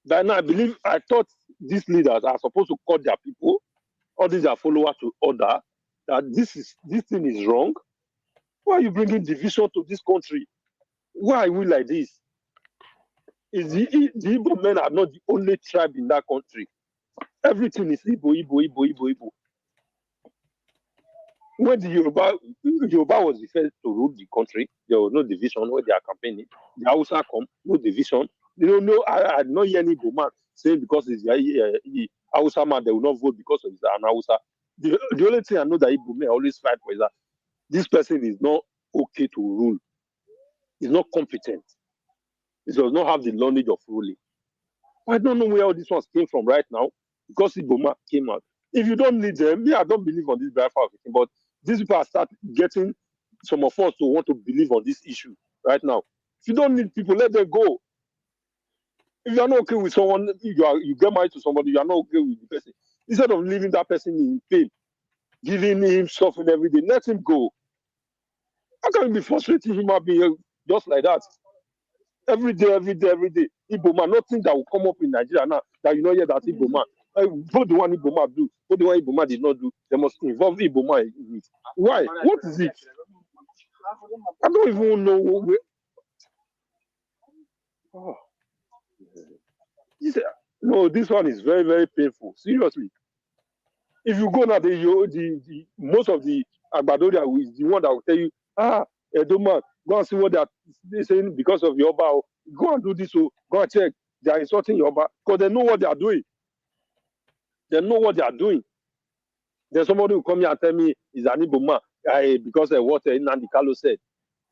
But now I thought these leaders are supposed to cut their people, all these are followers to order that this thing is wrong. Why are you bringing division to this country? Why are we like this? The Igbo men are not the only tribe in that country. Everything is Igbo. When the Yoruba was the first to rule the country, there was no division where they are campaigning. The Hausa come, no division. I not hear any Igbo man saying because it's the Hausa man, they will not vote because of an Hausa. The only thing I know that Igbo men always fight for is that this person is not okay to rule. He's not competent. He does not have the knowledge of ruling. I don't know where all these ones came from right now because Igbo man came out. If you don't need them, I don't believe on this Biafra thing, but these people are start getting some of us to want to believe on this issue right now. If you don't need people, let them go. If you are not okay with someone, you get married to somebody, you are not okay with the person. Instead of leaving that person in pain, giving him suffering every day, let him go. How can you be frustrating human being just like that? Every day. Igbo man, nothing that will come up in Nigeria now that you know hear that Igbo man. Both the one Igbo man do, both the one Igbo man did not do, they must involve Igbo man in it. Why? What is it? I don't even know. This one is very, very painful. Seriously. If you go now, the most of the Agbadoria is the one that will tell you, Edo man, go and see what they're saying because of Yoruba. Go and do this, go and check. They are insulting Yoruba because they know what they are doing. They know what they are doing. There's somebody who come here and tell me he's an Igbo man because of what Nnamdi Kanu said.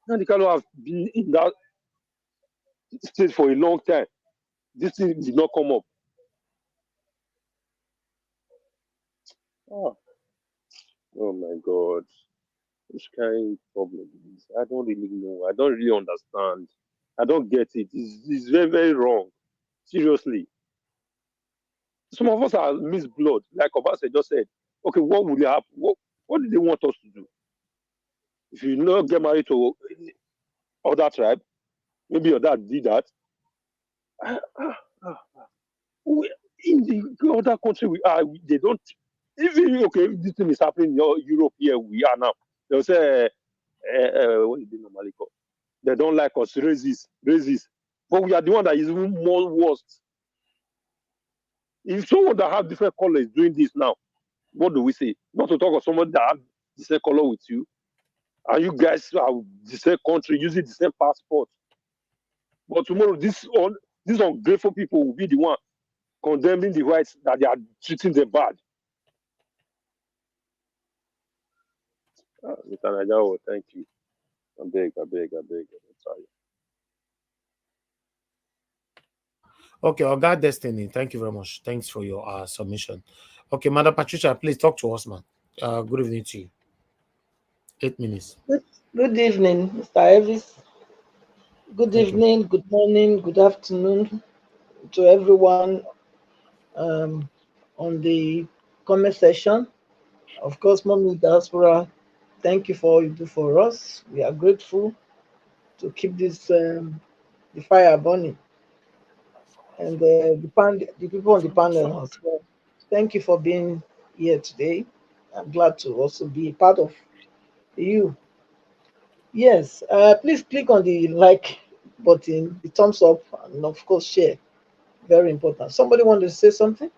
Nnamdi Kanu has been in that state for a long time. this thing did not come up. Oh my God. Which kind of problem is this? I don't really know. I don't really understand. I don't get it. It's very, very wrong. Seriously. Some of us are mixed blood. Like Obasanjo just said, okay, what will happen? What do they want us to do? If you not get married to other tribe, maybe your dad did that. In the other country we are, they don't. Even okay, if this thing is happening in Europe here, we are now. They'll say, what do they normally call? They don't like us, racist. But we are the one that is even more worst. If someone that have different colors doing this now, what do we say? Not to talk of someone that have the same color with you, and you guys are the same country using the same passport. But tomorrow, these ungrateful people will be the one condemning the whites that they are treating them bad. Mr. Najawo, thank you. I beg. I'm sorry. Okay, Oga Destiny, thank you very much. Thanks for your submission. Okay, Madam Patricia, please talk to us, man. Good evening to you. 8 minutes. Good evening, Mr. Elvis. Good evening, good morning, good afternoon to everyone on the comment section. Of course, Mommy Diaspora, thank you for all you do for us. We are grateful to keep this the fire burning. And the people on the panel as well. Thank you for being here today. I'm glad to also be a part of you. Yes, please click on the like button, the thumbs up, and of course share. Very important. Somebody want to say something?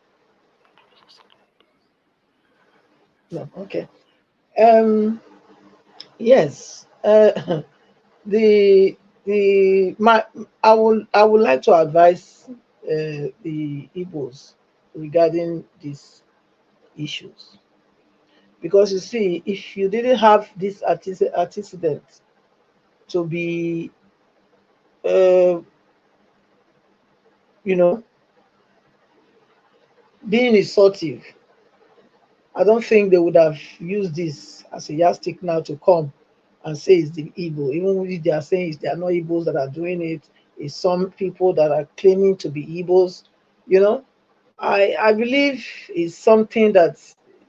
No. Okay. Yes. I would like to advise the IGBOS regarding these issues, because you see, if you didn't have this antecedent to be being insultive, I don't think they would have used this as a yardstick now to come and say it's the Igbo. Even if they are saying they are not Igbos that are doing it, it's some people that are claiming to be Igbos. I believe it's something that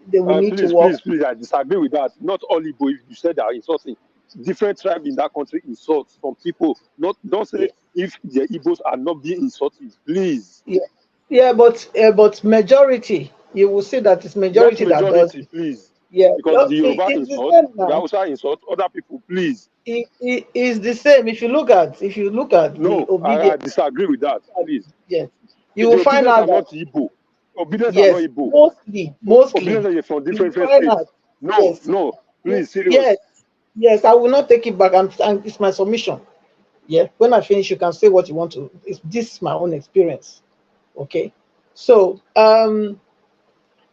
they will need to work. Please, I disagree with that. Not all Igbo, you said they are insulting. Different tribes in that country insult some people. Don't say if the Igbos are not being insulted, please. Yeah, but majority, you will see that it's majority that does it. Please. Yeah, because the Yoruba insult, the Hausa insult other people, please. It is the same. If you look at the obedience, I disagree with that. Please. Yes, you will find out that Igbo. Obedience yes, are not Igbo. Mostly. Obedience are from different states. No, please, serious. Yes, I will not take it back. It's my submission. Yeah, when I finish, you can say what you want to. This is my own experience. Okay, so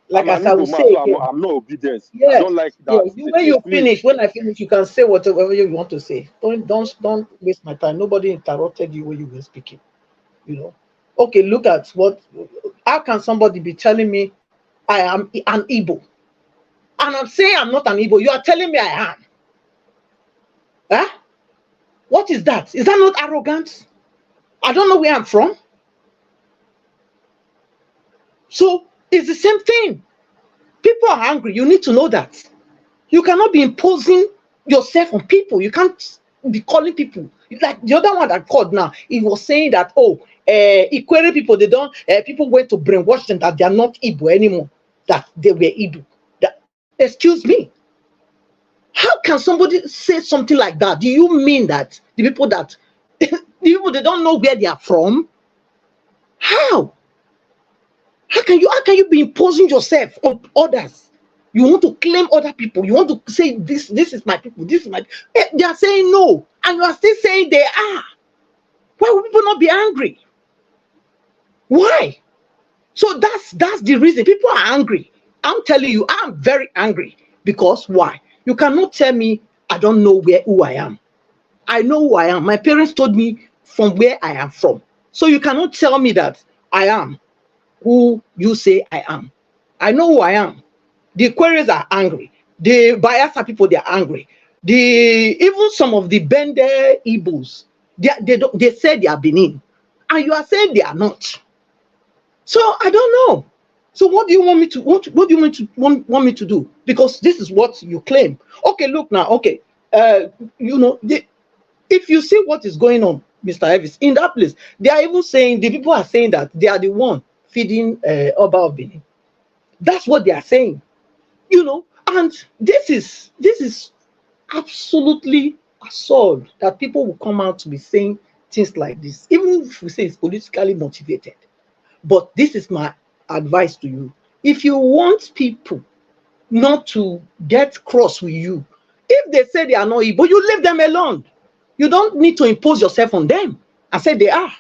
like as I will say, I'm not obedient. Yes, I don't like that. Yeah. When I finish, you can say whatever you want to say. Don't waste my time. Nobody interrupted you when you were speaking. Okay, look at how can somebody be telling me I am an Igbo, and I'm saying I'm not an Igbo? You are telling me I am. Huh? What is that? Is that not arrogant? I don't know where I'm from. So it's the same thing. People are angry. You need to know that. You cannot be imposing yourself on people. You can't be calling people. Like the other one that called now, he was saying that, Ikwere people, people went to brainwash them that they are not Igbo anymore, that they were Igbo. Excuse me. How can somebody say something like that? Do you mean that the people they don't know where they are from? How? How can you be imposing yourself on others? You want to claim other people. You want to say this is my people. This is my. They are saying no, and you are still saying they are. Why would people not be angry? Why? So that's the reason people are angry. I'm telling you, I'm very angry because why? You cannot tell me I don't know who I am. I know who I am. My parents told me from where I am from. So you cannot tell me that I am who you say I am. I know who I am. The Queries are angry. The Bayelsa people, they are angry. Even some of the Bende Igbos, they say they are Benin, and you are saying they are not. So I don't know. So what do you want me to want me to do? Because this is what you claim. Okay, look now. Okay, you know, if you see what is going on, Mr. Evis, in that place, they are even saying, the people are saying that they are the one feeding Oba of Benin. That's what they are saying, you know. And this is absolutely absurd that people will come out to be saying things like this, even if we say it's politically motivated. But this is my advice to you. If you want people not to get cross with you, if they say they are not Igbo, you leave them alone. You don't need to impose yourself on them and say they are.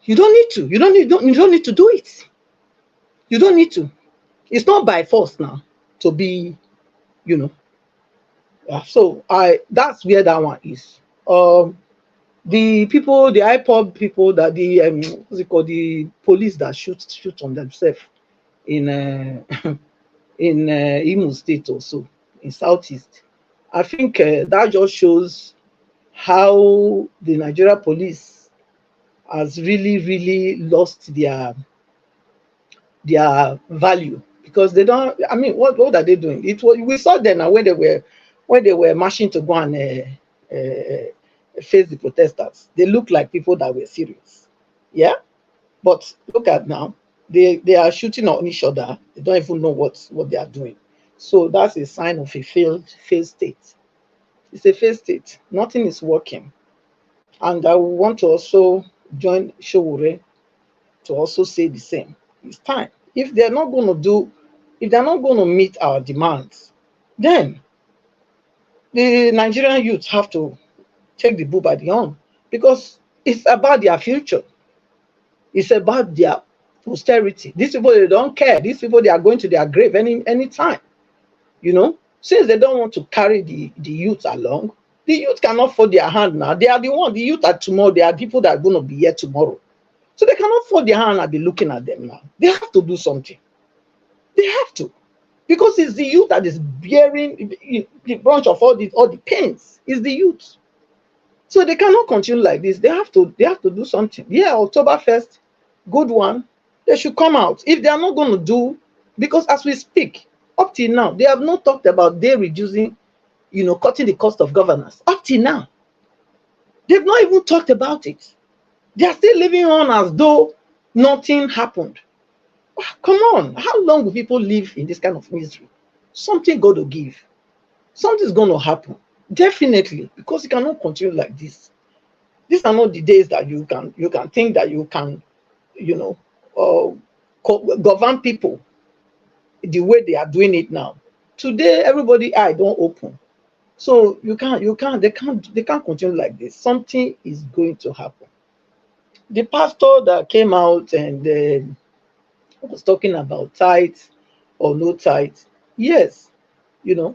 You don't need to. You don't need to do it. You don't need to. It's not by force now to be, you know. So that's where that one is. The people, the IPOB people, that what's it called, the police that shoot on themselves in in Imo State also, in Southeast. I think that just shows how the Nigeria police has really lost their value, because they don't. I mean, what are they doing? We saw them now when they were marching to go and face the protesters. They looked like people that were serious. Yeah, but look at now. They are shooting on each other. They don't even know what they are doing. So that's a sign of a failed state. It's a failed state. Nothing is working. And I want to also join Sowore to also say the same. It's time. If they're not going to meet our demands, then the Nigerian youth have to take the bull by the horn, because it's about their future. It's about their posterity. These people, they don't care. These people, they are going to their grave any time. You know, since they don't want to carry the youth along, the youth cannot fold their hand now. They are the youth are tomorrow. They are people that are going to be here tomorrow. So they cannot fold their hand and be looking at them now. They have to do something. They have to. Because it's the youth that is bearing the brunt of all the pains. It's the youth. So they cannot continue like this. They have to do something. Yeah, October 1st, good one. They should come out. If they are not going to do, because as we speak, up till now, they have not talked about they reducing, cutting the cost of governance. Up till now, they've not even talked about it. They are still living on as though nothing happened. Come on, how long will people live in this kind of misery? Something going to give. Something's going to happen. Definitely, because you cannot continue like this. These are not the days that you can think that you can, govern people the way they are doing it now. Today, everybody eye don't open. So they can't continue like this. Something is going to happen. The pastor that came out and was talking about tithes or no tithes. Yes, the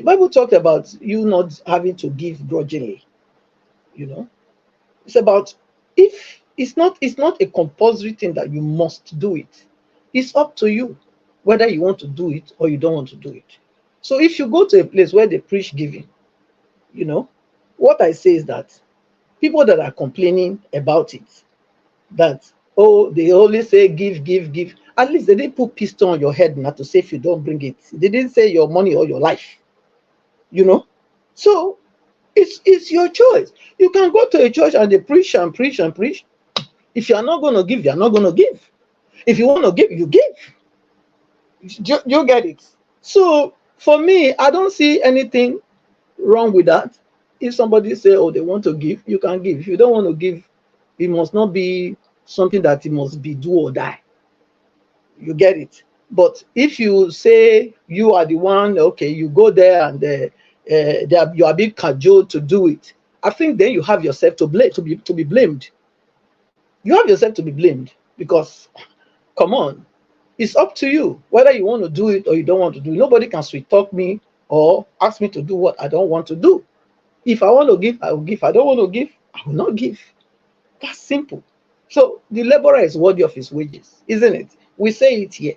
Bible talked about you not having to give grudgingly. It's about, if it's not a compulsory thing that you must do it. It's up to you whether you want to do it or you don't want to do it. So if you go to a place where they preach giving, what I say is that people that are complaining about it, that, oh, they only say give, at least they didn't put pistol on your head now to say if you don't bring it. They didn't say your money or your life. So it's your choice. You can go to a church and they preach and preach and preach. If you are not going to give, you are not going to give. If you want to give, you give. You get it. So for me, I don't see anything wrong with that. If somebody say, oh, they want to give, you can give. If you don't want to give, it must not be something that it must be do or die. You get it. But if you say you are the one, okay, you go there and you are being cajoled to do it, I think then you have yourself to be blamed. You have yourself to be blamed, because, come on, it's up to you whether you want to do it or you don't want to do it. Nobody can sweet talk me or ask me to do what I don't want to do. If I want to give, I will give. If I don't want to give, I will not give. That's simple. So the laborer is worthy of his wages, isn't it? We say it here.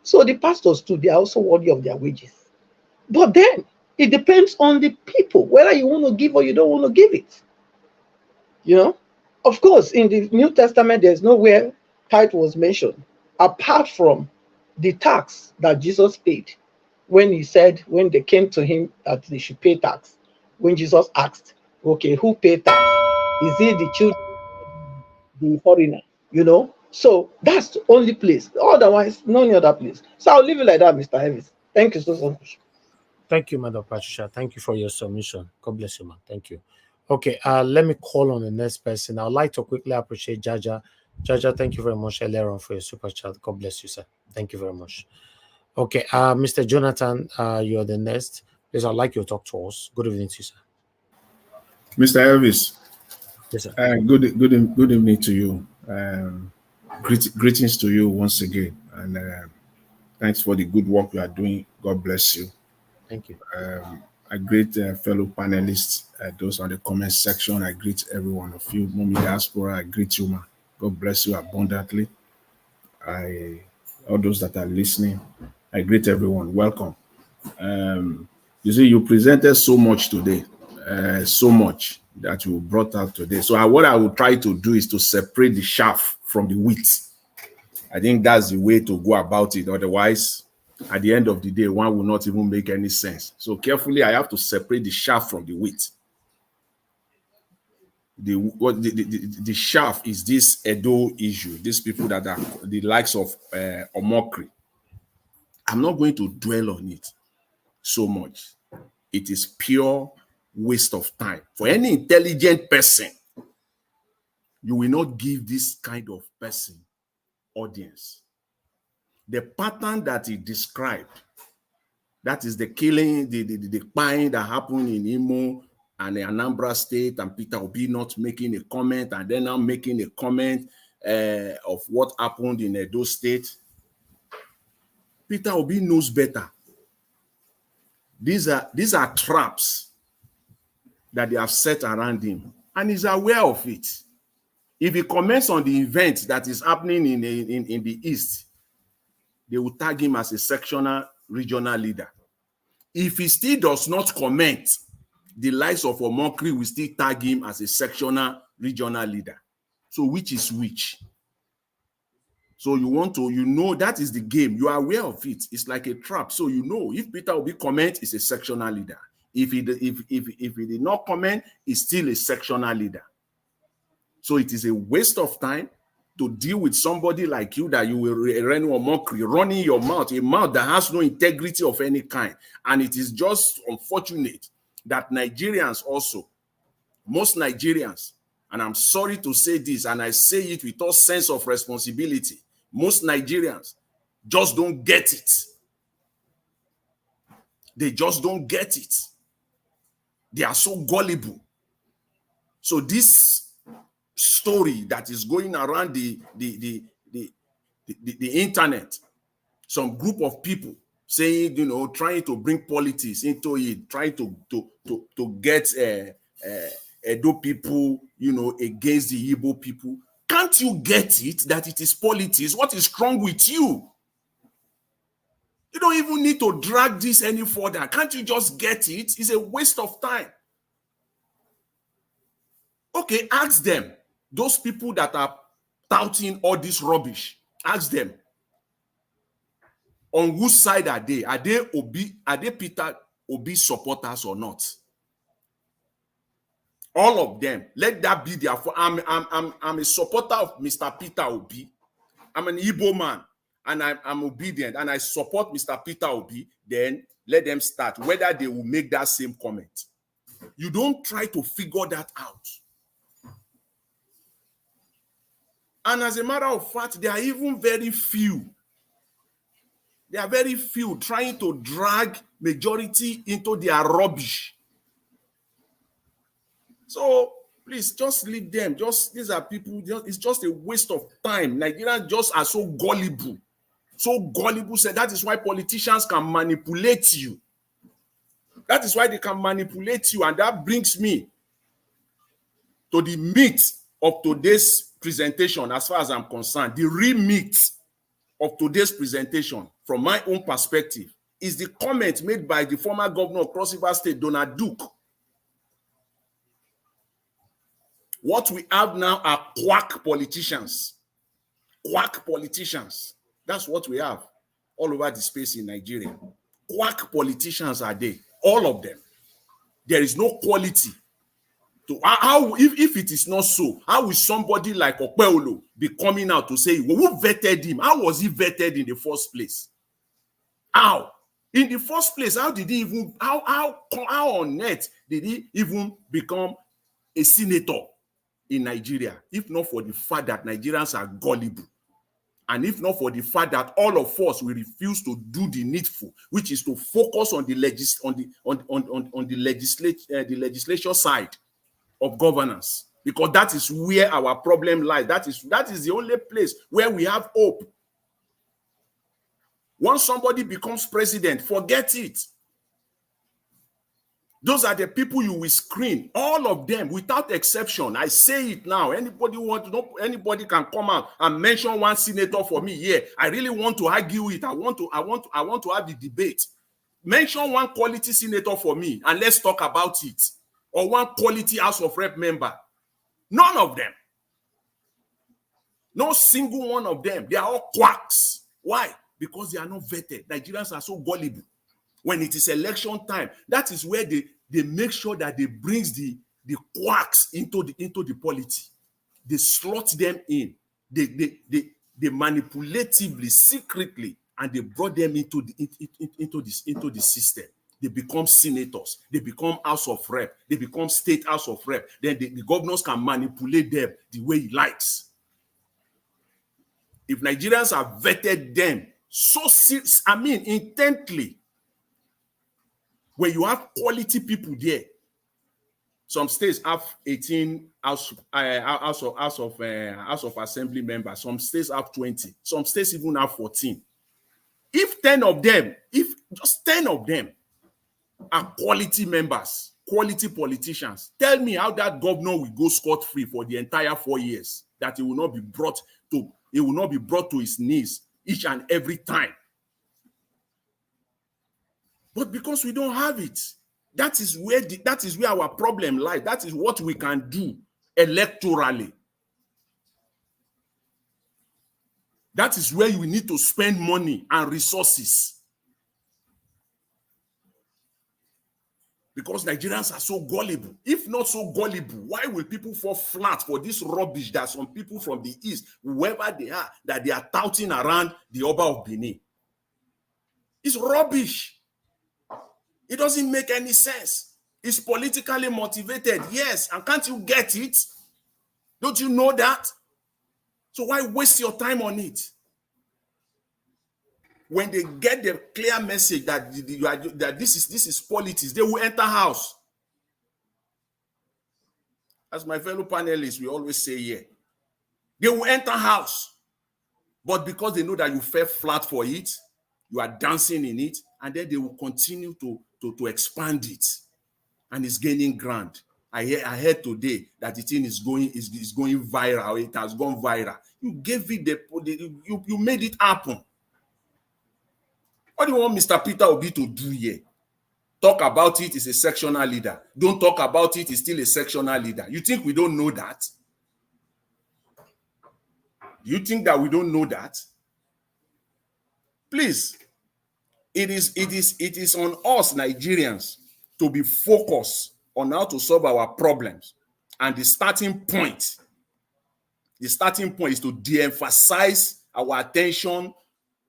So the pastors too, they are also worthy of their wages. But then it depends on the people, whether you want to give or you don't want to give it. You know, of course, in the New Testament, there's nowhere tithe was mentioned, apart from the tax that Jesus paid when he said, when they came to him that they should pay tax. When Jesus asked, okay, who paid tax? Is it the children, the foreigner? You know, so that's the only place. Otherwise, no other place. So I'll leave it like that, Mr. Elvis. Thank you so much. Thank you, Madam Patricia. Thank you for your submission. God bless you, man. Thank you. Okay, let me call on the next person. I'd like to quickly appreciate Jaja. Jaja, thank you very much earlier on for your super chat. God bless you, sir. Thank you very much. Okay, Mr. Jonathan, you're the next. Please, I'd like you to talk to us. Good evening to you, sir. Mr. Elvis. Yes, sir. Good evening to you. Greetings to you once again, and thanks for the good work you are doing. God bless you. Thank you. I greet fellow panelists, those on the comment section. I greet every one of you. Mommy Diaspora, I greet you, man. God bless you abundantly. All those that are listening, I greet everyone. Welcome. You see, you presented so much today, so much that you brought out today. So what I will try to do is to separate the chaff from the wheat. I think that's the way to go about it. Otherwise, at the end of the day, one will not even make any sense. So carefully, I have to separate the chaff from the wheat. The chaff is this Edo issue, these people that are the likes of Omokri. I'm not going to dwell on it so much. It is pure waste of time. For any intelligent person, you will not give this kind of person audience. The pattern that he described, that is the killing, the crime that happened in Imo and the Anambra State, and Peter Obi not making a comment, and then now making a comment of what happened in Edo State. Peter Obi knows better. These are traps that they have set around him, and he's aware of it. If he comments on the event that is happening in the East, they will tag him as a sectional regional leader. If he still does not comment, the likes of Omokri will still tag him as a sectional regional leader. So which is which? So you know that is the game. You are aware of it. It's like a trap. So you know if Peter Obi comment, is a sectional leader. If he did not comment, he's still a sectional leader. So it is a waste of time to deal with somebody like you that you will run a mockery, running your mouth, a mouth that has no integrity of any kind. And it is just unfortunate that Nigerians also, most Nigerians, and I'm sorry to say this, and I say it with all sense of responsibility, most Nigerians just don't get it. They just don't get it. They are so gullible. So this story that is going around the internet, some group of people saying, trying to bring politics into it, trying to get Edo people, against the Igbo people. Can't you get it that it is politics? What is wrong with you? You don't even need to drag this any further. Can't you just get it? It's a waste of time. Okay, ask them. Those people that are touting all this rubbish, ask them, on whose side are they? Are they Peter Obi supporters or not? All of them. Let that be their. I'm a supporter of Mr. Peter Obi. I'm an Igbo man, and I'm obedient, and I support Mr. Peter Obi. Then let them start. Whether they will make that same comment. You don't try to figure that out. And as a matter of fact, there are even very few. There are very few trying to drag majority into their rubbish. So please just leave them. These are people, it's just a waste of time. Nigerians just are so gullible. So gullible. So that is why politicians can manipulate you. That is why they can manipulate you. And that brings me to the myth of today's presentation, as far as I'm concerned, the real meat of today's presentation, from my own perspective, is the comment made by the former governor of Cross River State, Donald Duke. What we have now are quack politicians. Quack politicians. That's what we have all over the space in Nigeria. Quack politicians are they, all of them. There is no quality. To how if it is not so, how will somebody like Okpeolo be coming out to say, well, who vetted him? How was he vetted in the first place? How? In the first place, how did he even, how on earth did he even become a senator in Nigeria? If not for the fact that Nigerians are gullible, and if not for the fact that all of us will refuse to do the needful, which is to focus on the legislature side of governance, because that is where our problem lies. That is the only place where we have hope. Once somebody becomes president, forget it. Those are the people you will screen, all of them without exception. I say it now. Anybody want to know? Anybody can come out and mention one senator for me here. I really want to argue it. I want to have the debate. Mention one quality senator for me and let's talk about it. Or one quality House of Rep member. None of them. No single one of them. They are all quacks. Why? Because they are not vetted. Nigerians are so gullible. When it is election time, that is where they make sure that they brings the quacks into the polity. They slot them in. They manipulatively, secretly, and they brought them into the system. They become senators. They become House of Rep. They become State House of Rep. Then the governors can manipulate them the way he likes. If Nigerians have vetted them intently, when you have quality people there, some states have 18 House of Assembly members. Some states have 20. Some states even have 14. If 10 of them, if just 10 of them are quality members, quality politicians, tell me how that governor will go scot-free for the entire 4 years, that he will not be brought to his knees each and every time. But because we don't have it, that is where our problem lies. That is what we can do electorally. That is where we need to spend money and resources. Because Nigerians are so gullible. If not so gullible, why will people fall flat for this rubbish that some people from the East, whoever they are, that they are touting around the Oba of Benin? It's rubbish. It doesn't make any sense. It's politically motivated, yes. And can't you get it? Don't you know that? So why waste your time on it? When they get the clear message that this is politics, they will enter house. As my fellow panelists, we always say here, they will enter house. But because they know that you fell flat for it, you are dancing in it, and then they will continue to expand it, and it's gaining ground. I heard today that the thing is going viral. It has gone viral. You gave it you made it happen. What do you want Mr. Peter Obi to do here? Talk about it, is a sectional leader. Don't talk about it, is still a sectional leader. You think we don't know that? Do you think that we don't know that? Please, it is on us Nigerians to be focused on how to solve our problems. And the starting point is to de-emphasize our attention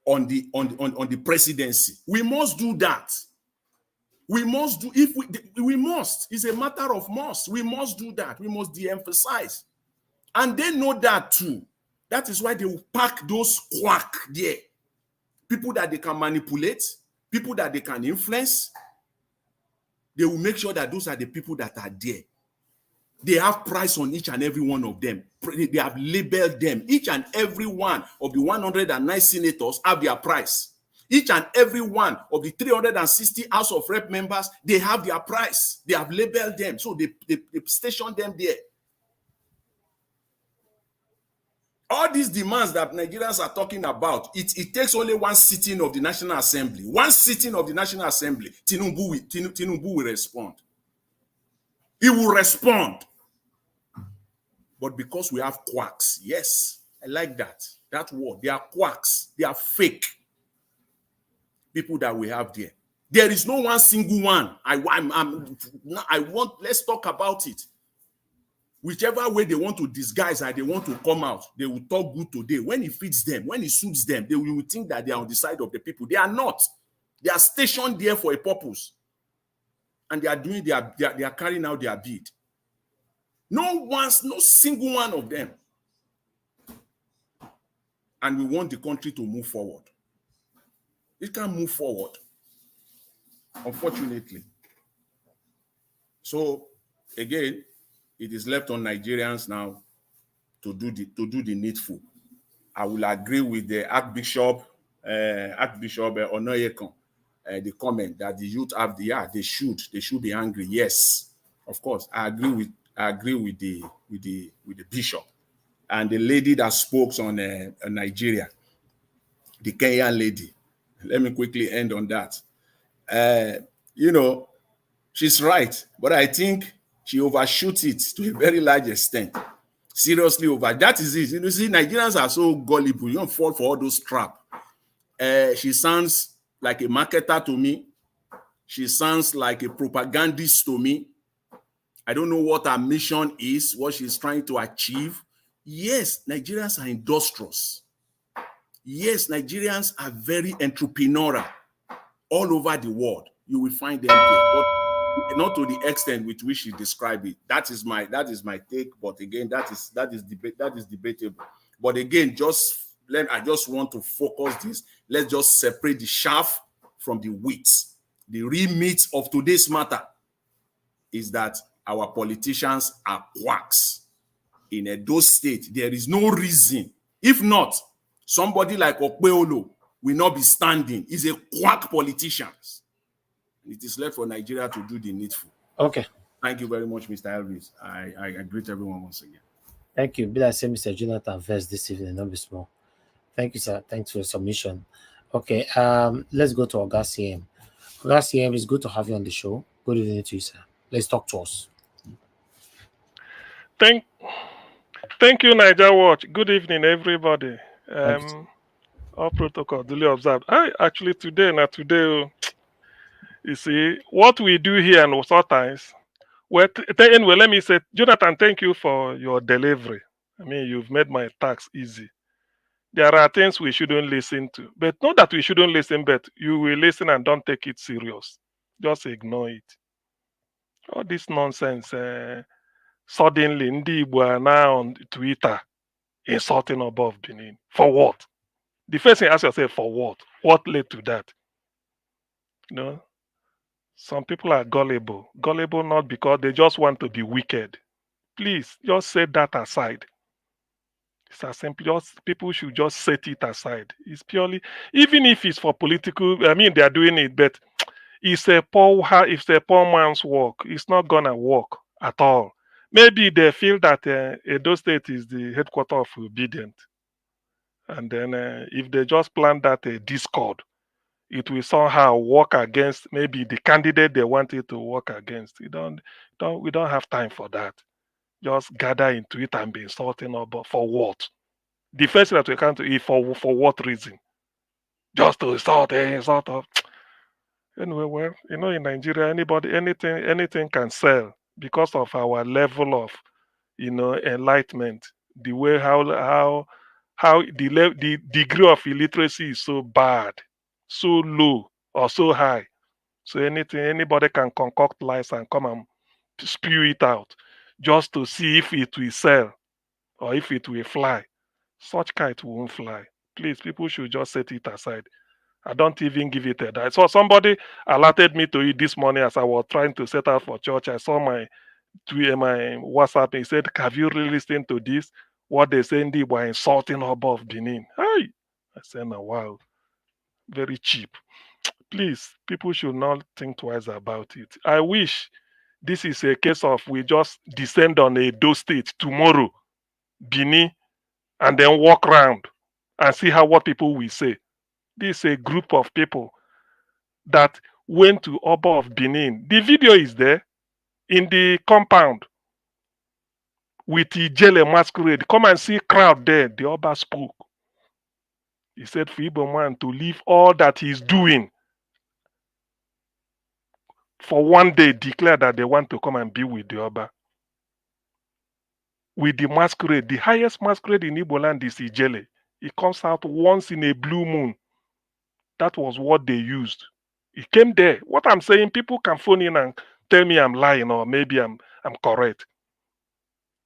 on the presidency. We must do that. We must do, we must. It's a matter of must. We must do that. We must de-emphasize. And they know that too. That is why they will pack those quack there. People that they can manipulate, people that they can influence. They will make sure that those are the people that are there. They have price on each and every one of them. They have labeled them. Each and every one of the 109 senators have their price. Each and every one of the 360 House of Rep members, they have their price. They have labeled them. So they station them there. All these demands that Nigerians are talking about, it takes only one sitting of the National Assembly. One sitting of the National Assembly, Tinubu will respond. He will respond. But because we have quacks, yes, I like that word. They are quacks. They are fake people that we have there. There is no one single one. Let's talk about it. Whichever way they want to disguise and they want to come out, they will talk good today. When it fits them, when it suits them, they will think that they are on the side of the people. They are not. They are stationed there for a purpose. And they are doing they are carrying out their bid. No single one of them. And we want the country to move forward. It can't move forward, unfortunately. So, again, it is left on Nigerians now to do the needful. I will agree with the Archbishop Onoyekan, the comment that the youth have they should be angry. Yes, of course, I agree with the bishop and the lady that spoke on Nigeria, the Kenyan lady. Let me quickly end on that. She's right, but I think she overshoots it to a very large extent. Seriously over. That is it. You see, Nigerians are so gullible. You don't fall for all those traps. She sounds like a marketer to me. She sounds like a propagandist to me. I don't know what her mission is, what she's trying to achieve. Yes, Nigerians are industrious. Yes, Nigerians are very entrepreneurial. All over the world, you will find them there, but not to the extent with which she described it. That is my take. But again, that is debatable. But again, I just want to focus this. Let's just separate the chaff from the wheat. The real meat of today's matter is that our politicians are quacks. In Edo State, there is no reason. If not, somebody like Okpeolo will not be standing. He's a quack politician. It is left for Nigeria to do the needful. Okay. Thank you very much, Mr. Elvis. I greet everyone once again. Thank you. Be that same, Mr. Jonathan Vest this evening, not be small. Thank you, sir. Thanks for your submission. Okay, let's go to Augustine. Augustine, it's good to have you on the show. Good evening to you, sir. Let's talk to us. Thank you, Niger Watch. Good evening, everybody. All protocol duly observed. Today, you see, what we do here and sometimes, anyway, let me say, Jonathan, thank you for your delivery. I mean, you've made my task easy. There are things we shouldn't listen to, but not that we shouldn't listen, but you will listen and don't take it serious. Just ignore it. All this nonsense. Suddenly, Ndi Igbo are now on Twitter insulting above Benin. For what? The first thing, ask yourself, for what? What led to that? Some people are gullible. Gullible not because they just want to be wicked. Please, just set that aside. It's as simple. People should just set it aside. It's purely, even if it's for political, I mean, they are doing it, but it's a poor man's work. It's not gonna work at all. Maybe they feel that Edo State is the headquarters of obedience. And then if they just plant that discord, it will somehow work against maybe the candidate they wanted to work against. We don't have time for that. Just gather into it and be insulting about for what? The first thing that we come to is for what reason? Just to insult of. Anyway, well, in Nigeria, anything can sell because of our level of, enlightenment. The way how the degree of illiteracy is so bad, so low or so high. So anybody can concoct lies and come and spew it out just to see if it will sell or if it will fly. Such kite won't fly. Please, people should just set it aside. I don't even give it a die. So somebody alerted me to it this morning as I was trying to set out for church. I saw my WhatsApp. He said, have you really listened to this? What they say, they were insulting above Benin. Hey! I said, no, wow. Very cheap. Please, people should not think twice about it. I wish this is a case of we just descend on Edo State tomorrow. Benin, and then walk around and see what people will say. This is a group of people that went to Oba of Benin. The video is there in the compound with Ijele masquerade. Come and see crowd there. The Oba spoke. He said for Igbo man to leave all that he's doing for one day, declare that they want to come and be with the Oba. With the masquerade, the highest masquerade in Igbo land is Ijele. It comes out once in a blue moon. That was what they used. It came there. What I'm saying, people can phone in and tell me I'm lying or maybe I'm correct.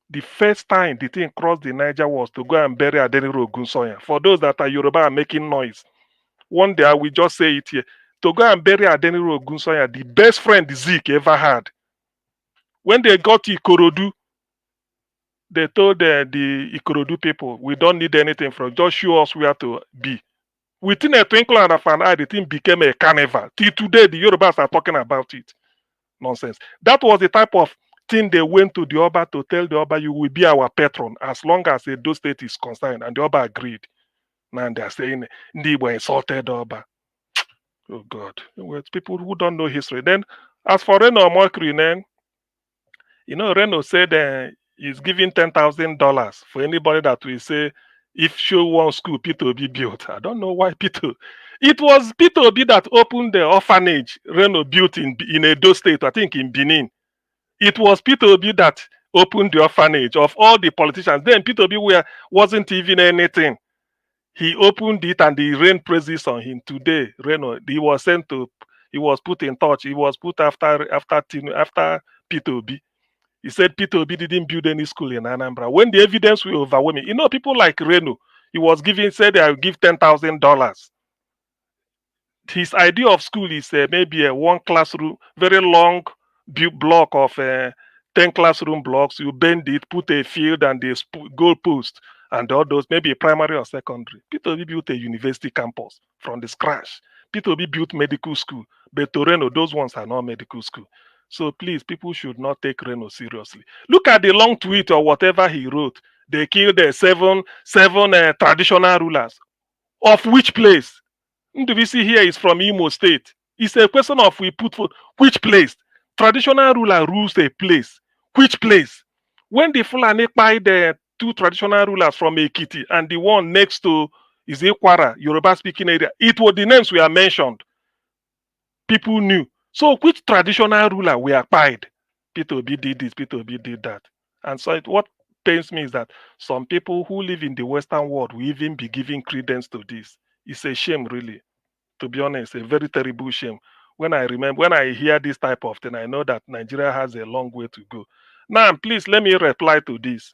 The first time the thing crossed the Niger was to go and bury Adeniro Ogunsoya. For those that are Yoruba and making noise, one day I will just say it here. To go and bury Adeniro Ogunsoya, the best friend Zeke ever had. When they got to Ikorodu, they told the Ikorodu people, we don't need anything from, just show us where to be. Within a twinkle of an eye, the thing became a carnival. Till today, the Yorubas are talking about it. Nonsense. That was the type of thing they went to the Oba to tell the Oba, you will be our patron as long as the Edo State is concerned. And the Oba agreed. Now they are saying they were insulted Oba. Oh God. Well, it's people who don't know history. Then, as for Reno Omokri, then, you know, Reno said he's giving $10,000 for anybody that will say, if show one school, Peter Obi built. I don't know why Peter. It was Peter Obi that opened the orphanage Reno built in Edo State, I think in Benin. It was Peter Obi that opened the orphanage of all the politicians. Then Peter Obi wasn't even anything. He opened it and he rained praises on him. Today, Reno, he was put in touch. He was put after Peter Obi. He said Peter Obi didn't build any school in Anambra. When the evidence will overwhelm me, you know, people like Reno, he was said I'll give $10,000. His idea of school is maybe a one classroom, very long block of 10 classroom blocks. You bend it, put a field and a goal post and all those, maybe primary or secondary. Peter Obi built a university campus from the scratch. Peter Obi built medical school. But to Reno, those ones are not medical school. So please, people should not take Reno seriously. Look at the long tweet or whatever he wrote. They killed seven traditional rulers. Of which place? Divisive here is from Imo State. It's a question of we put for which place. Traditional ruler rules a place. Which place? When the Fulani buy the two traditional rulers from Ekiti and the one next to is Ikwara, Yoruba speaking area, it was the names were mentioned. People knew. So which traditional ruler were acquired? Peter Obi did this, Peter Obi did that. And so what pains me is that some people who live in the Western world will even be giving credence to this. It's a shame, really. To be honest, a very terrible shame. When I hear this type of thing, I know that Nigeria has a long way to go. Now, please let me reply to this.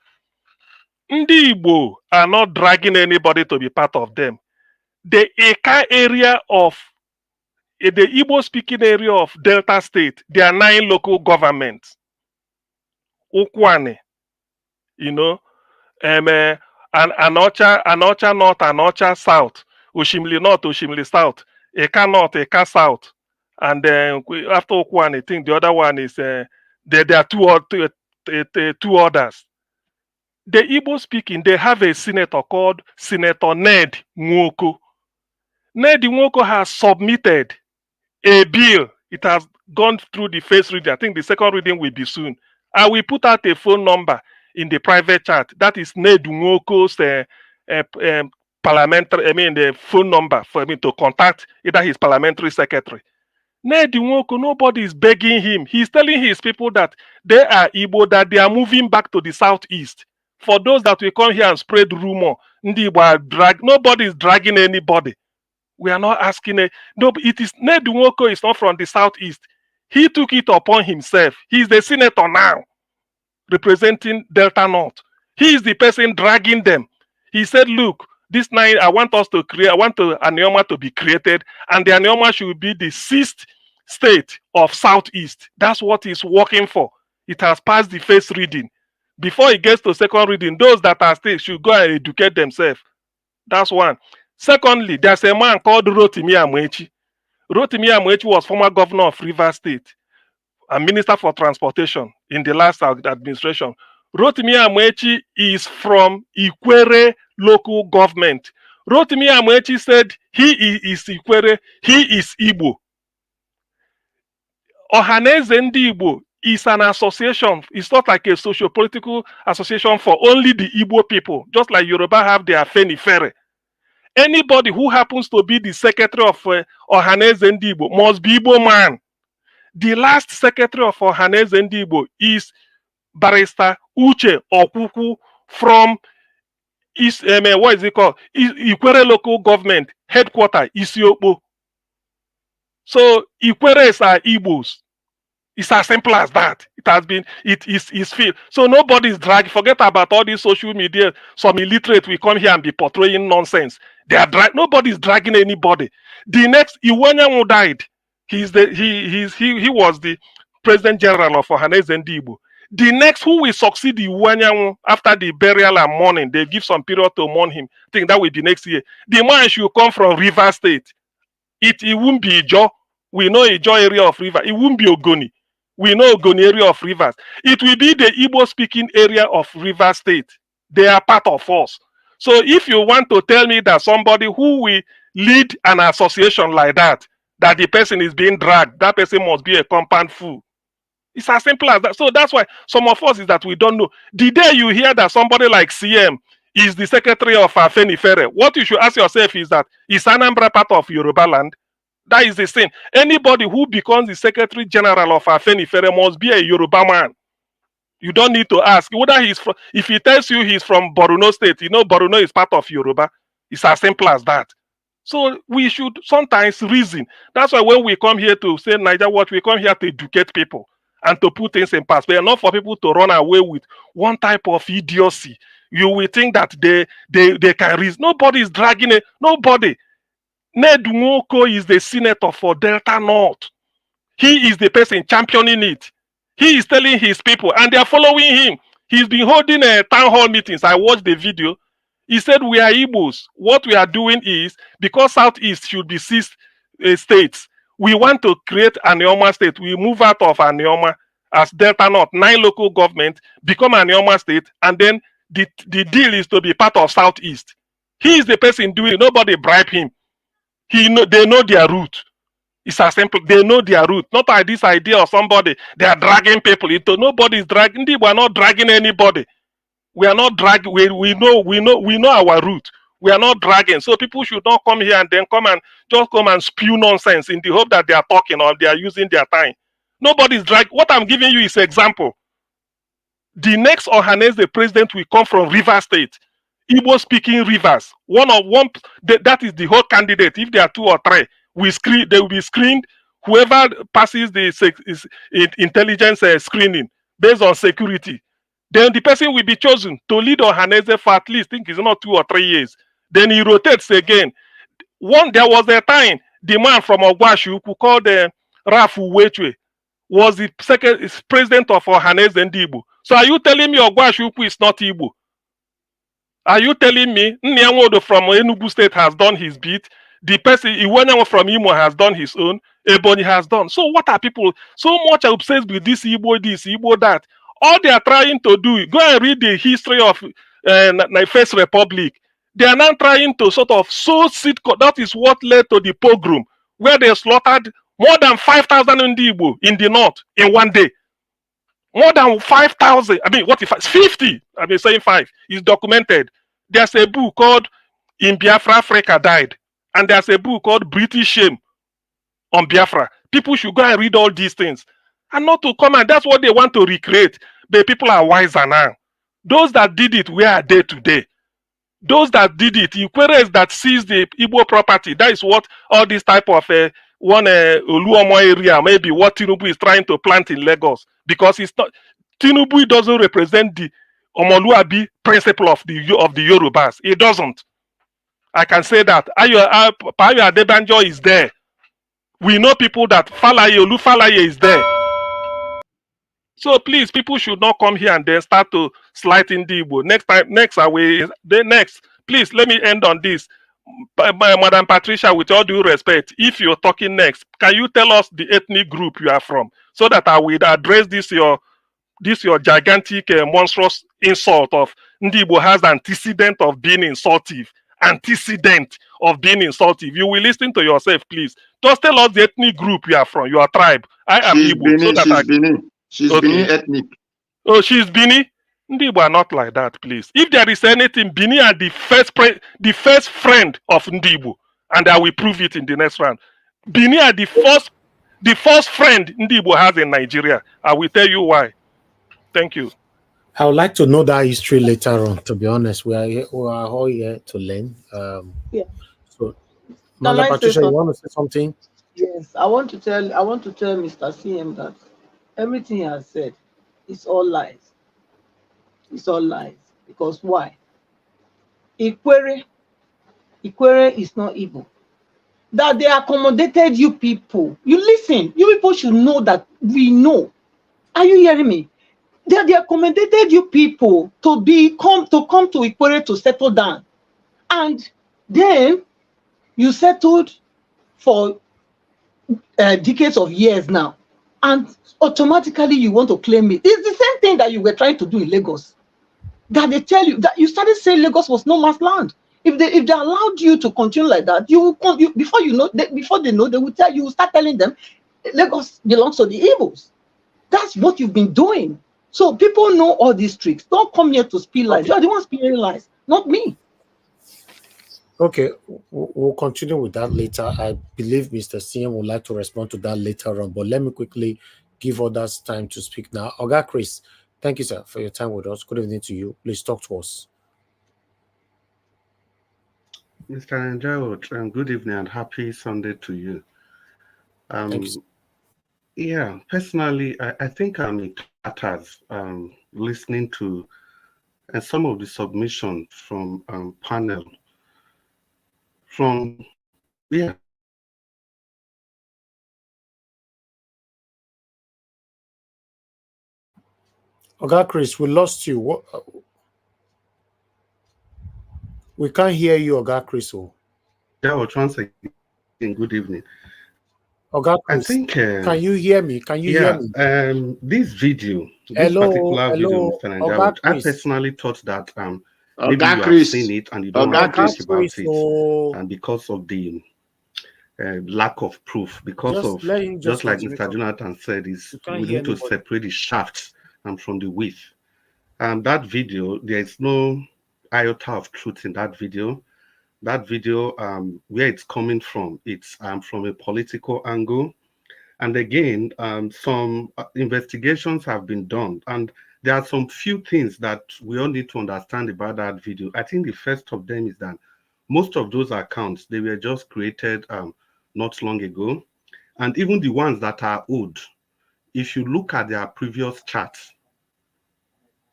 Ndi Igbo are not dragging anybody to be part of them. The Eka area of the Igbo speaking area of Delta State, there are 9 local governments. Ukwane, you know, Anocha North, Anocha South, Oshimili North, Oshimili South, Eka North, Eka South, and then after Ukwane, I think the other one is there are two others. The Igbo speaking, they have a senator called Senator Ned Nwoko. Ned Nwoko has submitted a bill. It has gone through the first reading. I think the second reading will be soon. I will put out a phone number in the private chat. That is Ned Nwoko's the phone number for me to contact either his parliamentary secretary. Ned Nwoko, nobody is begging him. He's telling his people that they are Igbo, that they are moving back to the southeast. For those that will come here and spread rumor, nobody is dragging anybody. We are not asking no, it is Ned Nwoko is not from the southeast. He took it upon himself. He is the senator now, representing Delta North. He is the person dragging them. He said, look, this night I want Anioma to be created, and the Anioma should be the 6th state of southeast. That's what he's working for. It has passed the first reading. Before it gets to second reading, those that are still should go and educate themselves. That's one. Secondly, there's a man called Rotimi Amechi. Rotimi Amechi was former governor of Rivers State and Minister for Transportation in the last administration. Rotimi Amechi is from Ikwere local government. Rotimi Amechi said he is Ikwere, he is Igbo. Ohaneze Ndi Igbo is an association. It's not like a socio-political association for only the Igbo people, just like Yoruba have their Afenifere. Anybody who happens to be the secretary of Ohaneze Ndi Igbo must be Igbo man. The last secretary of Ohaneze Ndi Igbo is Barrister Uche Okuku from what is it called? Ikwere local government headquarters, Isiokpo. So Ikweres are Igbos. It's as simple as that. It has been, it is feel. So nobody's dragging. Forget about all these social media. Some illiterate will come here and be portraying nonsense. They are nobody's dragging anybody. The next Iwanyanwu died. He was the President General of Ohaneze Ndi Igbo. The next who will succeed Iwanyanwu after the burial and mourning, they give some period to mourn him. I think that will be next year. The man should come from River State. It won't be Ijo. We know Ijo area of River. It won't be Ogoni. We know Ogoni area of Rivers. It will be the Igbo speaking area of River State. They are part of us. So if you want to tell me that somebody who will lead an association like that the person is being dragged, that person must be a compound fool. It's as simple as that. So that's why some of us is that we don't know. The day you hear that somebody like CM is the secretary of Afenifere, what you should ask yourself is that is Anambra part of Yoruba land? That is the sin. Anybody who becomes the Secretary General of Afenifere must be a Yoruba man. You don't need to ask whether he's from. If he tells you he's from Borno State, you know Borno is part of Yoruba. It's as simple as that. So we should sometimes reason. That's why when we come here to say Niger Watch, we come here to educate people and to put things in perspective, not for people to run away with one type of idiocy. You will think that they can reason. Nobody is dragging it. Nobody. Ned Nwoko is the senator for Delta North. He is the person championing it. He is telling his people, and they are following him. He's been holding town hall meetings. I watched the video. He said, we are Igbos. What we are doing is, because Southeast should be 6 states, we want to create an Anioma state. We move out of Anioma as Delta North, 9 local governments, become an Anioma state, and then the deal is to be part of Southeast. He is the person doing it. Nobody bribe him. They know their route. It's as simple. They know their route. Not like this idea of somebody. They are dragging people into. Nobody is dragging. We are not dragging anybody. We are not dragging. We know our route. We are not dragging. So people should not come here and then come and spew nonsense in the hope that they are talking or they are using their time. Nobody's dragging. What I'm giving you is an example. The next Ohaneze president will come from River State. Igbo speaking rivers. That is the whole candidate. If there are 2 or 3, they will be screened. Whoever passes the intelligence screening based on security, then the person will be chosen to lead Ohaneze for at least, I think it's not 2 or 3 years. Then he rotates again. There was a time the man from Ogwashu who called Rafu Wechwe was the president of Ohaneze Ndi Igbo. So are you telling me Ogwashu is not Igbo? Are you telling me Nyanwodo from Enugu State has done his bit? The person Iwanyanwo from Imo has done his own. Ebonyi has done. So what are people so much obsessed with this, Igbo that? All they are trying to do, go and read the history of the First Republic. They are now trying to sort of that is what led to the pogrom, where they slaughtered more than 5,000 Igbo in the north in one day. More than 5,000. I mean, what if 50? I've been saying 5. It's documented. There's a book called In Biafra, Africa Died. And there's a book called British Shame on Biafra. People should go and read all these things. And not to come and that's what they want to recreate. But people are wiser now. Those that did it, where are they today? Those that did it, Ikweres that seized the Igbo property, that is what all this type of Oluomo area, maybe what Tinubu is trying to plant in Lagos. Because it's not, Tinubu doesn't represent the Omoluabi principle of the Yorubas. It doesn't. I can say that. Payo Adebanjo is there. We know people that Olufalaye is there. So please, people should not come here and then start to slight in the Igbo. Please, let me end on this. Madam Patricia, with all due respect, if you're talking next, can you tell us the ethnic group you are from? So that I will address this, your this your gigantic, monstrous insult of Ndibo has antecedent of being insultive. Antecedent of being insultive. You will listen to yourself, please. Just tell us the ethnic group you are from, your tribe. I am She's Igbo. So Bini. that She's Bini. She's okay. Bini ethnic. Oh, she's Bini. Ndibo are not like that, please. If there is anything, Bini are the first friend of Ndibo, and I will prove it in the next round. Bini are the first friend Ndibo has in Nigeria. I will tell you why. Thank you. I would like to know that history later on. To be honest, we are all here to learn. Yeah. So, Can Mother I say Patricia, you something? want to say something? Yes, I want to tell Mr. CM that everything he has said is all lies. It's all lies. Because why? Ikwere is not evil. That they accommodated you people. You listen. You people should know that we know. Are you hearing me? That they accommodated you people to come to Ikwere to settle down. And then you settled for decades of years now. And automatically you want to claim it. It's the same thing that you were trying to do in Lagos. That they tell you that you started saying Lagos was no man's land. If they allowed you to continue like that, before they know, they will tell you, start telling them Lagos belongs to the Igbos. That's what you've been doing. So people know all these tricks. Don't come here to spill lies. You are the one spilling lies, not me. Okay, we'll continue with that later. I believe Mr. CM would like to respond to that later on, but let me quickly give others time to speak now. Oga Chris, thank you, sir, for your time with us. Good evening to you. Please talk to us. Mr. Njao, good evening and happy Sunday to you. Thank you, sir. Yeah, personally, I think I'm in tatters listening to some of the submissions from panel. Yeah. Oga Chris, we lost you. What? We can't hear you, Oga Chris. Yeah, once again, good evening. Oga Chris, I think, can you hear me? Can you hear me? This video, Hello, video, Mr. Oga Njao, I Chris. personally thought that maybe Oga you Chris. have seen it and you don't Oga want to Chris. talk about it, and because of the lack of proof, because just like Mr. Jonathan said, we need to separate the shafts from the width. That video, there is no iota of truth in that video. That video, where it's coming from, it's from a political angle. And again, some investigations have been done, and there are some few things that we all need to understand about that video. I think the first of them is that most of those accounts, they were just created not long ago. And even the ones that are old, if you look at their previous charts,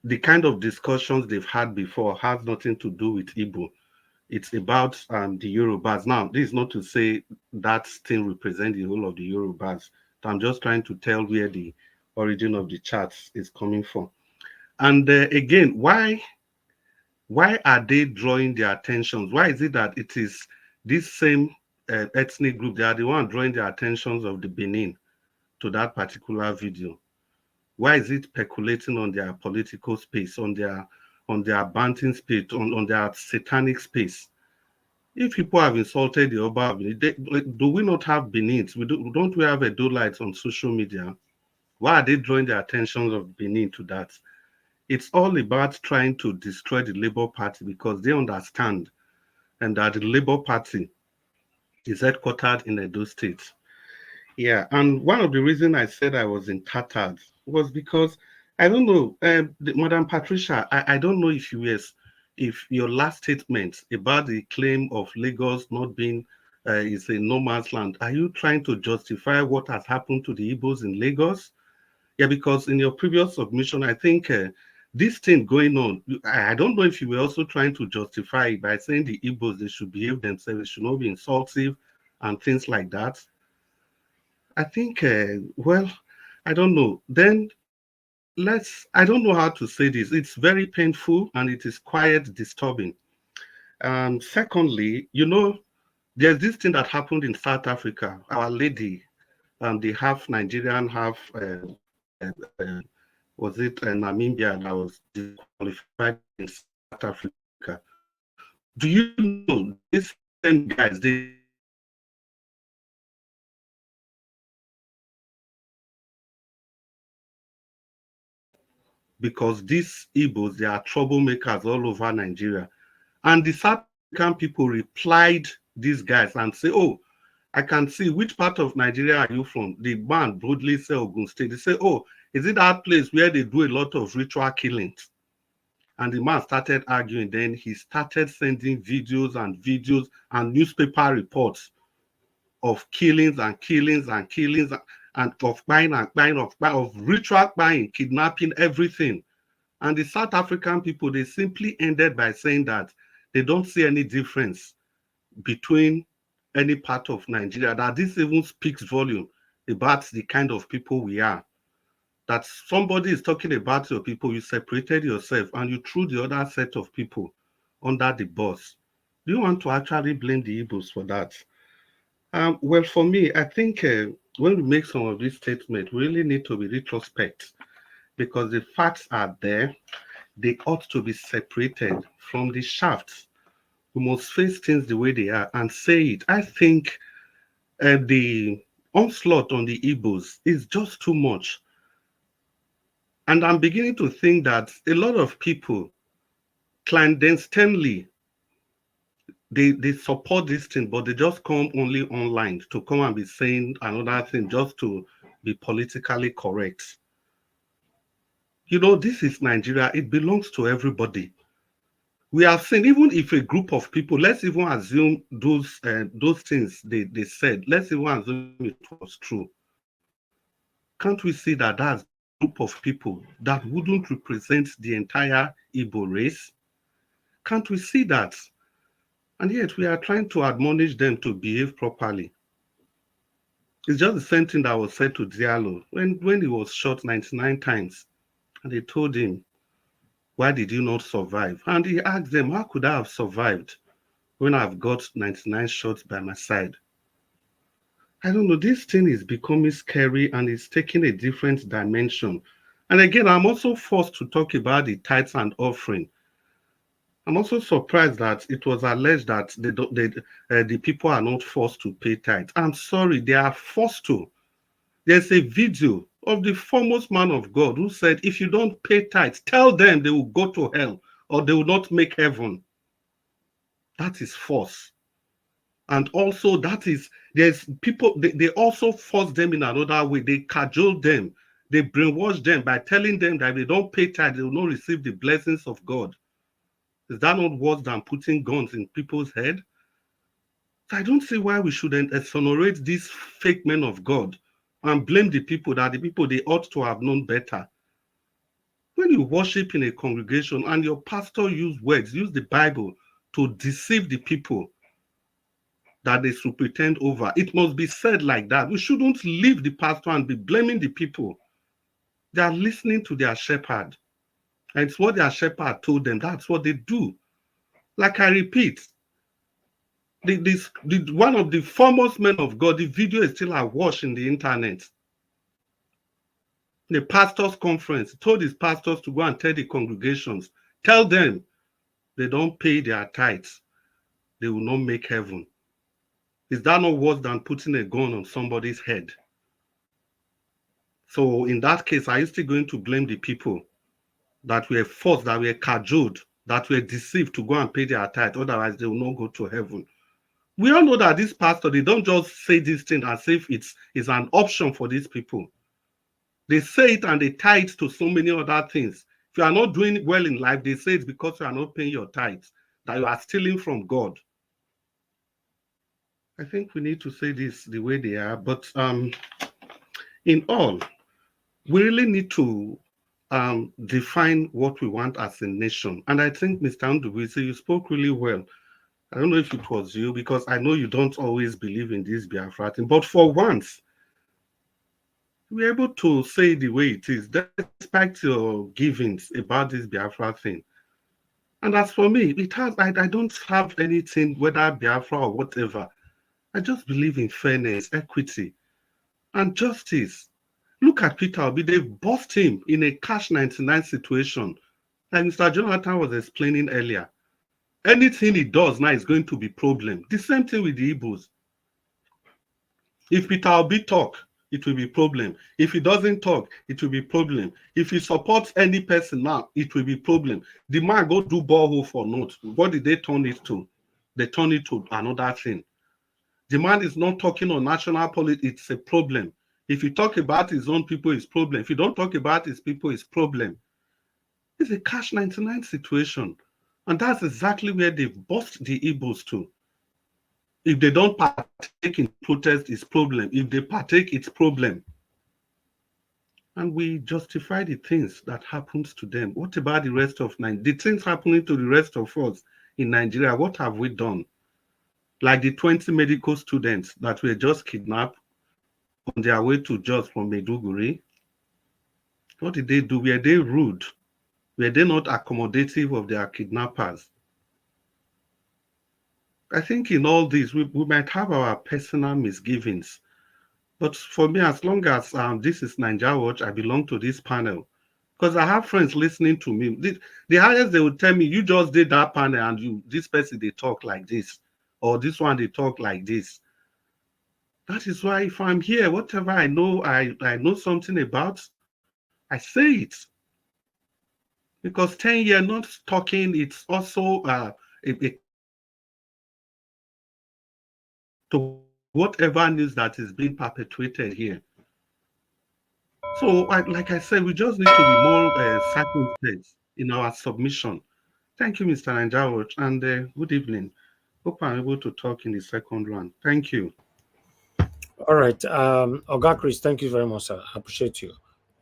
the kind of discussions they've had before has nothing to do with Igbo. It's about the Yorubas. Now, this is not to say that thing represents the whole of the Yorubas. I'm just trying to tell where the origin of the charts is coming from. And again, why are they drawing their attentions? Why is it that it is this same ethnic group, they are the one drawing the attentions of the Benin to that particular video? Why is it speculating on their political space, on their banting space, on their satanic space? If people have insulted the Oba, do we not have Benin? Don't we have Edolites on social media? Why are they drawing the attention of Benin to that? It's all about trying to destroy the Labour Party because they understand and that the Labour Party is headquartered in Edo State. Yeah, and one of the reasons I said I was in tatters was because, I don't know, Madam Patricia, I don't know if your last statement about the claim of Lagos not being is a no man's land, are you trying to justify what has happened to the Igbos in Lagos? Yeah, because in your previous submission, I think this thing going on, I don't know if you were also trying to justify it by saying the Igbos, they should behave themselves, they should not be insultive and things like that. I think, well, I don't know. Then I don't know how to say this. It's very painful and it is quite disturbing. Secondly, there's this thing that happened in South Africa. Our lady, the half Nigerian, half was it Namibia that was disqualified in South Africa? Do you know these same guys, they because these Igbos, they are troublemakers all over Nigeria. And the South African people replied these guys and say, oh, I can see which part of Nigeria are you from? The man broadly say Ogun State. They say, oh, is it that place where they do a lot of ritual killings? And the man started arguing. Then he started sending videos and newspaper reports of killings and of buying of ritual buying, kidnapping, everything. And the South African people, they simply ended by saying that they don't see any difference between any part of Nigeria, that this even speaks volume about the kind of people we are. That somebody is talking about your people, you separated yourself and you threw the other set of people under the bus. Do you want to actually blame the Igbos for that? Well, for me, I think when we make some of these statements, we really need to be retrospect, because the facts are there. They ought to be separated from the shafts. We must face things the way they are and say it. I think the onslaught on the Igbos is just too much. And I'm beginning to think that a lot of people clandestinely, they support this thing, but they just come only online to come and be saying another thing just to be politically correct. You know, this is Nigeria. It belongs to everybody. We have seen, even if a group of people, let's even assume those things they said, let's even assume it was true. Can't we see that that's a group of people that wouldn't represent the entire Igbo race? Can't we see that? And yet we are trying to admonish them to behave properly. It's just the same thing that was said to Diallo when he was shot 99 times. And they told him, why did you not survive? And he asked them, how could I have survived when I've got 99 shots by my side? I don't know, this thing is becoming scary and it's taking a different dimension. And again, I'm also forced to talk about the tithes and offering. I'm also surprised that it was alleged that the people are not forced to pay tithes. I'm sorry, they are forced to. There's a video of the foremost man of God who said, if you don't pay tithes, tell them they will go to hell or they will not make heaven. That is force. And also there's people, they also force them in another way. They cajole them. They brainwash them by telling them that if they don't pay tithes, they will not receive the blessings of God. Is that not worse than putting guns in people's head? So I don't see why we shouldn't exonerate these fake men of God and blame the people that the people they ought to have known better. When you worship in a congregation and your pastor use the Bible to deceive the people that they should pretend over, it must be said like that. We shouldn't leave the pastor and be blaming the people. They are listening to their shepherd. And it's what their shepherd told them. That's what they do. Like I repeat, one of the foremost men of God, the video is still awash in the internet. The pastor's conference, he told his pastors to go and tell the congregations, tell them they don't pay their tithes, they will not make heaven. Is that not worse than putting a gun on somebody's head? So in that case, are you still going to blame the people that were forced, that were cajoled, that were deceived to go and pay their tithe? Otherwise, they will not go to heaven. We all know that this pastor, they don't just say this thing as if it's an option for these people. They say it and they tie it to so many other things. If you are not doing well in life, they say it's because you are not paying your tithes, that you are stealing from God. I think we need to say this the way they are, but in all, we really need to define what we want as a nation. And I think, Mr. Ndubuisi, you spoke really well. I don't know if it was you, because I know you don't always believe in this Biafra thing, but for once, we're able to say the way it is, despite your givings about this Biafra thing. And as for me, I don't have anything, whether Biafra or whatever. I just believe in fairness, equity, and justice. Look at Peter Obi. They've bought him in a cash 99 situation. Like Mr. Jonathan was explaining earlier. Anything he does now is going to be problem. The same thing with the Igbos. If Peter Obi talk, it will be problem. If he doesn't talk, it will be problem. If he supports any person now, it will be problem. The man go do borehole for note. What did they turn it to? They turn it to another thing. The man is not talking on national politics. It's a problem. If you talk about his own people, it's problem. If you don't talk about his people, it's problem. It's a cash 99 situation. And that's exactly where they've bought the Igbos to. If they don't partake in protest, it's problem. If they partake, it's problem. And we justify the things that happens to them. What about the rest of Nigeria? The things happening to the rest of us in Nigeria, what have we done? Like the 20 medical students that were just kidnapped on their way to Jos from Maiduguri. What did they do? Were they rude? Were they not accommodative of their kidnappers? I think in all this, we might have our personal misgivings. But for me, as long as this is Nigeria Watch, I belong to this panel. Because I have friends listening to me. The highest they will tell me, you just did that panel and this person, they talk like this. Or this one, they talk like this. That is why if I'm here, whatever I know, I know something about, I say it. Because 10 years not talking, it's also to whatever news that is being perpetuated here. So, like I said, we just need to be more circumspect in our submission. Thank you, Mr. Nanjawat, and good evening. Hope I'm able to talk in the second one. Thank you. All right. Oga Chris, thank you very much, sir. I appreciate you.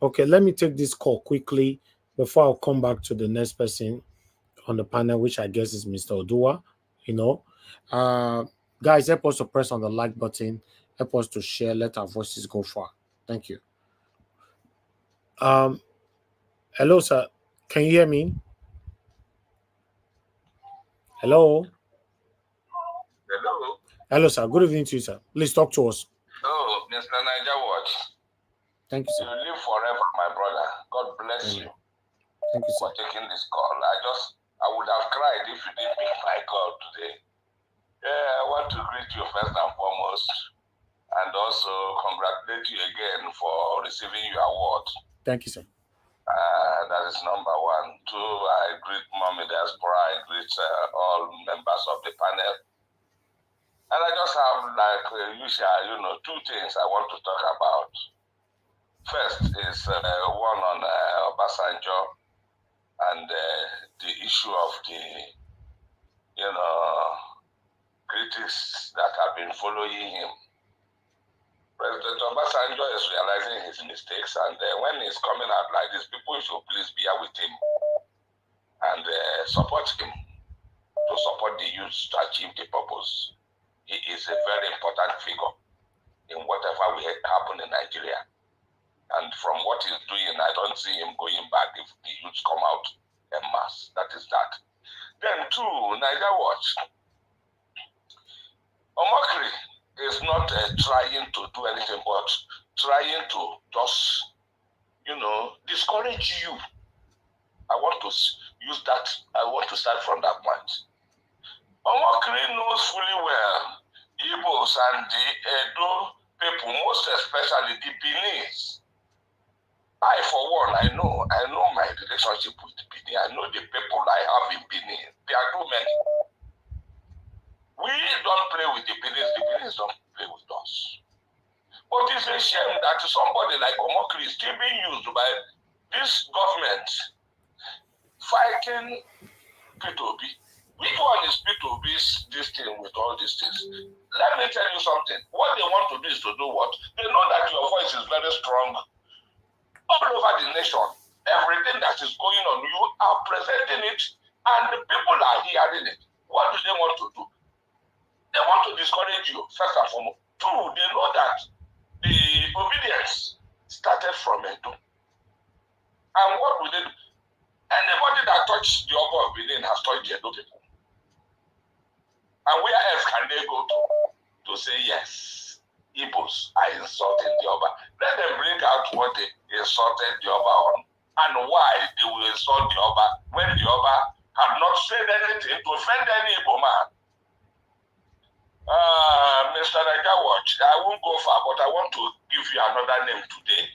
Okay, let me take this call quickly before I'll come back to the next person on the panel, which I guess is Mr. Odua. Guys, help us to press on the like button. Help us to share. Let our voices go far. Thank you. Hello, sir. Can you hear me? Hello. Hello. Hello, sir. Good evening to you, sir. Please talk to us. Oh, Mr. Nigerian. Thank you, sir. You live forever, my brother. God bless you. Thank you, sir. For taking this call. I would have cried if you didn't pick my call today. Yeah, I want to greet you first and foremost, and also congratulate you again for receiving your award. Thank you, sir. That is number one. Two, I greet Mommy Diaspora. I greet all members of the panel. And I just have, like usual, two things I want to talk about. First is one on Obasanjo and the issue of the, critics that have been following him. President Obasanjo is realizing his mistakes, and when he's coming out like this, people should please bear with him and support him to support the youth to achieve the purpose. He is a very important figure in whatever will happen in Nigeria. And from what he's doing, I don't see him going back if the youth come out en masse. That is that. Then two, Niger Watch. Omokri is not trying to do anything but trying to just, discourage you. I want to use that. I want to start from that point. Omokri knows fully well Igbos and the Edo people, most especially the Beninese. I, for one, I know my relationship with Benin. I know the people I have in Benin. There are too many. We don't play with the Beninese. The Beninese don't play with us. But it's a shame that somebody like Omokri is still being used by this government fighting P2B. Which one is P2B's this thing with all these things? Let me tell you something. What they want to do is to do what? They know that your voice is very strong all over the nation. Everything that is going on, you are presenting it, and the people are hearing it. What do they want to do? They want to discourage you, first and foremost. Two, they know that the obedience started from Edo. And what will they do? Anybody that touched the upper of Benin has touched the Edo people. And where else can they go to say yes? Igbos are insulting the Oba. Let them bring out what they insulted the Oba on and why they will insult the Oba when the Oba have not said anything to offend any Igbo man. Mr. Nagawatch, I won't go far, but I want to give you another name today.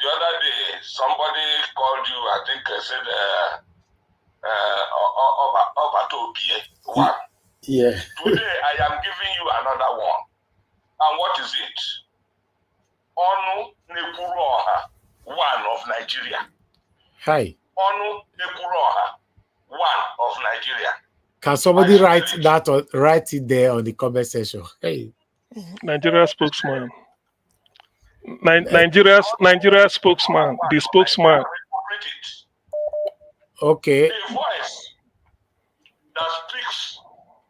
The other day, somebody called you, I think I said, Obatobie. One. Yeah. Today, I am giving you another one. And what is it? Onu Nekuroha, one of Nigeria. Hi. Onu Nekuroha, one of Nigeria. Can somebody write that or write it there on the comment section? Hey. Nigeria spokesman. Nigeria spokesman. The spokesman. Okay. A voice that speaks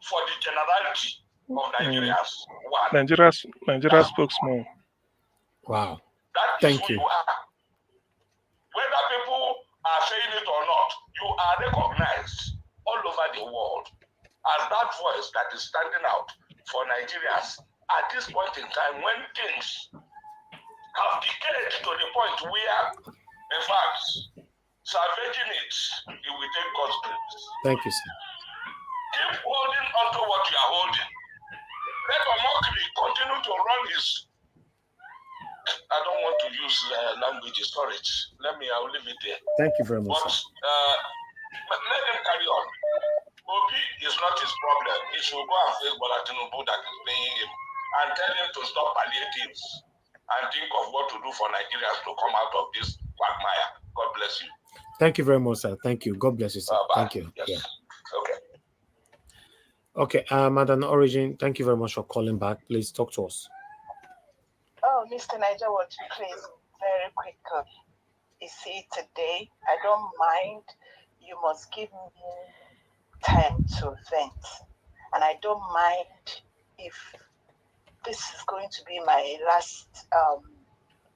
for the generality of Nigerians. Nigeria spokesman. Wow. Thank you. Whether people are saying it or not, you are recognized all over the world as that voice that is standing out for Nigerians at this point in time when things have decayed to the point where, in fact, salvaging it will take God's grace. Thank you, sir. Keep holding on to what you are holding. Let Omokri continue to run his. I don't want to use language storage. I'll leave it there. Thank you very much. But let him carry on. Obi is not his problem. He should go and face Bola Tinubu that is paying him and tell him to stop palliatives and think of what to do for Nigerians to come out of this quagmire. God bless you. Thank you very much, sir. Thank you. God bless you, sir. Thank you. Yes. Yeah. Okay. Okay, Madam Origin, thank you very much for calling back. Please talk to us. Oh, Mr. Nigerian, please, very quickly. You see, today, I don't mind. You must give me time to vent. And I don't mind if this is going to be my last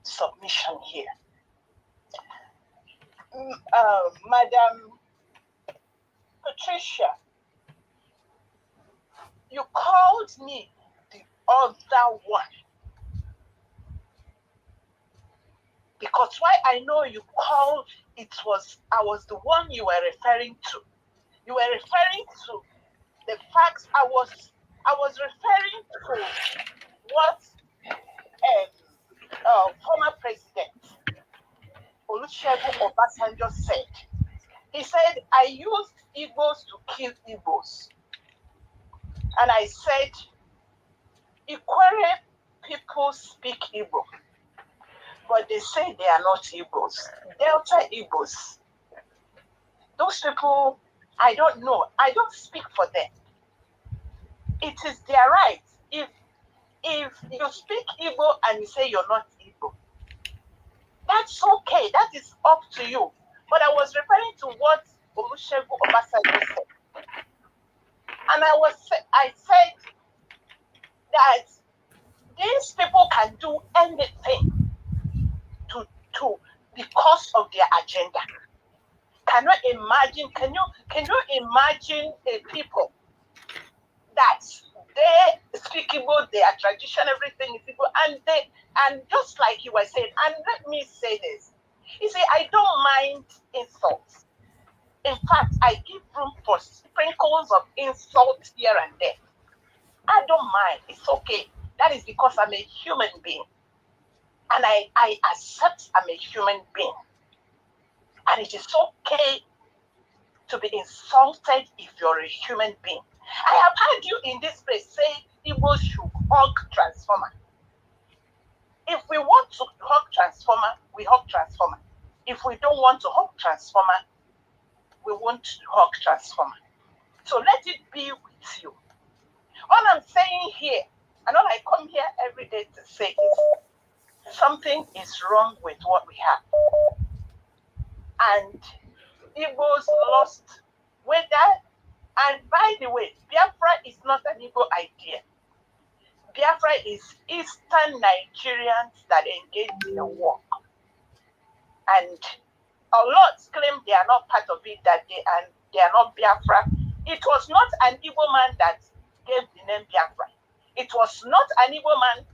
submission here. Madam Patricia, you called me the other one. Because why I know you called, I was the one you were referring to. You were referring to the facts. I was referring to what former president Olusegun Obasanjo said. He said, I used Igbos to kill Igbos. And I said, Ikwere people speak Igbo, but they say they are not Igbos. Delta Igbos. Those people, I don't know. I don't speak for them. It is their right. If you speak Igbo and you say you're not Igbo, that's okay. That is up to you. But I was referring to what Olusegun Obasanjo said. And I said that these people can do anything to because of their agenda. Can you imagine a people that they speak Igbo, their tradition, everything is Igbo, and just like you were saying, and let me say this. You see, I don't mind insults. In fact, I give room for sprinkles of insults here and there. I don't mind. It's okay. That is because I'm a human being. And I accept I'm a human being. And it is okay to be insulted if you're a human being. I have heard you in this place say Igbo should hug Transformer. If we want to hug Transformer, we hug Transformer. If we don't want to hug Transformer, we won't hug Transformer. So let it be with you. All I'm saying here, and all I come here every day to say is something is wrong with what we have. And Igbos lost whether, and by the way, Biafra is not an Igbo idea. Biafra is Eastern Nigerians that engaged in a war. And a lot claim they are not part of it, that they are not Biafra. It was not an Igbo man that gave the name Biafra. It was not an Igbo man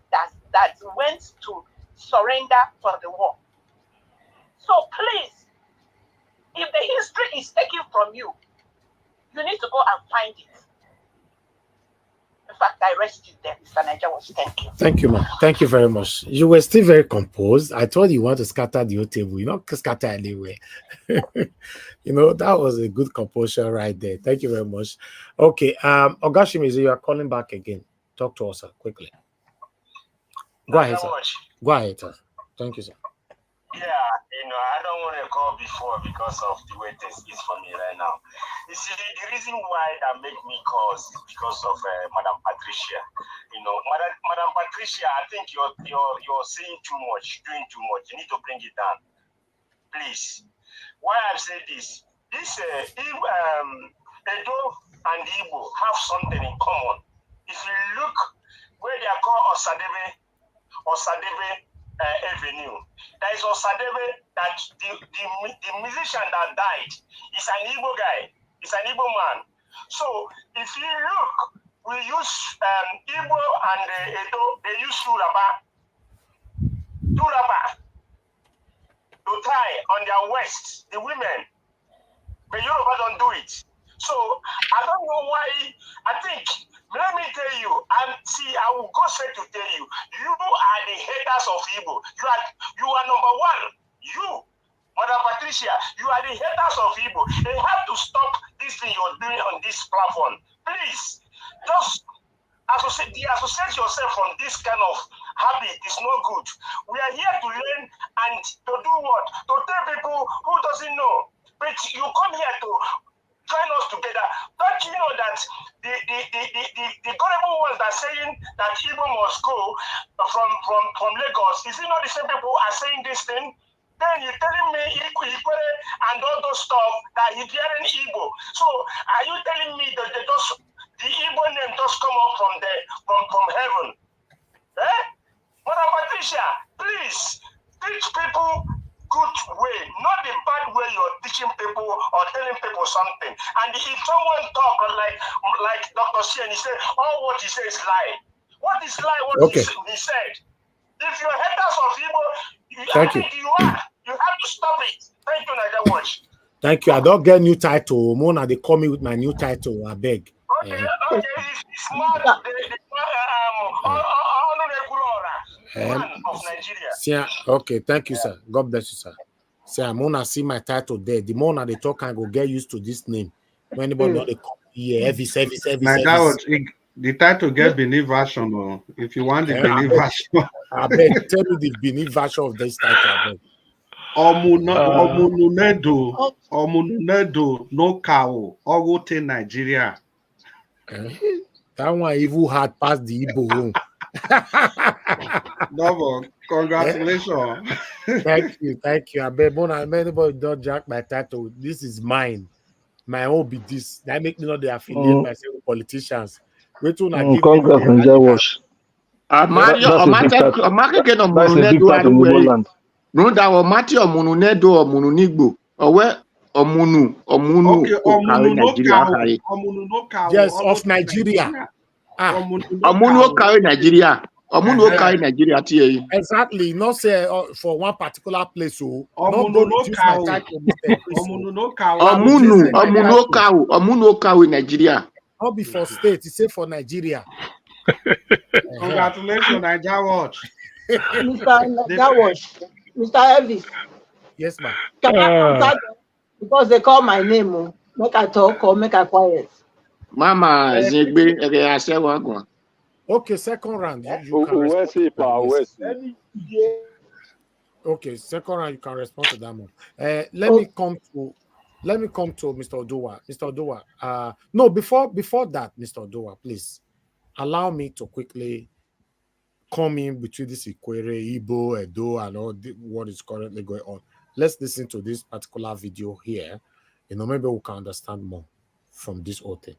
that went to surrender for the war. So please, if the history is taken from you, you need to go and find it. In fact, I rest it there, Mr. IGBOS. Thank you. Thank you, ma'am. Thank you very much. You were still very composed. I thought you want to scatter the whole table. You not scatter anywhere. You know, that was a good composure right there. Thank you very much. Okay, Ogashimizu, you are calling back again. Talk to us, sir, quickly. Go ahead, sir. Go ahead, sir. Thank you, sir. Yeah, I don't want to call before because of the way this is for me right now. You see, the reason why that make me call is because of Madam Patricia. Madam Patricia, I think you're saying too much, doing too much. You need to bring it down, please. Why I say this? If Edo and Igbo have something in common. If you look where they are called Osadebe Avenue, there is Osadebe that the musician that died is an Igbo guy, is an Igbo man. So if you look, we use Igbo and Edo, they use Turaba to tie on their waist, the women. But Yoruba don't do it. So I don't know why. I think, let me tell you, and see, I will go straight to tell you, you are the haters of Igbo. You are number one. You, Madam Patricia, you are the haters of Igbo. They have to stop this thing you're doing on this platform. Please, just associate yourself from this kind of habit. It's not good. We are here to learn and to do what? To tell people who doesn't know. But you come here to join us together. Don't you know that the gullible ones that are saying that Igbo must go from Lagos, is it not the same people are saying this thing? Then you're telling me Ikwere and all those stuff that you're hearing Igbo. So are you telling me that the Igbo name just come up from heaven? Eh? Madam Patricia, please teach people good way, not the bad way you're teaching people or telling people something. And if someone talk like Dr. Sien, he said, all what he says is lie. What is lie? What he said? If you're haters of Igbo, you have to stop it. Thank you, Niger Watch. Thank you. I don't get new title. Mona, they call me with my new title. I beg. Okay, it's smart. Of Nigeria. Okay, thank you, sir. God bless you, sir. See, I'm gonna see my title there. The more now they talk, I go get used to this name. When anybody know they call heavy service. The title get Benin version, or if you want the Benin version. I beg, tell me the Benin version of this title. I beg. Omununedo no cow Ogote Nigeria. That one even hard past the Igbo room. No, congratulations. Thank you. I bet anybody don't jack my title. This is mine. My own be this. That make me not the affiliate myself with politicians. Wait till I give you. No, that was Matthew or Mununedo or Mununigbo. Or where Omunu Nigeria. Yes, of Nigeria. Omunu carry Nigeria. Omunu carry Nigeria. Exactly. Not say for one particular place. So Omunu carry Nigeria. Not before state. He say for Nigeria. Congratulations, Niger Watch. Mr. Elvis. Yes, ma'am. Because they call my name. Make I talk or make I quiet. Mama, okay, second round. You can respond. Okay, second round. You can respond to that one. Let me come to Mr. Oduwa. Mr. Oduwa. No, before that, Mr. Oduwa, please allow me to quickly come in between this Ikwere, Igbo, Edo, and all what is currently going on. Let's listen to this particular video here. Maybe we can understand more from this whole thing.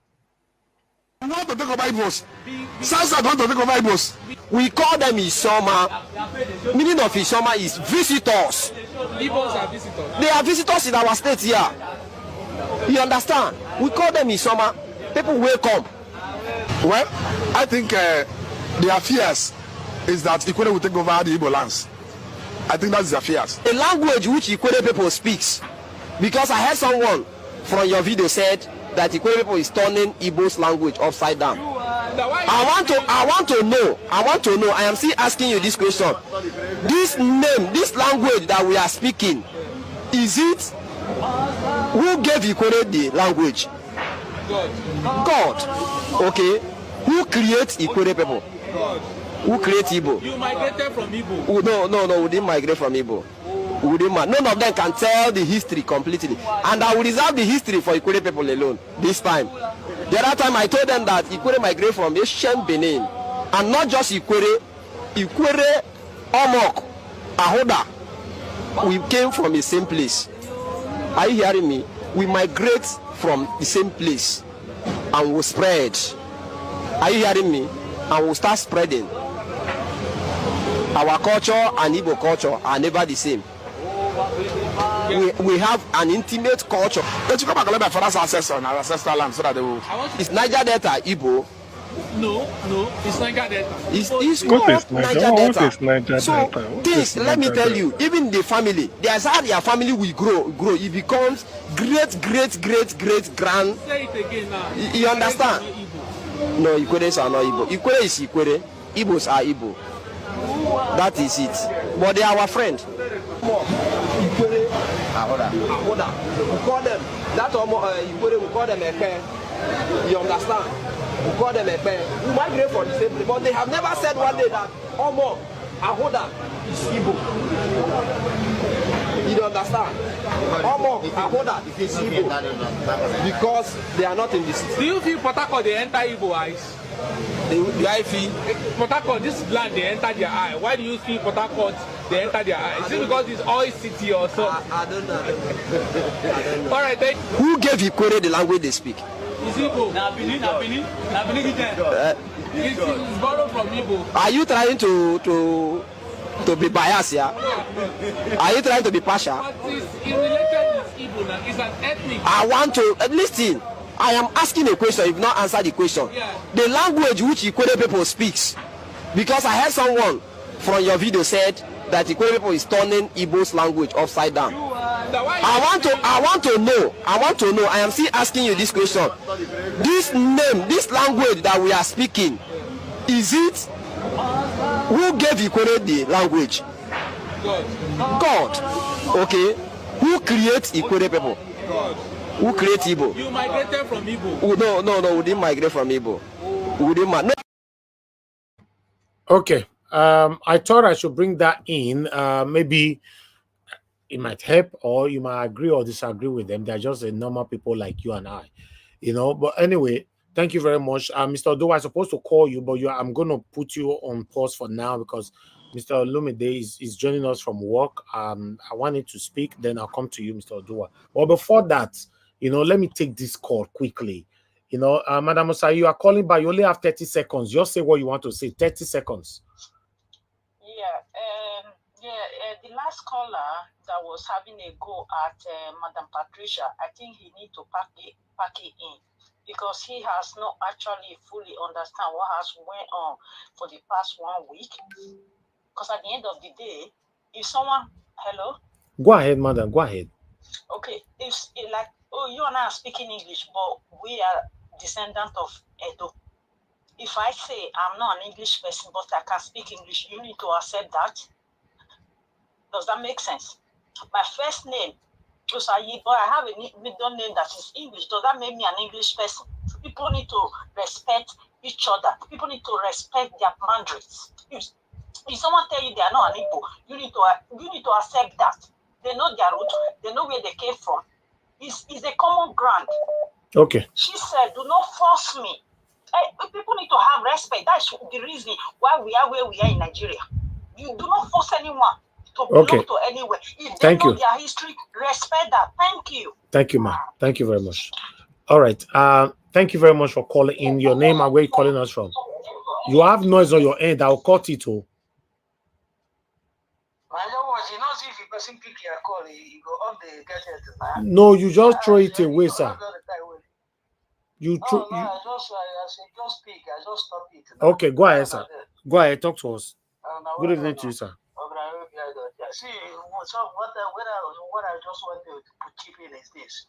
We want to talk about IGBOS. South want to talk about IGBOS. We call them Isoma. Meaning of Isoma is visitors. Igbos are visitors. They are visitors in our state here. You understand? We call them Isoma. People welcome. Well, I think Their fears is that Ikwere will take over the Igbo lands. I think that's their fears. A language which Ikwere people speaks, because I heard someone from your video said that Ikwere people is turning Igbo's language upside down. I want to know. I am still asking you this question. This name, this language that we are speaking, is it who gave Ikwere the language? God. Okay. Who creates Ikwere people? God. Who creates Igbo? You migrated from Igbo. No, we didn't migrate from Igbo. None of them can tell the history completely. And I will reserve the history for Ikwere people alone this time. The other time I told them that Ikwere migrated from ancient Benin. And not just Ikwere, Omok, Ahoda. We came from the same place. Are you hearing me? We migrate from the same place and we spread. Are you hearing me? And we'll start spreading. Our culture and Igbo culture are never the same. We have an intimate culture. Let's come back a little bit for us ancestral and our ancestral land so that they will. Is Niger Delta Igbo? No, it's Niger Delta. It's called Niger Delta. So things, let me tell you, even the family, there's how their family will grow. It becomes great grand. Say it again now. You understand? No, Ikweres are not Igbo. Ikwere is Ikwere. Igbos are Igbo. That is it. But they are our friend. Ikwere, Ahoda. We call them, that Ikwere, we call them Eke. You understand? We call them Eke. We migrate from the same place. But they have never said one day that Omo, Ahoda is Igbo. You understand? Omo, Ahoda is Igbo. Because they are not in the city. Do you feel Port Harcourt they enter Igbo eyes? Do I feel? Port Harcourt, this land they enter their eye. Why do you feel Port Harcourt they enter their eye? Is it because it's oil city or so? I don't know. All right, then. Who gave Ikwere the language they speak? Is Igbo? It's borrowed from Igbo. Are you trying to be biased here? Are you trying to be partial? But it's related with Igbo now. It's an ethnic. I want to listen. I am asking a question. If not answer the question, the language which Ikwere people speaks, because I heard someone from your video said that Ikwere people is turning Igbo's language upside down. I want to know. I am still asking you this question. This name, this language that we are speaking, is it who gave Ikwere the language? God. Okay. Who creates Ikwere people? God. Who creates Igbo? You migrated from Igbo. No, we didn't migrate from Igbo. We didn't. Okay. I thought I should bring that in. Maybe it might help, or you might agree or disagree with them. They're just a normal people like you and I, But anyway, thank you very much, Mr. Odo. I'm supposed to call you, but I'm going to put you on pause for now because Mr. Olumide is joining us from work. I wanted to speak, then I'll come to you, Mr. Odua. But before that, let me take this call quickly. Madam Osa, you are calling by. You only have 30 seconds. Just say what you want to say. 30 seconds. The last caller that was having a go at Madam Patricia, I think he need to pack it in because he has not actually fully understand what has went on for the past 1 week. Because at the end of the day, if someone, hello? Go ahead, madam. Go ahead. Okay. If like, you and I are speaking English, but we are descendant of Edo. If I say I'm not an English person, but I can speak English, you need to accept that. Does that make sense? My first name, Osayi, but I have a middle name that is English. Does that make me an English person? People need to respect each other. People need to respect their boundaries. If someone tell you they are not an Igbo, you need to accept that. They know their root. They know where they came from. It's a common ground. Okay. She said, do not force me. People need to have respect. That's the reason why we are where we are in Nigeria. You do not force anyone to belong to anywhere. If they know their history, respect that. Thank you. Thank you, ma'am. Thank you very much. All right. Thank you very much for calling in. Your name and where you're calling us from. You have noise on your end. I'll cut it too. No, you just throw it away, sir. You No, I just speak. I just stop it. Okay, go ahead, sir. Go ahead, talk to us. Good evening to you, sir. See, so what I just want to chip in is this.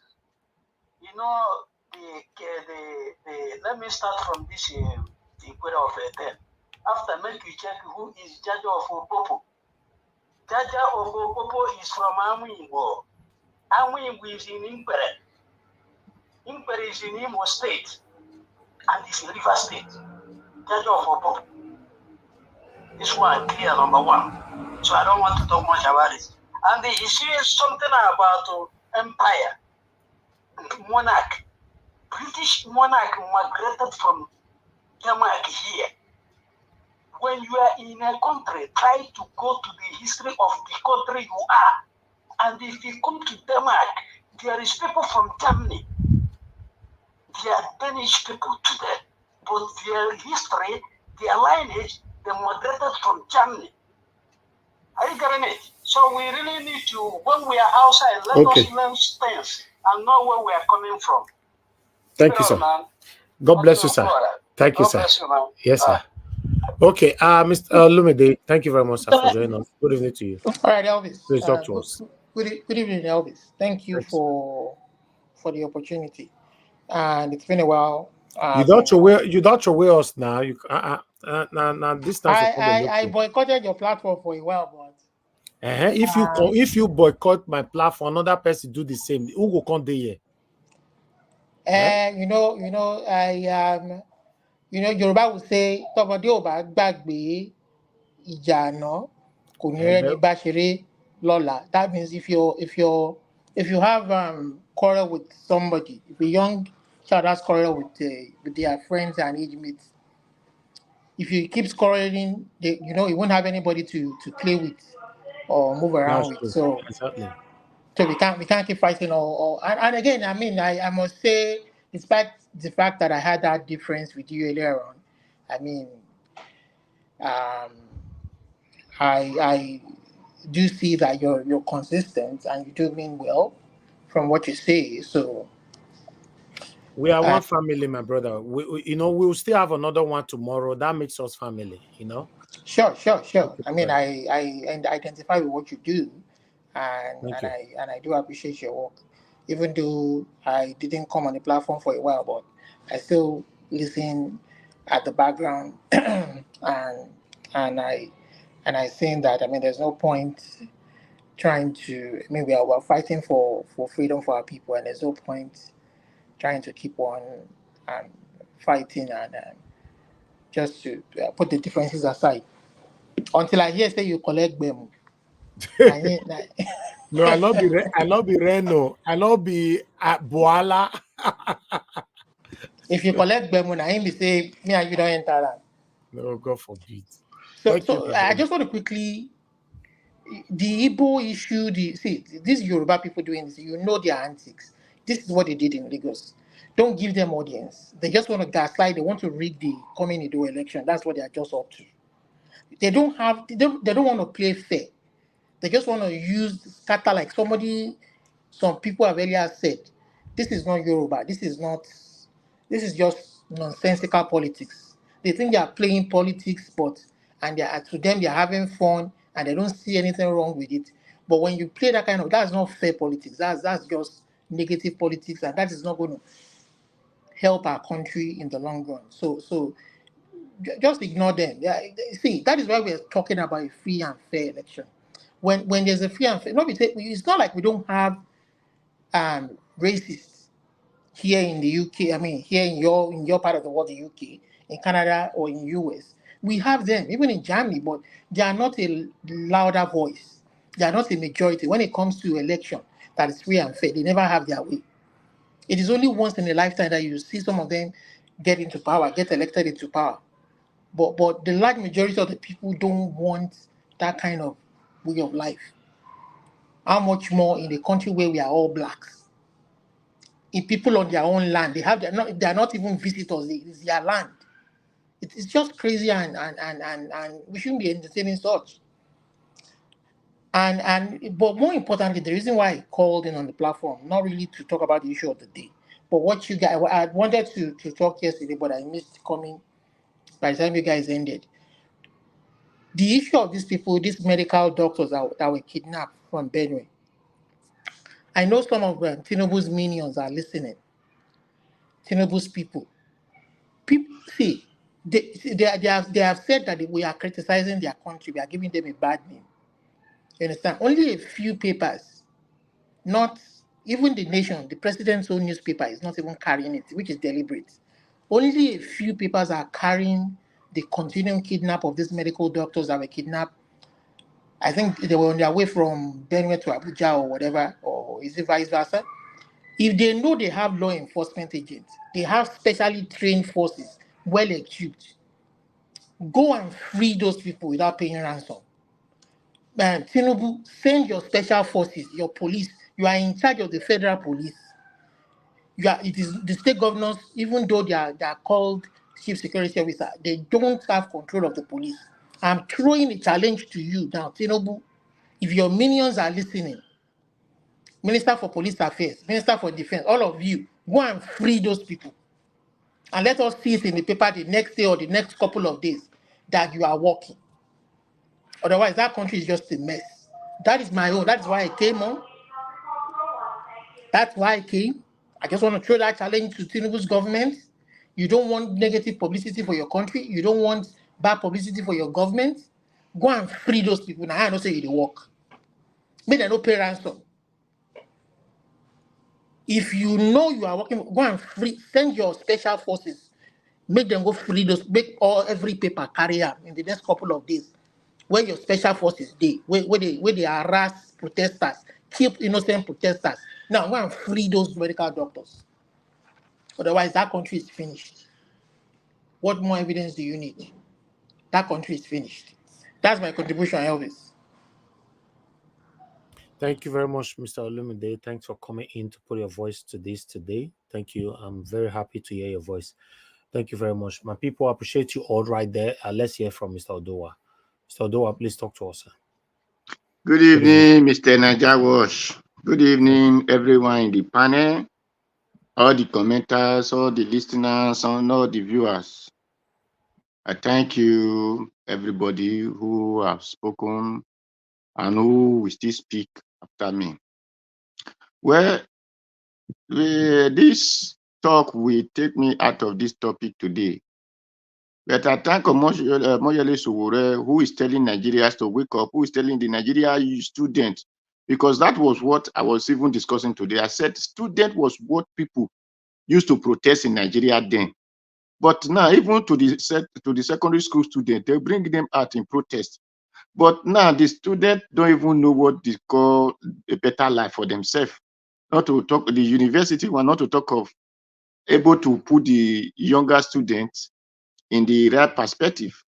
You know, the let me start from this the equator of them. After make you check who is Jaja of Opopo. Jaja of Opopo is from Amwingo. Amwingo is in Impere. Impere is in Imo State. And it's in River State. Jaja of Opopo. This one clear, number one. So I don't want to talk much about it. And the issue is something about empire, monarch. British monarch migrated from Denmark here. When you are in a country, try to go to the history of the country you are. And if you come to Denmark, there is people from Germany. They are Danish people today. But their history, their lineage, they migrated from Germany. Are you getting it? So we really need to, when we are outside, let us learn things and know where we are coming from. Thank you, sir. Man. God bless you, sir. Thank you, sir. Yes, sir. Okay, Mr. Lumide, thank you very much, sir, for joining us. Good evening to you. All right, Elvis. Please talk to us. Good evening, Elvis. Thank you for the opportunity. And it's been a while. You don't show away us now. You this time I boycotted your platform for a while, but if you boycott my platform, another person do the same. Who will come there? Yoruba will say, "Tọmọdé ò bá gbàgbé ìjà àná, kò ní rẹ́ni bá ṣeré lọ́la." That means if you have quarrel with somebody, if a young child has quarrel with their friends and age mates, if you keep quarreling, you won't have anybody to play with or move around with. So exactly. So we can't keep fighting and again, I mean, I must say, despite the fact that I had that difference with you earlier on, I mean, I do see that you're consistent and you do mean well from what you say. So we are one family, my brother. We'll still have another one tomorrow. That makes us family, Sure. I mean, I identify with what you do. And I do appreciate your work, even though I didn't come on the platform for a while, but I still listen at the background, and I think that, I mean, there's no point trying to. I mean, we're fighting for freedom for our people, and there's no point trying to keep on fighting and just to put the differences aside until I hear say you collect them. No, I not be Reno. I not be Boala. If you collect Bemun, I ain't say me and you don't enter that. No, God forbid. So I just want to quickly, the Igbo issue. These Yoruba people doing this. Their antics. This is what they did in Lagos. Don't give them audience. They just want to gaslight. They want to rig the coming Edo election. That's what they are just up to. They don't want to play fair. They just want to use scatter like some people have earlier said. This is not Yoruba. This is just nonsensical politics. They think they are playing politics, and to them they are having fun and they don't see anything wrong with it. But when you play that's not fair politics. That's just negative politics, and that is not going to help our country in the long run. So just ignore them. See, that is why we're talking about a free and fair election. When there's a free and fair, it's not like we don't have racists here in the UK. I mean, here in your part of the world, the UK, in Canada or in US, we have them even in Germany, but they are not a louder voice. They are not a majority when it comes to election that is free and fair. They never have their way. It is only once in a lifetime that you see some of them get elected into power. But the large majority of the people don't want that kind of way of life. How much more in a country where we are all blacks? In people on their own land, they are not even visitors. It's their land. It's just crazy, and we shouldn't be entertaining such. But more importantly, the reason why I called in on the platform, not really to talk about the issue of the day, But what you guys, I wanted to talk yesterday, but I missed coming by the time you guys ended. The issue of these people, these medical doctors that were kidnapped from Benue. I know some of them, Tinubu's minions are listening. Tinubu's people. See, they have said that we are criticizing their country, we are giving them a bad name. You understand? Only a few papers, not even the nation, the president's own newspaper is not even carrying it, which is deliberate. Only a few papers are carrying the continuing kidnap of these medical doctors that were kidnapped. I think they were on their way from Benue to Abuja or whatever, or is it vice versa? If they know they have law enforcement agents, they have specially trained forces, well equipped, go and free those people without paying ransom. Tinubu, send your special forces, your police. You are in charge of the federal police. It is the state governors, even though they are called chief security officer, they don't have control of the police. I'm throwing a challenge to you now, Tinubu. If your minions are listening, Minister for Police Affairs, Minister for Defense, all of you, go and free those people. And let us see it in the paper the next day or the next couple of days that you are working. Otherwise, that country is just a mess. That is my own. That's why I came on. That's why I came. I just want to throw that challenge to Tinubu's government. You don't want negative publicity for your country. You don't want bad publicity for your government. Go and free those people. Now, I don't say you work. Maybe they don't pay ransom. If you know you are working, go and free. Send your special forces. Make them go free those. Make every paper carry out in the next couple of days. Where your special forces where they harass protesters, keep innocent protesters. Now go and free those medical doctors. Otherwise, that country is finished. What more evidence do you need? That country is finished. That's my contribution, Elvis. Thank you very much, Mr. Olumide. Thanks for coming in to put your voice to this today. Thank you. I'm very happy to hear your voice. Thank you very much. My people, appreciate you all right there. Let's hear from Mr. Odowa. Mr. Odowa, please talk to us, sir. Good evening, Mr. IGBOS. Good evening, everyone in the panel, all the commenters, all the listeners, and all the viewers. I thank you, everybody who have spoken and who will still speak after me. Well, this talk will take me out of this topic today. But I thank Moyele Sowore, who is telling Nigerians to wake up, who is telling the Nigeria students, because that was what I was even discussing today. I said student was what people used to protest in Nigeria then. But now, even to the secondary school student, they bring them out in protest. But now the students don't even know what they call a better life for themselves. Not to talk, the university were not to talk of able to put the younger students in the right perspective.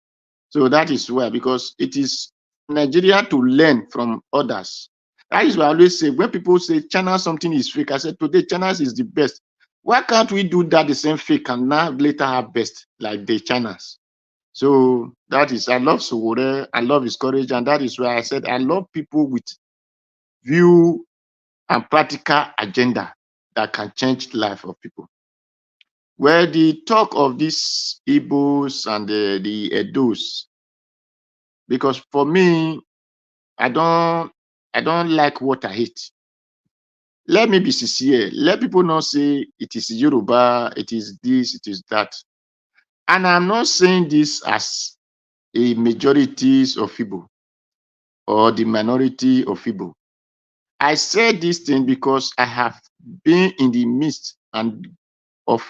So that is why, because it is Nigeria to learn from others. That is why I always say, when people say China something is fake, I said today China is the best. Why can't we do that the same fake and now later have best like the Chinas? So that is, I love Sowore, I love his courage, and that is why I said I love people with view and practical agenda that can change the life of people. Where the talk of these IGBOS and the Edos, because for me, I don't like what I hate. Let me be sincere. Let people not say it is Yoruba, it is this, it is that. And I'm not saying this as a majority of Igbo or the minority of Igbo. I said this thing because I have been in the midst and of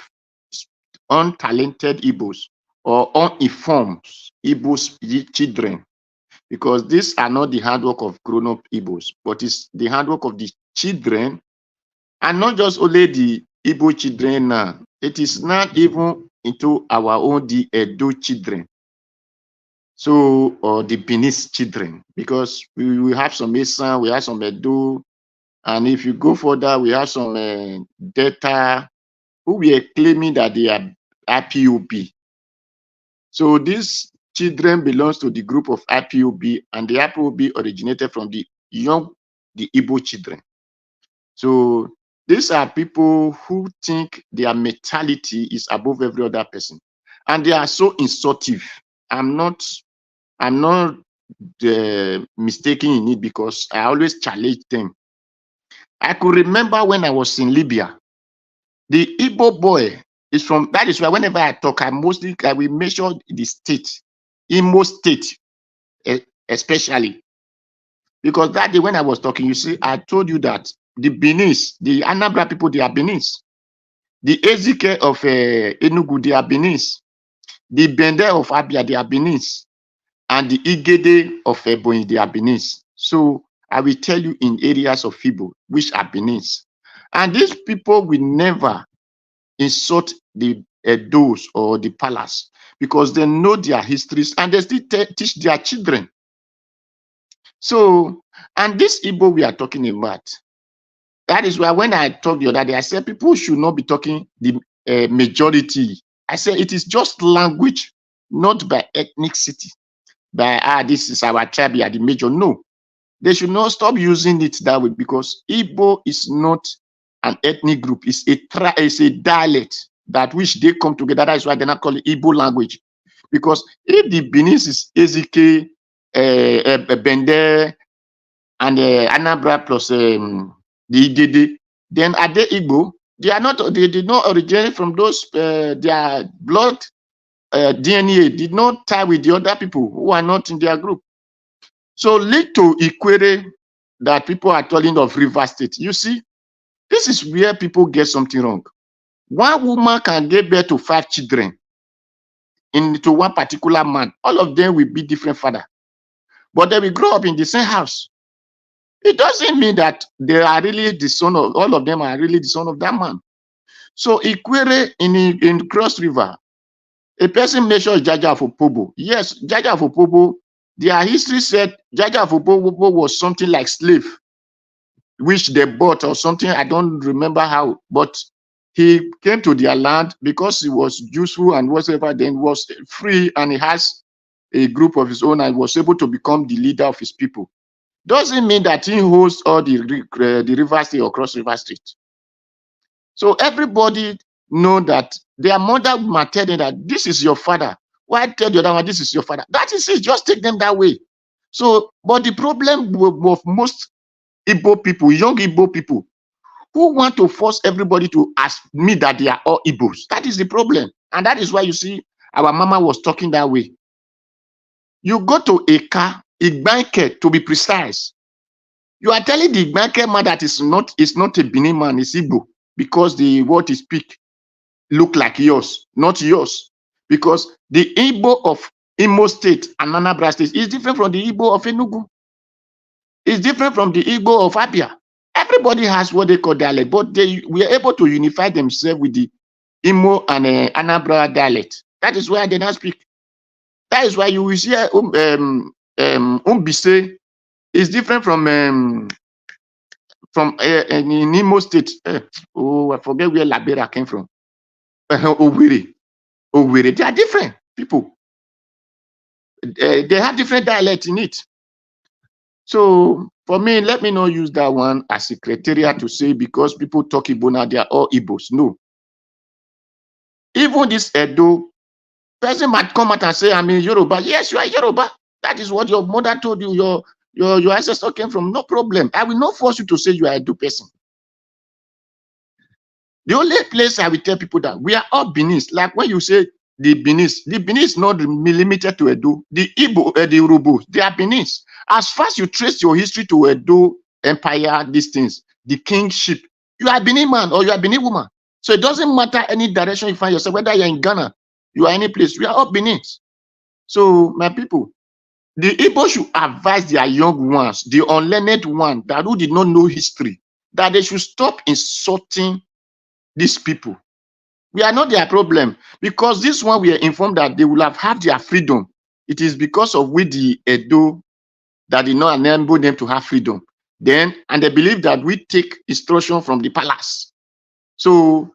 untalented Igbos or uninformed Igbos children, because these are not the hard work of grown-up Igbos, but it's the hard work of the children, and not just only the Igbo children now. It is not even into our own the Edo children, so or the Benin children, because we have some Esan, we have some Edo, and if you go further, we have some Delta who we are claiming that they are IPOB. So these children belongs to the group of IPOB, and the IPOB originated from the Igbo children. So These are people who think their mentality is above every other person, and they are so insultive. I'm not mistaken in it because I always challenge them. I could remember when I was in Libya, the Igbo boy is from, that is why whenever I talk, I will measure the state, Imo State, especially. Because that day when I was talking, you see, I told you that the Benis, the Anambra people, they are Benis. The Ezike of Enugu, they are Benis. The Bende of Abia, they are Benis. And the Igede of Ebonyi, they are Benis. So I will tell you in areas of Igbo, which are Benis. And these people will never insult the Edos or the palace because they know their histories and they still teach their children. So, and this Igbo we are talking about, that is why when I talked the other day, I said people should not be talking the majority. I said it is just language, not by ethnicity. By, this is our tribe, we are the major. No, they should not stop using it that way because Igbo is not an ethnic group. It's a dialect that which they come together. That is why they're not called Igbo language. Because if the Benin is Ezike, Bende, and Anambra plus the Igede, then are they Igbo? They are not. They did not originate from those. Their blood DNA did not tie with the other people who are not in their group. So lead to Ikwere that people are telling of River State. You see, this is where people get something wrong. One woman can give birth to 5 children into one particular man. All of them will be different father, but they will grow up in the same house. It doesn't mean that they are really the son of, all of them are really the son of that man. So Ikwere in Cross River, a person mentioned Jaja of Opobo. Yes, Jaja of Opobo, their history said Jaja of Opobo was something like slave, which they bought or something. I don't remember how, but he came to their land because he was useful and whatever, then was free and he has a group of his own and was able to become the leader of his people. Doesn't mean that he hosts all the River State or Cross River State. So everybody know that their mother might tell them that this is your father. Why tell the other one this is your father? That is it, just take them that way. So, but the problem of most Igbo people, young Igbo people, who want to force everybody to admit that they are all Igbos. That is the problem. And that is why you see our mama was talking that way. You go to Eka, Igbanke, to be precise. You are telling the Igbanke man that is not a Benin man, it's Igbo, because the what he speak look like yours, not yours. Because the Igbo of Imo State and Anambra State is different from the Igbo of Enugu. It's different from the Igbo of Abia. Everybody has what they call dialect, but they were able to unify themselves with the Imo and Anambra dialect. That is why they now speak. That is why you will see Umbise is different from in Imo State. Oh, I forget where Labera came from. Owerri. They are different people. They have different dialect in it. So for me, let me not use that one as a criteria to say because people talk Igbo now, they are all Igbos. No. Even this Edo person might come out and say, I'm in Yoruba. Yes, you are Yoruba. That is what your mother told you, your ancestor came from. No problem. I will not force you to say you are a Edo person. The only place I will tell people that we are all Benis. Like when you say the Benis is not limited to Edo. The Igbo, the Urubu, they are Benis. As far as you trace your history to Edo Empire, these things, the kingship, you are a Benin man or you are a Benin woman. So it doesn't matter any direction you find yourself, whether you're in Ghana, you are any place, we are all Benis. So my people, the Igbo should advise their young ones, the unlearned one that who did not know history, that they should stop insulting these people. We are not their problem because this one we are informed that they will have had their freedom. It is because of we the Edo that did not enable them to have freedom. Then, and they believe that we take instruction from the palace. So,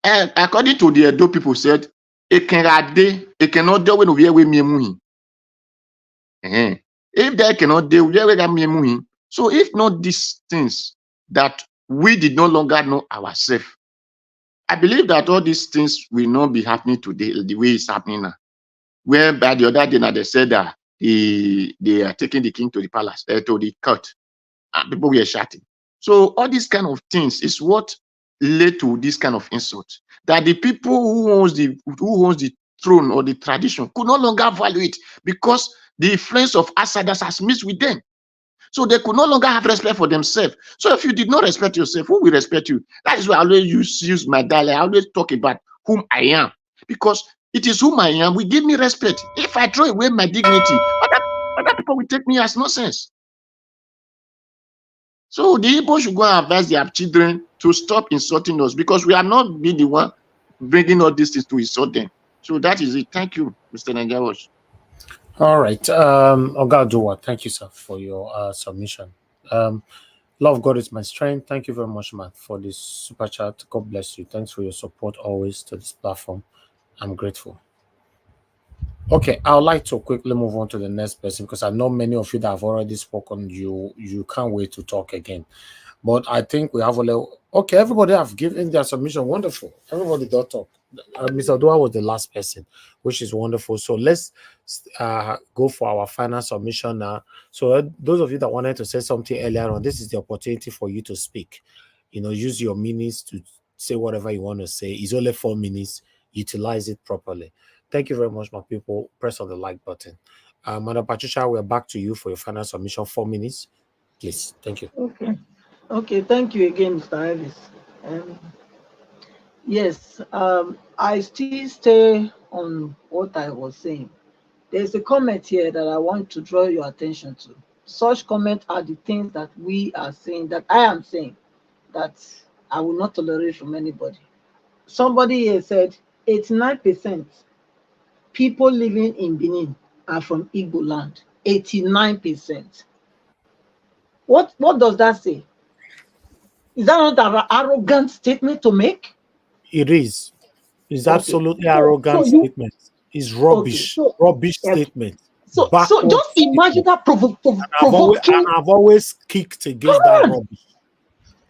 according to the Edo people said, it cannot do when we are with me. If they cannot do, we are with me. So, if not these things that we did no longer know ourselves. I believe that all these things will not be happening today the way it's happening now. Whereby the other day now they said that they are taking the king to the palace, to the court, and people were shouting. So all these kind of things is what led to this kind of insult. That the people who owns the throne or the tradition could no longer value it because the influence of outsiders has mixed with them. So they could no longer have respect for themselves. So if you did not respect yourself, who will respect you? That is why I always use my dialect. I always talk about whom I am. Because it is whom I am will give me respect. If I throw away my dignity, other people will take me as nonsense. So the Igbo should go and advise their children to stop insulting us because we are not being the one bringing all these things to insult them. So that is it. Thank you, Mr. Nigerian. All right. Ogadowa, thank you, sir, for your submission. Love God is my strength. Thank you very much, man, for this super chat. God bless you. Thanks for your support always to this platform. I'm grateful. Okay, I would like to quickly move on to the next person because I know many of you that have already spoken. You can't wait to talk again. But I think we have a little. Okay, everybody have given their submission. Wonderful. Everybody don't talk. Mr. Dua was the last person, which is wonderful. So let's go for our final submission now. So those of you that wanted to say something earlier on, this is the opportunity for you to speak. Use your minutes to say whatever you want to say. It's only 4 minutes. Utilize it properly. Thank you very much, my people. Press on the like button. Madam Patricia, we're back to you for your final submission. 4 minutes, please. Thank you. Okay. Thank you again, Mr. Elvis. Yes, I still stay on what I was saying. There's a comment here that I want to draw your attention to. Such comments are the things that we are saying, that I am saying, that I will not tolerate from anybody. Somebody here said 89% people living in Benin are from Igbo land. 89%. What does that say? Is that not an arrogant statement to make? It is. It's absolutely arrogant statement. It's rubbish. Rubbish statement. So just imagine that provoking. I've always kicked against that rubbish.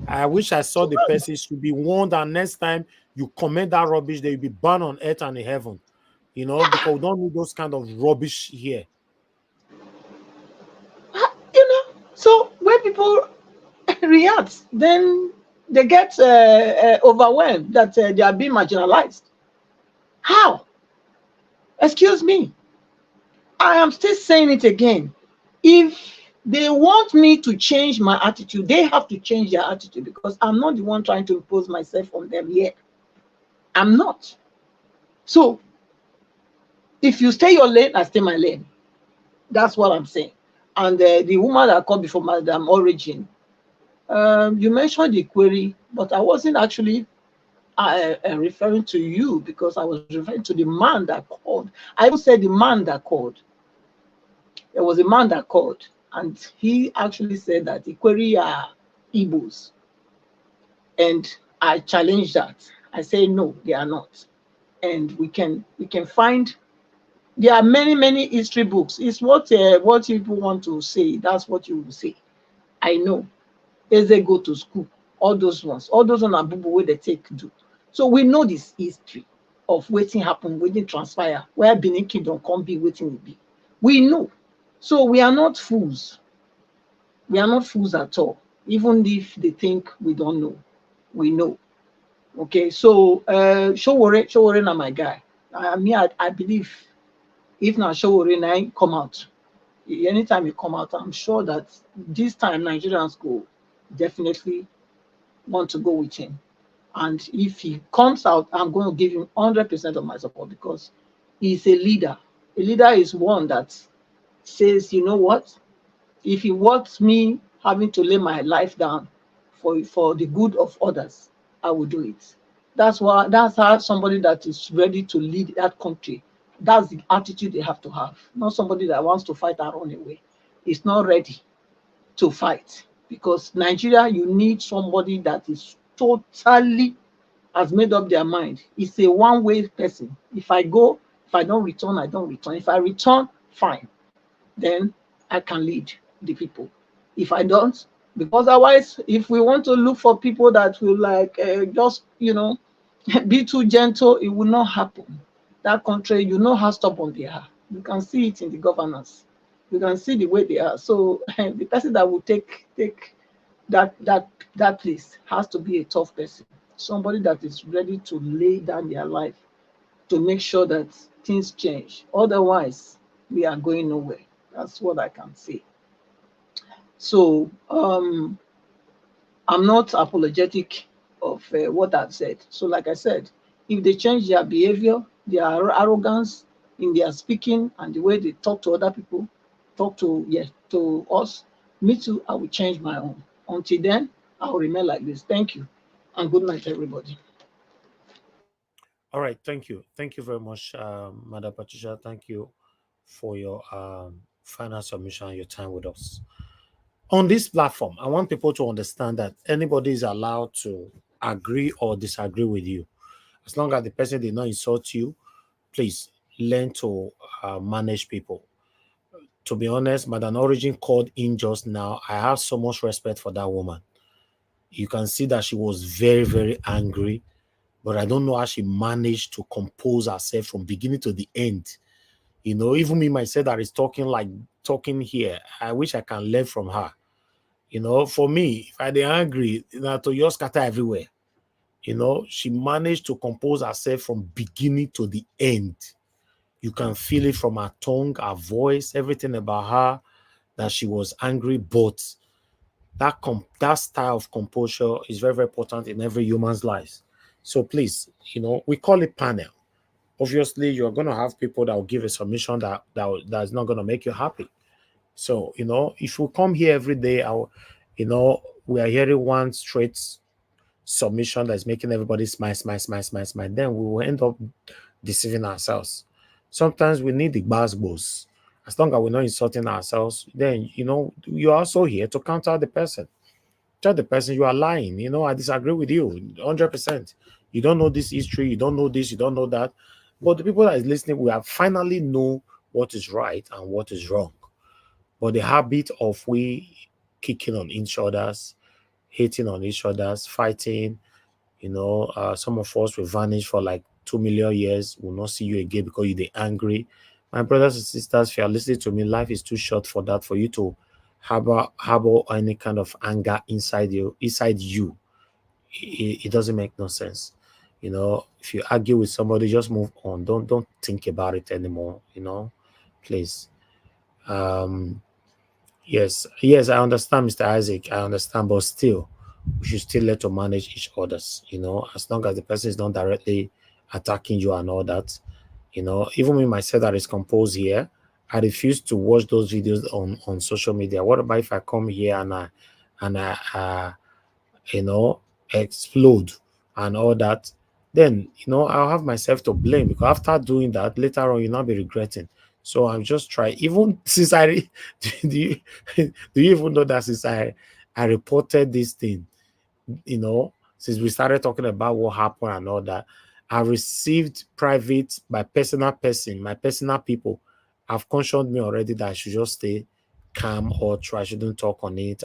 I wish I saw the person should be warned that next time you comment that rubbish, they will be banned on earth and in heaven. Because we don't need those kind of rubbish here. So when people react, then they get overwhelmed that they are being marginalized. How? Excuse me. I am still saying it again. If they want me to change my attitude, they have to change their attitude because I'm not the one trying to impose myself on them yet. I'm not. So if you stay your lane, I stay my lane. That's what I'm saying. And the woman that called before Madam Origin, you mentioned the query, but I wasn't actually referring to you because I was referring to the man that called. I even said the man that called. There was a man that called, and he actually said that the query are Igbos. And I challenged that. I say no, they are not. And we can find. There are many history books. It's what people want to say. That's what you will say. I know. As they go to school, all those ones are bubu where they take do. So we know this history of waiting happen, waiting transpire, where Benin Kingdom can't be waiting will be. We know. So we are not fools. We are not fools at all. Even if they think we don't know, we know. Okay, so Sowore na my guy. I believe if not Sowore na come out, anytime he come out, I'm sure that this time Nigerians go definitely want to go with him. And if he comes out, I'm going to give him 100% of my support because he's a leader. A leader is one that says, you know what? If he wants me having to lay my life down for the good of others, I will do it. That's how somebody that is ready to lead that country, that's the attitude they have to have. Not somebody that wants to fight and run away. Is not ready to fight. Because Nigeria, you need somebody that is totally has made up their mind. It's a one-way person. If I go, if I don't return, I don't return. If I return, fine. Then I can lead the people. If I don't, Because otherwise, if we want to look for people that will like just be too gentle, it will not happen. That country, you know how stubborn they are. You can see it in the governance. You can see the way they are. So the person that will take that place has to be a tough person, somebody that is ready to lay down their life to make sure that things change. Otherwise, we are going nowhere. That's what I can say. So I'm not apologetic of what I've said. So, like I said, if they change their behavior, their arrogance in their speaking and the way they talk to other people, talk to us, me too, I will change my own. Until then, I will remain like this. Thank you, and good night, everybody. All right, thank you. Thank you very much, Madam Patricia. Thank you for your final submission and your time with us. On this platform, I want people to understand that anybody is allowed to agree or disagree with you. As long as the person did not insult you, please learn to manage people. To be honest, Madam Origin called in just now. I have so much respect for that woman. You can see that she was very, very angry, but I don't know how she managed to compose herself from beginning to the end. Even me myself that is talking here, I wish I can learn from her. For me, if I dey angry, to just scatter everywhere. She managed to compose herself from beginning to the end. You can feel it from her tongue, her voice, everything about her, that she was angry, but that style of composure is very, very important in every human's life. So please, we call it panel. Obviously, you're going to have people that will give a submission that's not going to make you happy. So, if we come here every day, we are hearing one straight submission that's making everybody smile, then we will end up deceiving ourselves. Sometimes we need the buzzwords. As long as we're not insulting ourselves, then, you're also here to counter the person. Tell the person you are lying. I disagree with you 100%. You don't know this history, you don't know this, you don't know that. But the people that is listening, we have finally know what is right and what is wrong. But the habit of we kicking on each other's, hating on each other's, fighting, some of us will vanish for like 2 million years. We'll not see you again because you're angry. My brothers and sisters, if you're listening to me, life is too short for that, for you to harbor any kind of anger inside you. It doesn't make no sense. If you argue with somebody, just move on. Don't think about it anymore. Please. Yes, I understand, Mr. Isaac. I understand, but still, we should still let to manage each other's. As long as the person is not directly attacking you and all that. Even me myself that is composed here, I refuse to watch those videos on social media. What about if I come here and I explode and all that? Then I'll have myself to blame, because after doing that, later on you'll not be regretting. So I'm just trying. Even since do you even know that since I reported this thing, since we started talking about what happened and all that, I received private, my personal people have cautioned me already that I should just stay calm or try, I shouldn't talk on it,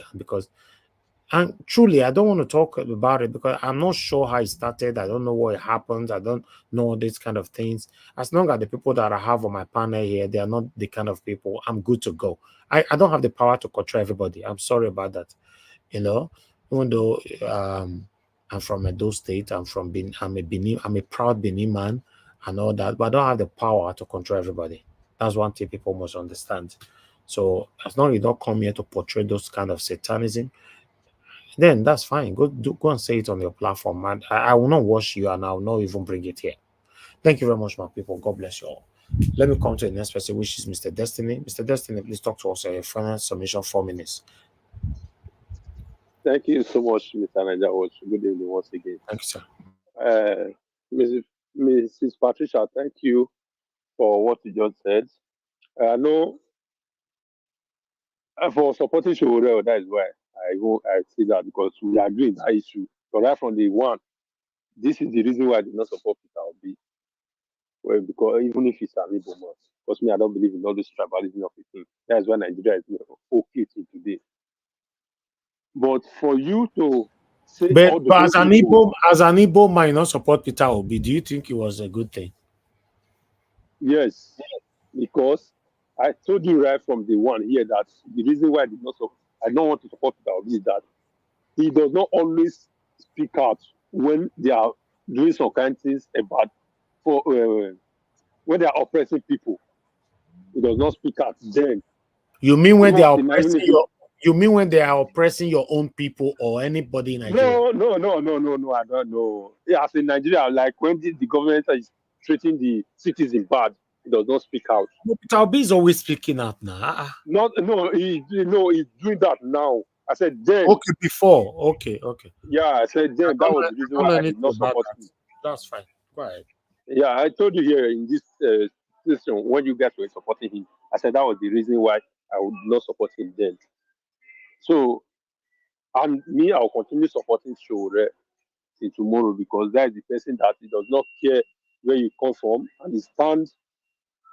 and truly, I don't want to talk about it because I'm not sure how it started. I don't know what happened. I don't know these kind of things. As long as the people that I have on my panel here, they are not the kind of people, I'm good to go. I don't have the power to control everybody. I'm sorry about that. Even though I'm from Edo State, I'm a proud Benin man and all that, but I don't have the power to control everybody. That's one thing people must understand. So as long as you don't come here to portray those kind of satanism, then that's fine. Go and say it on your platform, man. I will not watch you, and I will not even bring it here. Thank you very much, my people. God bless you all. Let me come to the next person, which is Mr. Destiny. Mr. Destiny, please talk to us. A final submission, 4 minutes. Thank you so much, Mr. Naija. Good evening once again. Thank you, sir. Mrs. Patricia, thank you for what you just said. I know for supporting Sowore, that is why I say that, because we agree in that issue. But right from the one, this is the reason why I did not support Peter Obi. Well, because even if it's an Igbo man, because me, I don't believe in all this tribalism of a thing. That's why Nigeria is okay till today. But for you to say But, all the as an Igbo might not support Peter Obi, do you think it was a good thing? Yes, because I told you right from the one here that the reason why I don't want to support Peter Obi is that he does not always speak out when they are doing some kind of things about when they are oppressing people. He does not speak out then. You mean when they are oppressing you mean when they are oppressing your own people or anybody in Nigeria? No, I don't know. Yeah, as in Nigeria, like when the government is treating the citizen bad, he does not speak out. Peter Obi is always speaking out now. He's doing that now. I said then. Okay, before. Okay. Yeah, I said then. That was the reason why I did not support him. That's fine. Go ahead. Yeah, I told you here in this situation when you guys were supporting him, I said that was the reason why I would not support him then. So, and me, I'll continue supporting Sowore till tomorrow because that is the person that he does not care where you come from and he stands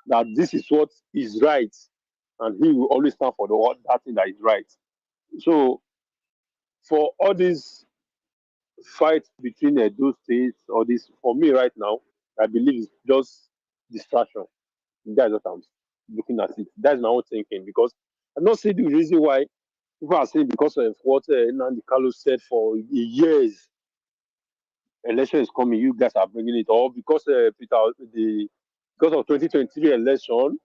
that this is what is right and he will always stand for that thing that is right. So, for all these fights between those states or this, for me right now, I believe it's just distraction. That's what I'm looking at it. That's my own thinking because I don't see the reason why people are saying because of what Nnamdi Kanu said for years. Election is coming, you guys are bringing it, or because because of 2023 election,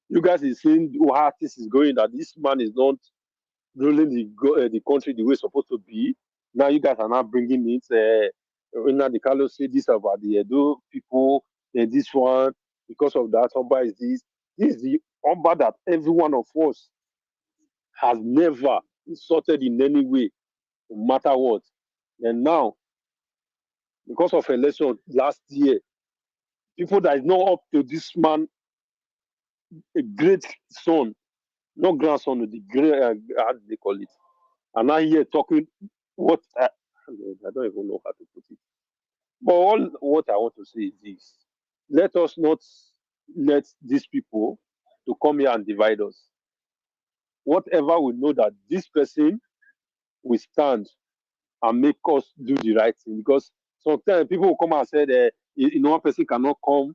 you guys is seeing how this is going. That this man is not ruling the country the way it's supposed to be. Now you guys are not bringing it. Nnamdi Kanu said this about the Edo people, this one because of that. Oba is this. This is the Oba that every one of us has never insulted in any way, no matter what. And now, because of election last year, people that is not up to this man, a great son, not grandson, the great, how do they call it? And now here talking what I don't even know how to put it. But all what I want to say is this: let us not let these people to come here and divide us. Whatever we know that this person will stand and make us do the right thing. Because sometimes people will come and say that one person cannot come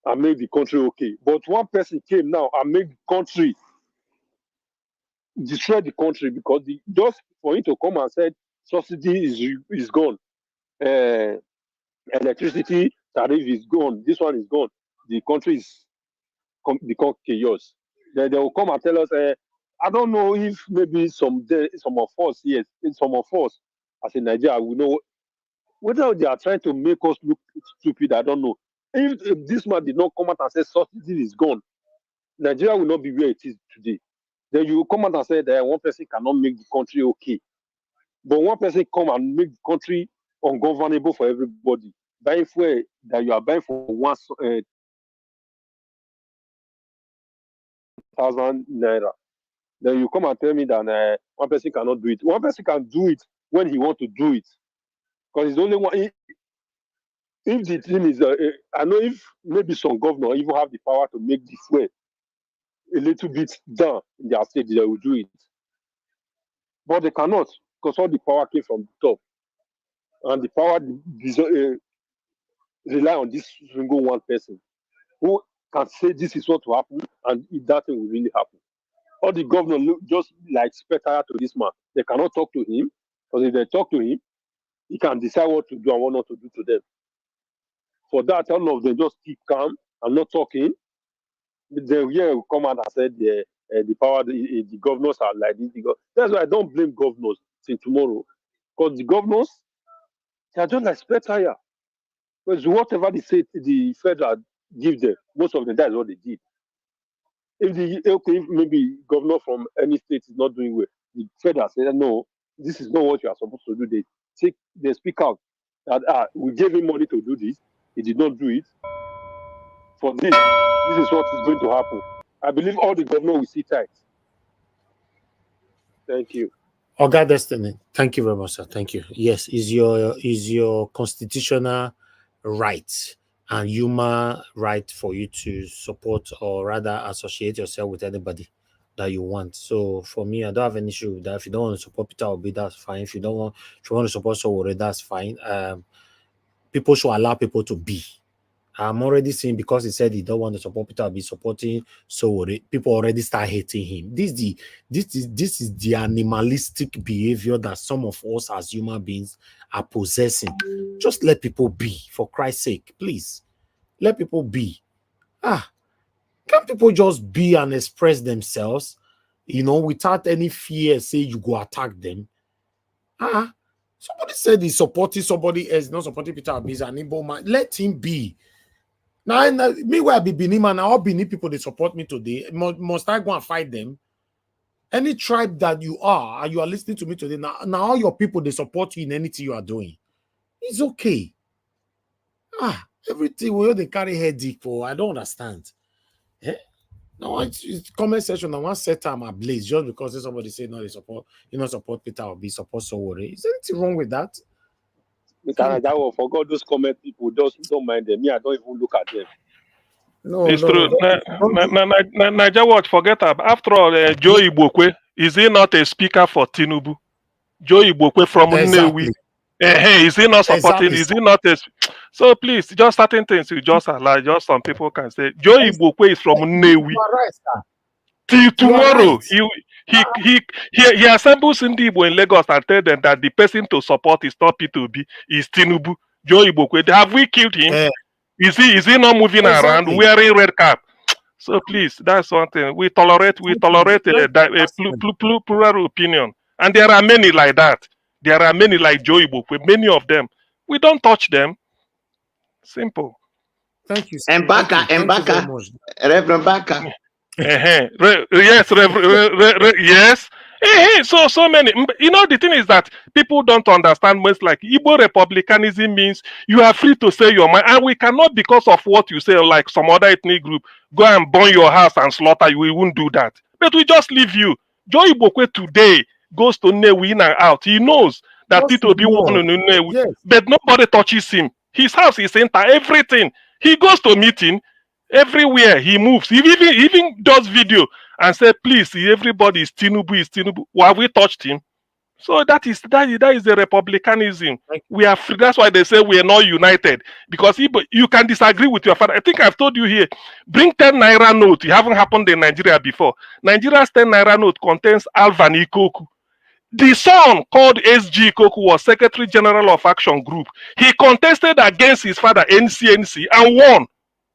and make the country okay. But one person came now and make the country destroy the country because just for him to come and say subsidy is gone, electricity tariff is gone, this one is gone, the country is become chaos. Then they will come and tell us, I don't know if maybe some of us, yes, some of us as in Nigeria, we know whether they are trying to make us look stupid. I don't know. If this man did not come out and say subsidy is gone, Nigeria will not be where it is today. Then you come out and say that one person cannot make the country okay. But one person come and make the country ungovernable for everybody. Buying fuel that you are buying for 1,000 naira. Then you come and tell me that one person cannot do it. One person can do it when he wants to do it. Because it's only one. If the thing is, I know if maybe some governor even have the power to make the fuel a little bit down in their state, they will do it. But they cannot because all the power came from the top. And the power rely on this single one person who can say this is what will happen and if that thing will really happen. All the governors look just like spectator to this man. They cannot talk to him because if they talk to him, he can decide what to do and what not to do to them. For that, all of them just keep calm and not talking. Then here will come out and say the power, the governors are like this. That's why I don't blame governors till tomorrow. Because the governors, they are just like spectator. Because whatever the federal give them, most of them, that is what they did. If maybe governor from any state is not doing well, the federal say, no, this is not what you are supposed to do. They speak out that we gave him money to do this, he did not do it. For this is what is going to happen. I believe all the governors will see tight. Thank you. Oga Destiny, thank you very much, sir. Thank you. Yes, is your constitutional right and human right for you to support or rather associate yourself with anybody that you want. So for me, I don't have an issue with that. If you don't want to support Peter Obi, that's fine. If you want to support Sowore, that's fine. People should allow people to be. I'm already seeing, because he said he don't want to support Peter Obi, supporting Sowore, people already start hating him. This is the animalistic behavior that some of us as human beings are possessing. Just let people be, for Christ's sake, please. Let people be. Can't people just be and express themselves, without any fear, say you go attack them? Somebody said he's supporting somebody else, not supporting Peter Obi, an Igbo man. Let him be. Now me where I be Benin man, all Benin people they support me today. Must I go and fight them? Any tribe that you are, and you are listening to me today, now all your people they support you in anything you are doing. It's okay. Everything we they carry headache for. I don't understand. No, it's comment section. I want to set time ablaze just because somebody say no, they support, support Peter Obi, support Sowore. Is there anything wrong with that? Mr. For God, those comment people, just don't mind them. Me, I don't even look at them. No, it's true. Niger Watch, forget about. After all, Joe Igbokwe, is he not a speaker for Tinubu? Joe Igbokwe from Nnewi. Is he not supporting? Exactly. Is he not a... So please, just certain things you just allow. Just some people can say Joe Igbokwe is from Nnewi. Till tomorrow, he assembles in Igbo in Lagos and tell them that the person to support is not P2B, is Tinubu. Joe Igbokwe. Have we killed him? Is he not moving around wearing red cap? So please, that's one thing. We tolerate a plural opinion, and there are many like that. There are many like Joe Igbokwe, many of them. We don't touch them. Simple. Thank you. Mbaka, Reverend Mbaka. Yes, yes. So many. The thing is that people don't understand most. Like Igbo republicanism means you are free to say your mind, and we cannot, because of what you say, like some other ethnic group, go and burn your house and slaughter you. We won't do that. But we just leave you. Joe Igbokwe today goes to Nnewi in and out. He knows that Tito be one on Nnewi, but nobody touches him. His house is enter everything. He goes to meeting. Everywhere he moves, he even does video and say, please, everybody is Tinubu. Why have we touched him? So that is the republicanism. We are free. That's why they say we are not united. Because you can disagree with your father. I think I've told you here, bring 10 Naira note. It haven't happened in Nigeria before. Nigeria's 10 Naira note contains Alvan Ikoku. The son called SG Ikoku was Secretary General of Action Group. He contested against his father, NCNC, and won.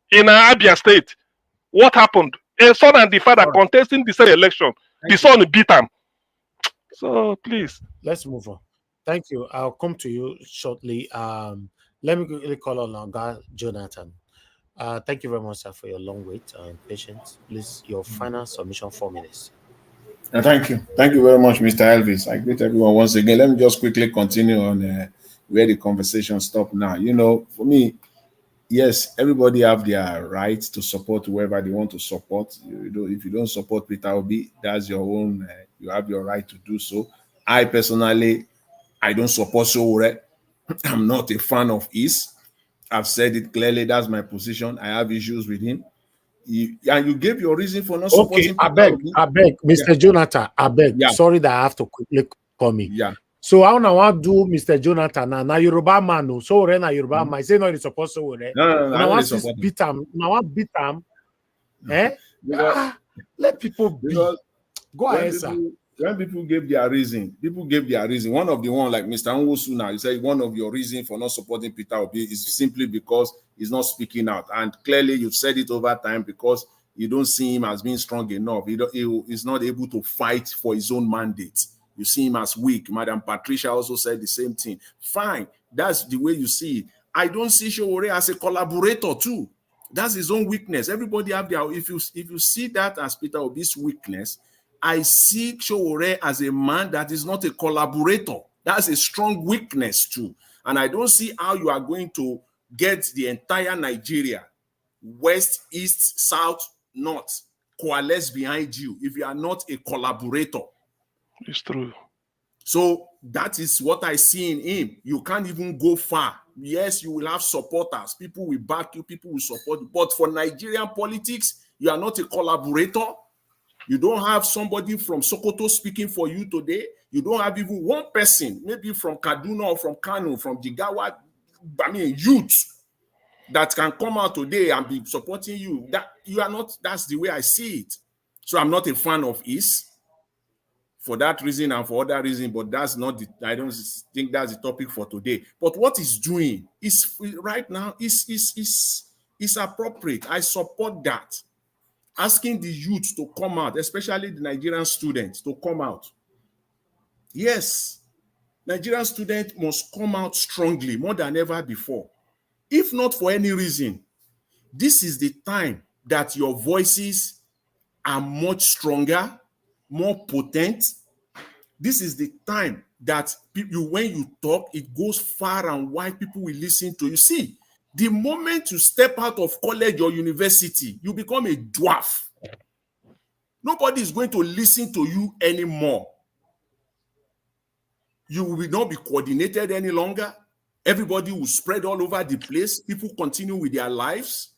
In Abia State, what happened? A son and the father contesting the same election. The son beat him. So please, let's move on. Thank you. I'll come to you shortly. Let me quickly call on our guy Jonathan. Thank you very much, sir, for your long wait and patience. Please, your final submission, 4 minutes. Thank you. Thank you very much, Mr. Elvis. I greet everyone once again. Let me just quickly continue on where the conversation stopped now. For me, yes, everybody have their right to support whoever they want to support. If you don't support Peter Obi, that's your own. You have your right to do so. I personally, I don't support Sowore. I'm not a fan of his. I've said it clearly. That's my position. I have issues with him. And you gave your reason for not supporting Peter Obi. I beg, Mr. Jonathan, I beg. Yeah. Sorry that I have to quickly come in. Yeah. So I want to do Mr. Jonathan now Yoruba man, so na Yoruba man. Say no, it's supposed to work. No. I want to beat him. Now I beat him. Let people be. Go ahead, sir. When people gave their reason. One of the one like Mr. Nwosu now, he said one of your reasons for not supporting Peter Obi is simply because he's not speaking out. And clearly you've said it over time because you don't see him as being strong enough. He's not able to fight for his own mandate. You see him as weak. Madam Patricia also said the same thing. Fine. That's the way you see it. I don't see Sowore as a collaborator too. That's his own weakness. Everybody have their... If you see that as Peter Obi's weakness, I see Sowore as a man that is not a collaborator. That's a strong weakness too. And I don't see how you are going to get the entire Nigeria, west, east, south, north, coalesce behind you if you are not a collaborator. It's true. So that is what I see in him. You can't even go far. Yes, you will have supporters. People will back you. People will support you. But for Nigerian politics, you are not a collaborator. You don't have somebody from Sokoto speaking for you today. You don't have even one person, maybe from Kaduna or from Kano, from Jigawa, I mean, youth that can come out today and be supporting you. That you are not, that's the way I see it. So I'm not a fan of IS for that reason and for other reasons, but that's not the, I don't think that's the topic for today. But what it's doing is right now is appropriate. I support that. Asking the youth to come out, especially the Nigerian students, to come out. Yes, Nigerian students must come out strongly, more than ever before. If not for any reason, this is the time that your voices are much stronger, more potent. This is the time that people, when you talk, it goes far and wide, people will listen to you. See, the moment you step out of college or university, you become a dwarf. Nobody is going to listen to you anymore. You will not be coordinated any longer. Everybody will spread all over the place. People continue with their lives.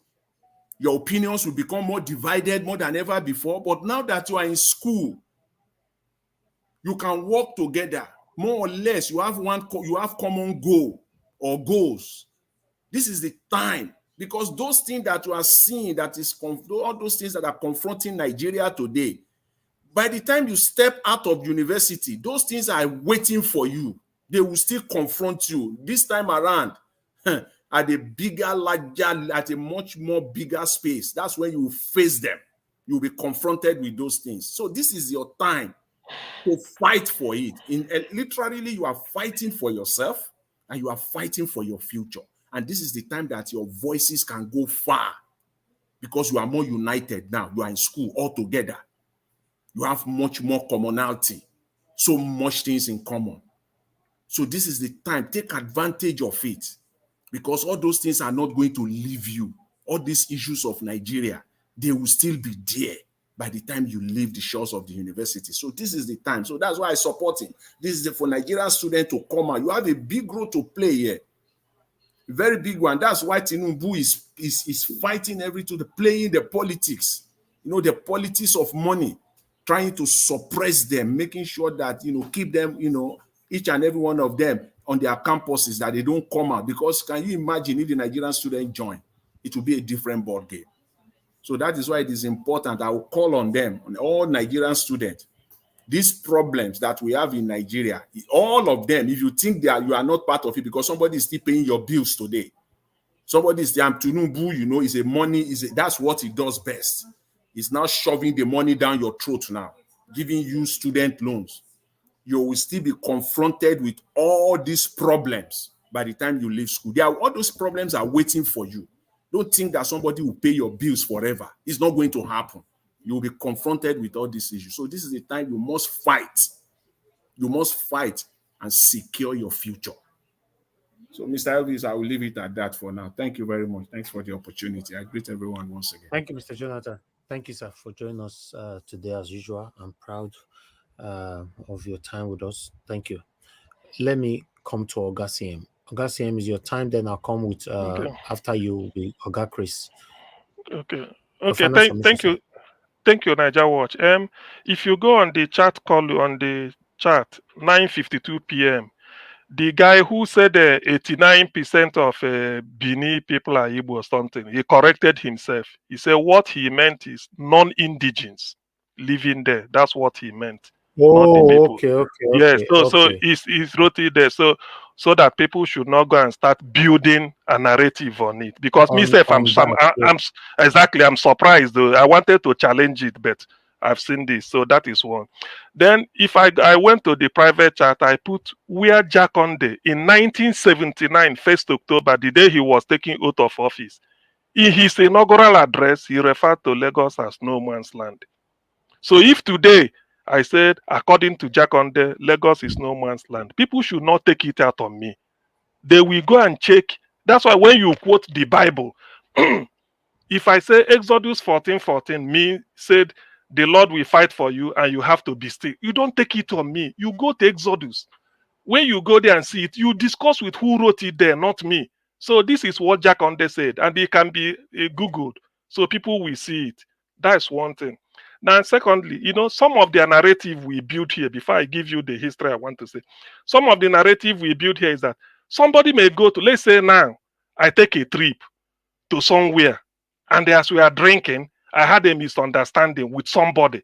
Your opinions will become more divided more than ever before. But now that you are in school, you can work together. More or less, you have common goal or goals. This is the time, because those things that you are seeing, all those things that are confronting Nigeria today, by the time you step out of university, those things are waiting for you. They will still confront you. This time around, at a bigger, larger, at a much more bigger space. That's when you will face them. You'll be confronted with those things. So this is your time to fight for it. Literally, you are fighting for yourself and you are fighting for your future. And this is the time that your voices can go far because you are more united now. You are in school all together. You have much more commonality, so much things in common. So this is the time. Take advantage of it, because all those things are not going to leave you. All these issues of Nigeria, they will still be there by the time you leave the shores of the university. So this is the time. So that's why I support him. This is for Nigerian students to come out. You have a big role to play here. A very big one. That's why Tinubu is fighting playing the politics. You know, the politics of money, trying to suppress them, making sure that, keep them, each and every one of them on their campuses, that they don't come out. Because can you imagine if the Nigerian students join? It will be a different ball game. So that is why it is important. I will call on them, on all Nigerian students. These problems that we have in Nigeria, all of them, if you think that you are not part of it because somebody is still paying your bills today, somebody is there, Tinubu, that's what he does best. He's now shoving the money down your throat now, giving you student loans. You will still be confronted with all these problems by the time you leave school. All those problems are waiting for you. Don't think that somebody will pay your bills forever. It's not going to happen. You will be confronted with all these issues. So this is the time you must fight. You must fight and secure your future. So, Mr. Elvis, I will leave it at that for now. Thank you very much. Thanks for the opportunity. I greet everyone once again. Thank you, Mr. Jonathan. Thank you, sir, for joining us today as usual. I'm proud of your time with us. Thank you. Let me come to Ogasiem. Ogasiem, is your time, then I'll come with after you with Oga Chris. Okay. Thank you. Thank you, Niger Watch. If you go on the chat call on the chat, 9:52 p.m., the guy who said 89% of Bini people are Igbo or something, he corrected himself. He said what he meant is non-indigens living there. That's what he meant. Oh, okay. Yes, so he's wrote it there. So that people should not go and start building a narrative on it. Because myself, I'm surprised though. I wanted to challenge it, but I've seen this. So that is one. Then if I went to the private chat, I put where Jakonde in 1979, 1st October, the day he was taking oath of office. In his inaugural address, he referred to Lagos as no man's land. So if today I said, according to Jakonde, Lagos is no man's land, people should not take it out on me. They will go and check. That's why when you quote the Bible, if I say Exodus 14:14, me said, the Lord will fight for you and you have to be still. You don't take it on me. You go to Exodus. When you go there and see it, you discuss with who wrote it there, not me. So this is what Jakonde said, and it can be Googled, so people will see it. That's one thing. Now, secondly, some of the narrative we build here, before I give you the history I want to say, some of the narrative we build here is that somebody may go to, let's say now, I take a trip to somewhere, and as we are drinking, I had a misunderstanding with somebody.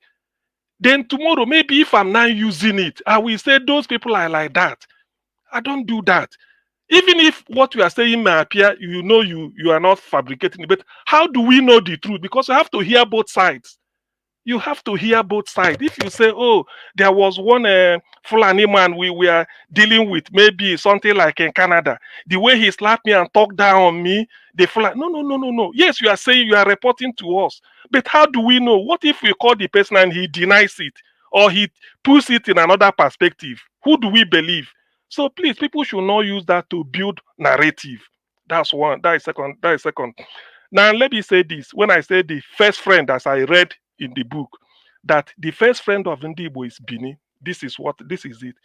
Then tomorrow, maybe if I'm not using it, I will say those people are like that. I don't do that. Even if what you are saying may appear, you are not fabricating it, but how do we know the truth? Because you have to hear both sides. You have to hear both sides. If you say, oh, there was one Fulani man we were dealing with, maybe something like in Canada, the way he slapped me and talked down on me, the Fulani. No. Yes, you are saying you are reporting to us. But how do we know? What if we call the person and he denies it or he puts it in another perspective? Who do we believe? So please, people should not use that to build narrative. That's one. That is second. Now, let me say this. When I say the first friend, as I read in the book, that the first friend of Ndibo is Bini. This is it.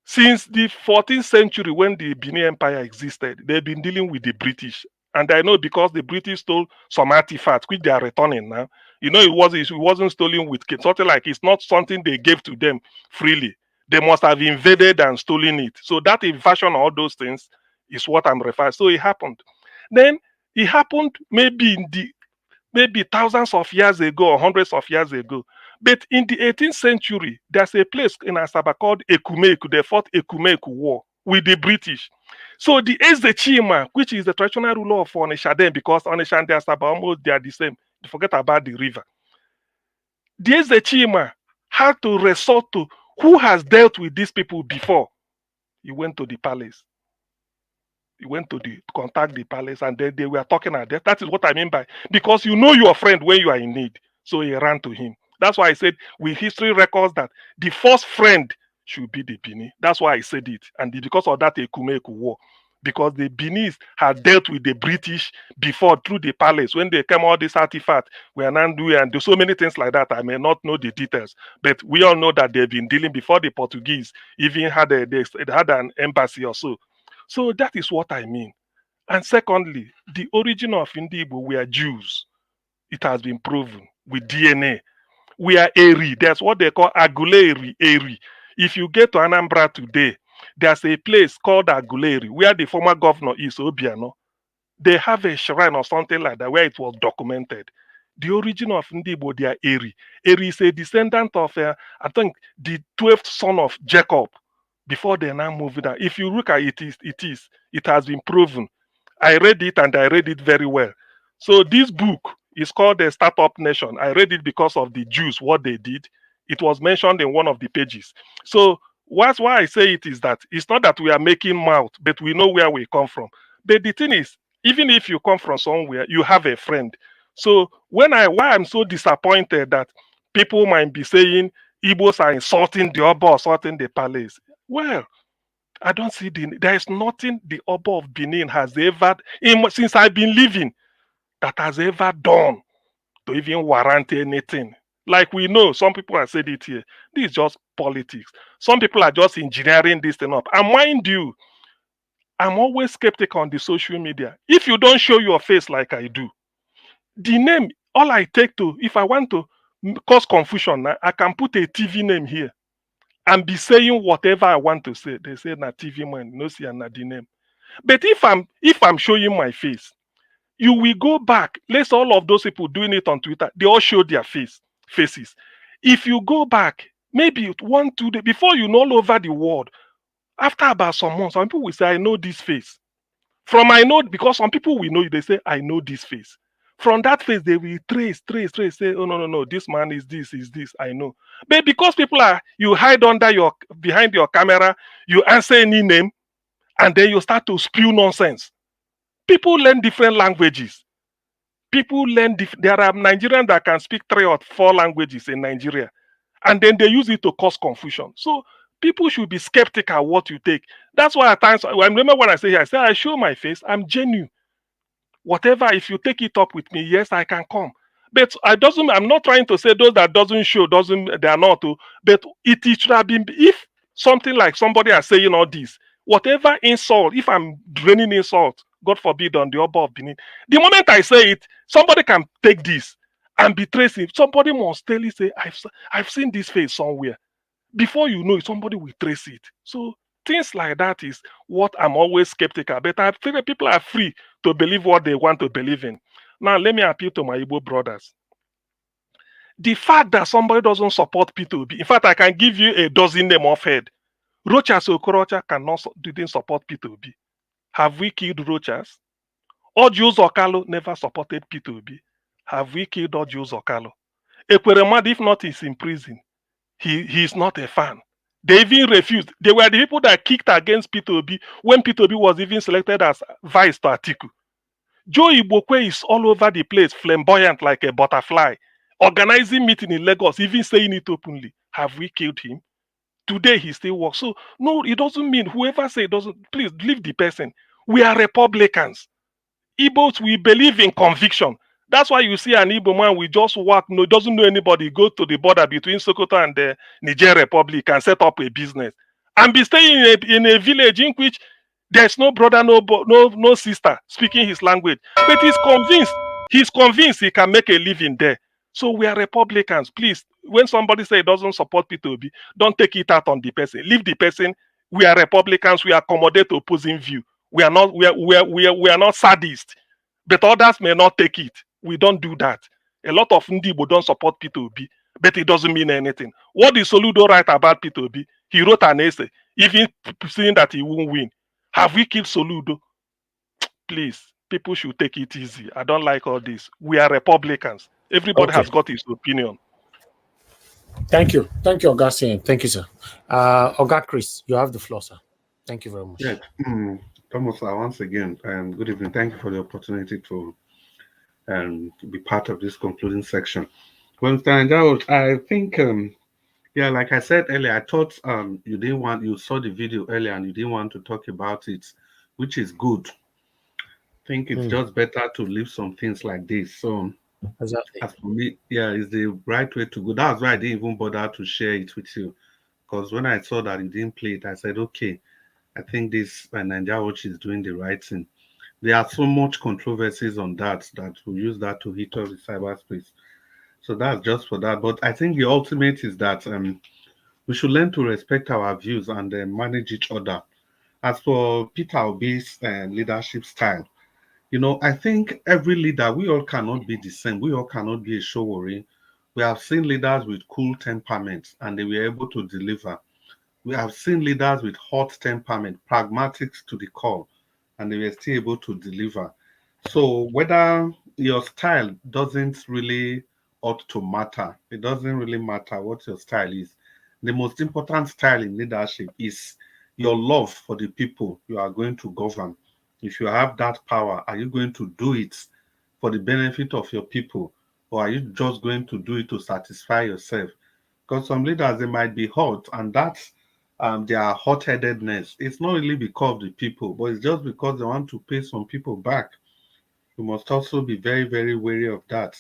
Since the 14th century, when the Bini Empire existed, they've been dealing with the British. And I know because the British stole some artifacts, which they are returning now. It wasn't stolen with something like it's not something they gave to them freely. They must have invaded and stolen it. So that invasion, all those things, is what I'm referring. So it happened. Then it happened maybe thousands of years ago or hundreds of years ago. But in the 18th century, there's a place in Asaba called Ekumeku. They fought Ekumeku War with the British. So the Ezechima, which is the traditional ruler of Onitsha then, because Onitsha and the Asaba almost they are the same. Forget about the river. The Ezechima had to resort to who has dealt with these people before. He went to the palace. He went to contact the palace, and then they were talking at that. That is what I mean by, because you know your friend when you are in need. So he ran to him. That's why I said with history records that the first friend should be the Bini. That's why I said it. And because of that Ekumeku War. Because the Benis had dealt with the British before through the palace. When they came all these artifacts, we are not doing and do so many things like that. I may not know the details, but we all know that they've been dealing before the Portuguese even had they had an embassy or so. So that is what I mean. And secondly, the origin of Ndibo were Jews. It has been proven with DNA. We are Eri. That's what they call Aguleri Eri. If you get to Anambra today, there's a place called Aguleri where the former governor is Obiano. They have a shrine or something like that where it was documented. The origin of Ndibo, they are Eri. Eri is a descendant of, I think, the 12th son of Jacob. Before they now move it down. If you look at it, it has been proven. I read it and I read it very well. So this book is called The Startup Nation. I read it because of the Jews, what they did. It was mentioned in one of the pages. So why I say it is that it's not that we are making mouth, but we know where we come from. But the thing is, even if you come from somewhere, you have a friend. So why I'm so disappointed that people might be saying Igbos are insulting the Oba, insulting the palace. Well, I don't see there is nothing the Oba of Benin has ever, since I've been living, that has ever done to even warrant anything. Like we know, some people have said it here. This is just politics. Some people are just engineering this thing up. And mind you, I'm always skeptical on the social media. If you don't show your face like I do, the name, all I take to, if I want to cause confusion, I can put a TV name here and be saying whatever I want to say. They say na TV man, no see na the name. But if I'm showing my face, you will go back. Let's all of those people doing it on Twitter, they all show their faces. If you go back, maybe 1-2 days before you know all over the world, after about some months, some people will say, I know this face. From I know, because some people will know you, they say, I know this face. From that face, they will trace, say, oh, no, this man is this, I know. But because people you hide behind your camera, you answer any name, and then you start to spew nonsense. People learn different languages. There are Nigerians that can speak 3 or 4 languages in Nigeria, and then they use it to cause confusion. So people should be skeptical what you take. That's why at times, I remember when I say here, I show my face, I'm genuine. Whatever, if you take it up with me, yes, I can come. But I'm not trying to say those that doesn't show, they are not. But it should have been, if something like somebody is saying all this, whatever insult, if I'm draining insult, God forbid, on the Oba of Benin, the moment I say it, somebody can take this and be tracing. Somebody must tell you, say, I've seen this face somewhere. Before you know it, somebody will trace it. So things like that is what I'm always skeptical. But I feel that people are free to believe what they want to believe in. Now, let me appeal to my Igbo brothers. The fact that somebody doesn't support P2B, in fact, I can give you a dozen name of head. Rochas Okorocha didn't support P2B. Have we killed Rochas? Ojus Okalo never supported P2B. Have we killed Ojus Okalo? Ekweremad, if not, is in prison. He is not a fan. They even refused. They were the people that kicked against P2B when P2B was even selected as vice to Atiku. Joe Igbokwe is all over the place, flamboyant like a butterfly, organizing meeting in Lagos, even saying it openly. Have we killed him? Today he still works. So no, it doesn't mean whoever say it doesn't. Please leave the person. We are Republicans. Igbos, we believe in conviction. That's why you see an Igbo man will just walk, no, doesn't know anybody, go to the border between Sokoto and the Niger Republic and set up a business and be staying in a village in which there's no brother, no sister speaking his language. But he's convinced he can make a living there. So we are Republicans. Please, when somebody say doesn't support P2B, don't take it out on the person. Leave the person. We are Republicans. We accommodate opposing view. We are not sadists. But others may not take it. We don't do that. A lot of Ndibo don't support P2B, but it doesn't mean anything. What did Soludo write about P2B? He wrote an essay, even saying that he won't win. Have we killed Soludo? Please, people should take it easy. I don't like all this. We are Republicans. Everybody has got his opinion. Thank you. Thank you, Augustine. Thank you, sir. Oga Chris, you have the floor, sir. Thank you very much. Yeah. Thomas, once again, good evening. Thank you for the opportunity to be part of this concluding section. Well, I think, yeah, like I said earlier, I thought you saw the video earlier and you didn't want to talk about it, which is good. I think it's just better to leave some things like this. So, exactly. As for me, yeah, it's the right way to go. That's why I didn't even bother to share it with you. Because when I saw that you didn't play it, I said, okay, I think this Nigeria Watch is doing the right thing. There are so much controversies on that we use that to hit up the cyberspace. So that's just for that. But I think the ultimate is that we should learn to respect our views and manage each other. As for Peter Obi's leadership style, I think every leader, we all cannot be the same. We all cannot be a Sowore. We have seen leaders with cool temperaments and they were able to deliver. We have seen leaders with hot temperament, pragmatics to the core, and they were still able to deliver. So whether your style doesn't really ought to matter, it doesn't really matter what your style is. The most important style in leadership is your love for the people you are going to govern. If you have that power, are you going to do it for the benefit of your people, or are you just going to do it to satisfy yourself? Because some leaders, they might be hot, and that's their hot-headedness. It's not really because of the people, but it's just because they want to pay some people back. You must also be very, very wary of that.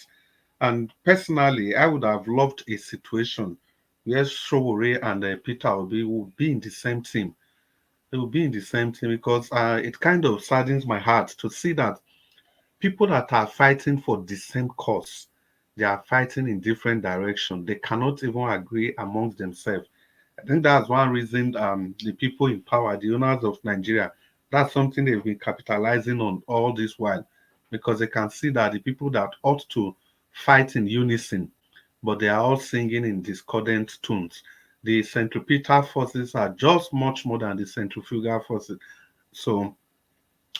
And personally, I would have loved a situation where Sowore and Peter Obi would be in the same team. They will be in the same team because it kind of saddens my heart to see that people that are fighting for the same cause, they are fighting in different directions. They cannot even agree amongst themselves. I think that's one reason the people in power, the owners of Nigeria, that's something they've been capitalizing on all this while, because they can see that the people that ought to fight in unison, but they are all singing in discordant tones. The centripetal forces are just much more than the centrifugal forces. So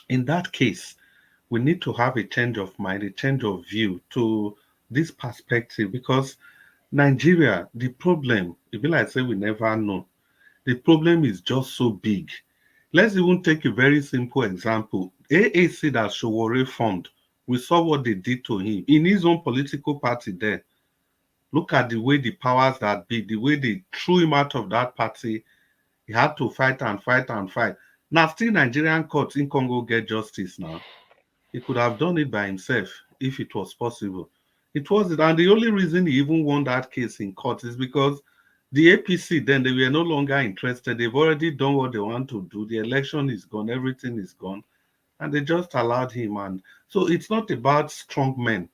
in that case, we need to have a change of mind, a change of view to this perspective, because Nigeria, the problem, if you like say we never know, the problem is just so big. Let's even take a very simple example. AAC that Sowore formed, we saw what they did to him in his own political party there. Look at the way the powers that be, the way they threw him out of that party. He had to fight and fight and fight. Now, still Nigerian courts in Congo get justice now. He could have done it by himself if it was possible. It wasn't. And the only reason he even won that case in court is because the APC, then they were no longer interested. They've already done what they want to do. The election is gone. Everything is gone. And they just allowed him. And so it's not about strong men.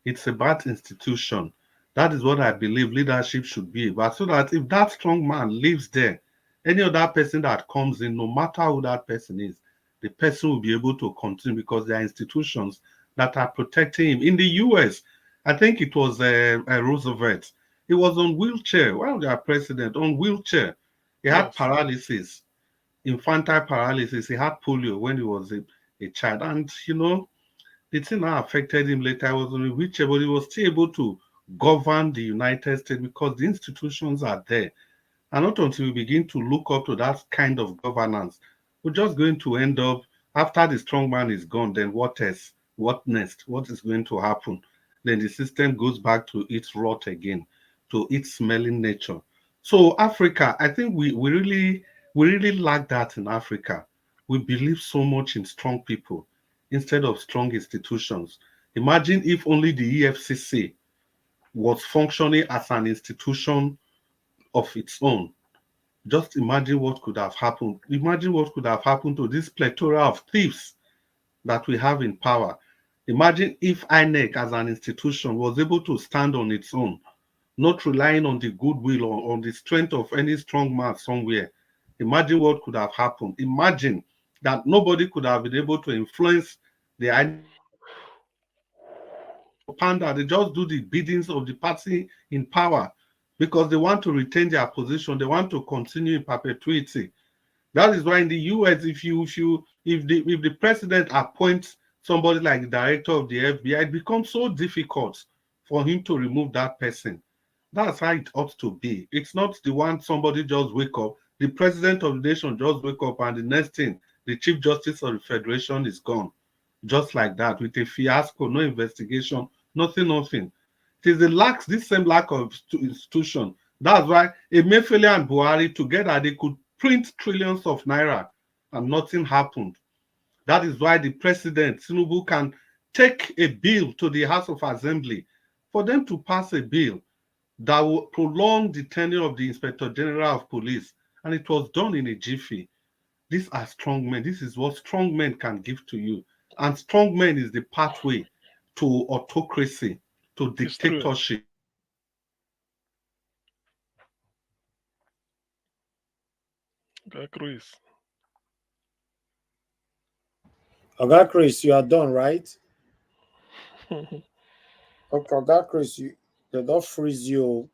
It's about institution. That is what I believe leadership should be about. So that if that strong man lives there, any other person that comes in, no matter who that person is, the person will be able to continue because there are institutions that are protecting him. In the US, I think it was Roosevelt. He was on wheelchair while they are president, on wheelchair. He had paralysis, infantile paralysis. He had polio when he was a child. And, the thing that affected him later was on a wheelchair, but he was still able to govern the United States because the institutions are there. And not until we begin to look up to that kind of governance, we're just going to end up, after the strong man is gone, then what else? What next? What is going to happen? Then the system goes back to its rot again, to its smelling nature. So Africa, I think we really lack that in Africa. We believe so much in strong people instead of strong institutions. Imagine if only the EFCC was functioning as an institution of its own. Just imagine what could have happened. Imagine what could have happened to this plethora of thieves that we have in power. Imagine if INEC as an institution was able to stand on its own, not relying on the goodwill or on the strength of any strong man somewhere. Imagine what could have happened. Imagine that nobody could have been able to influence the INEC. Panda, they just do the biddings of the party in power because they want to retain their position. They want to continue in perpetuity. That is why in the US, if the president appoints somebody like the director of the FBI, it becomes so difficult for him to remove that person. That's how it ought to be. It's not the one somebody just wake up, the president of the nation just wake up, and the next thing, the chief justice of the federation is gone. Just like that, with a fiasco, no investigation, nothing. It is this same lack of institution. That's why Emefiele and Buhari together, they could print trillions of naira and nothing happened. That is why the president, Tinubu, can take a bill to the House of Assembly for them to pass a bill that will prolong the tenure of the Inspector General of Police. And it was done in a jiffy. These are strong men. This is what strong men can give to you. And strong men is the pathway to autocracy, to dictatorship. Okay, Chris. Okay, Chris, you are done, right? Okay, Chris, they don't freeze you.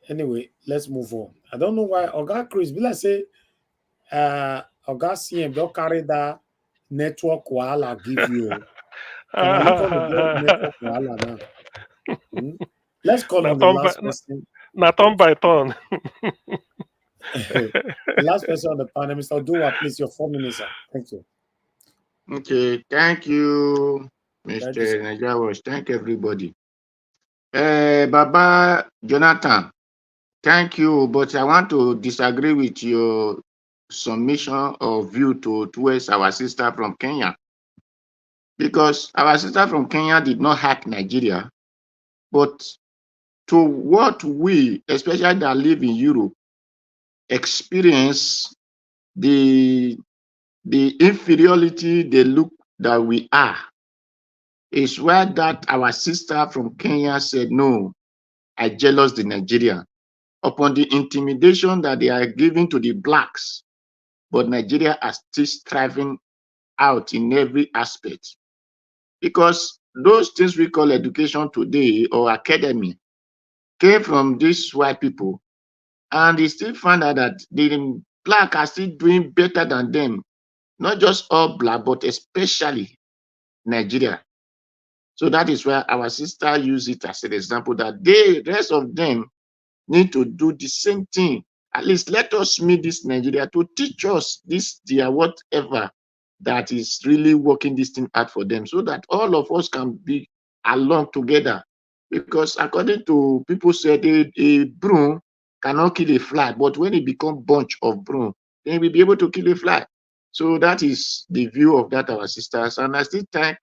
Anyway, let's move on. I don't know why Chris, but let's say CM don't carry that network wahala give you. Can you come and get network wahala now? Let's call on the last person. Not on by turn. The last person on the panel, Mr. Oduwa, please, your 4 minutes. Thank you. Okay, thank you, Mr. Nigerian. Thank everybody. Baba Jonathan, thank you, but I want to disagree with your submission of view towards our sister from Kenya. Because our sister from Kenya did not hack Nigeria, but to what we, especially that live in Europe, experience the inferiority, the look that we are, is where that our sister from Kenya said, no, I jealous the Nigerian upon the intimidation that they are giving to the blacks, but Nigeria are still striving out in every aspect. Because those things we call education today or academy came from these white people, and they still find out that the black are still doing better than them, not just all black, but especially Nigeria. So that is where our sister used it as an example that the rest of them need to do the same thing. At least let us meet this Nigeria to teach us this, their whatever that is really working this thing out for them, so that all of us can be along together. Because according to people said, a broom cannot kill a fly, but when it becomes bunch of broom, then we'll be able to kill a fly. So that is the view of that our sisters, and I still thank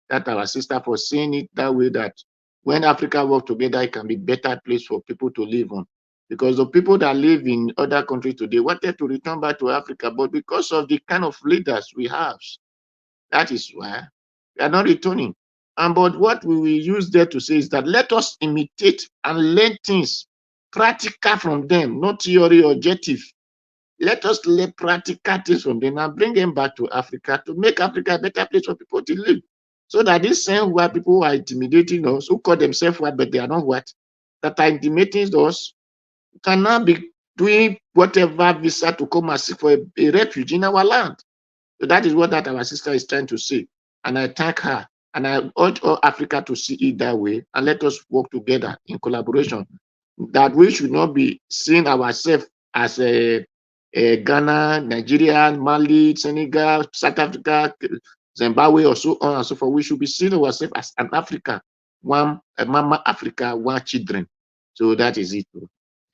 that our sister for seeing it that way, that when Africa work together, it can be better place for people to live on. Because the people that live in other countries today wanted to return back to Africa, but because of the kind of leaders we have, that is why they are not returning. And but what we will use there to say is that let us imitate and learn things practical from them, not theory or objective. Let us learn practical things from them and bring them back to Africa to make Africa a better place for people to live. So that this same white people who are intimidating us, who call themselves white, but they are not white, that are intimidating us, can now be doing whatever visa to come and seek for a refuge in our land. So that is what that our sister is trying to say. And I thank her. And I urge all Africa to see it that way. And let us work together in collaboration. That we should not be seeing ourselves as a Ghana, Nigeria, Mali, Senegal, South Africa, Zimbabwe, or so on and so forth. We should be seeing ourselves as an Africa, one Mama Africa, one children. So that is it.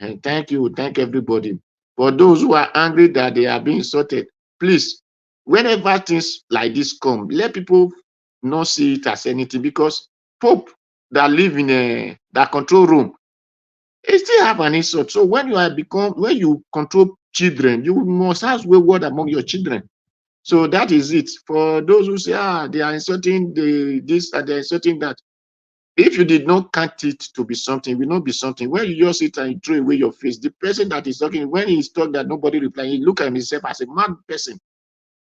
And thank you, thank everybody. For those who are angry that they are being insulted, please, whenever things like this come, let people not see it as anything, because Pope that live in that control room, they still have an insult. So when you control children, you must have wayward among your children. So that is it. For those who say, they are insulting this and they're insulting that. If you did not count it to be something, it will not be something. When you just sit and you throw away your face, the person that is talking, when he's talking that nobody replying, he look at himself as a mad person.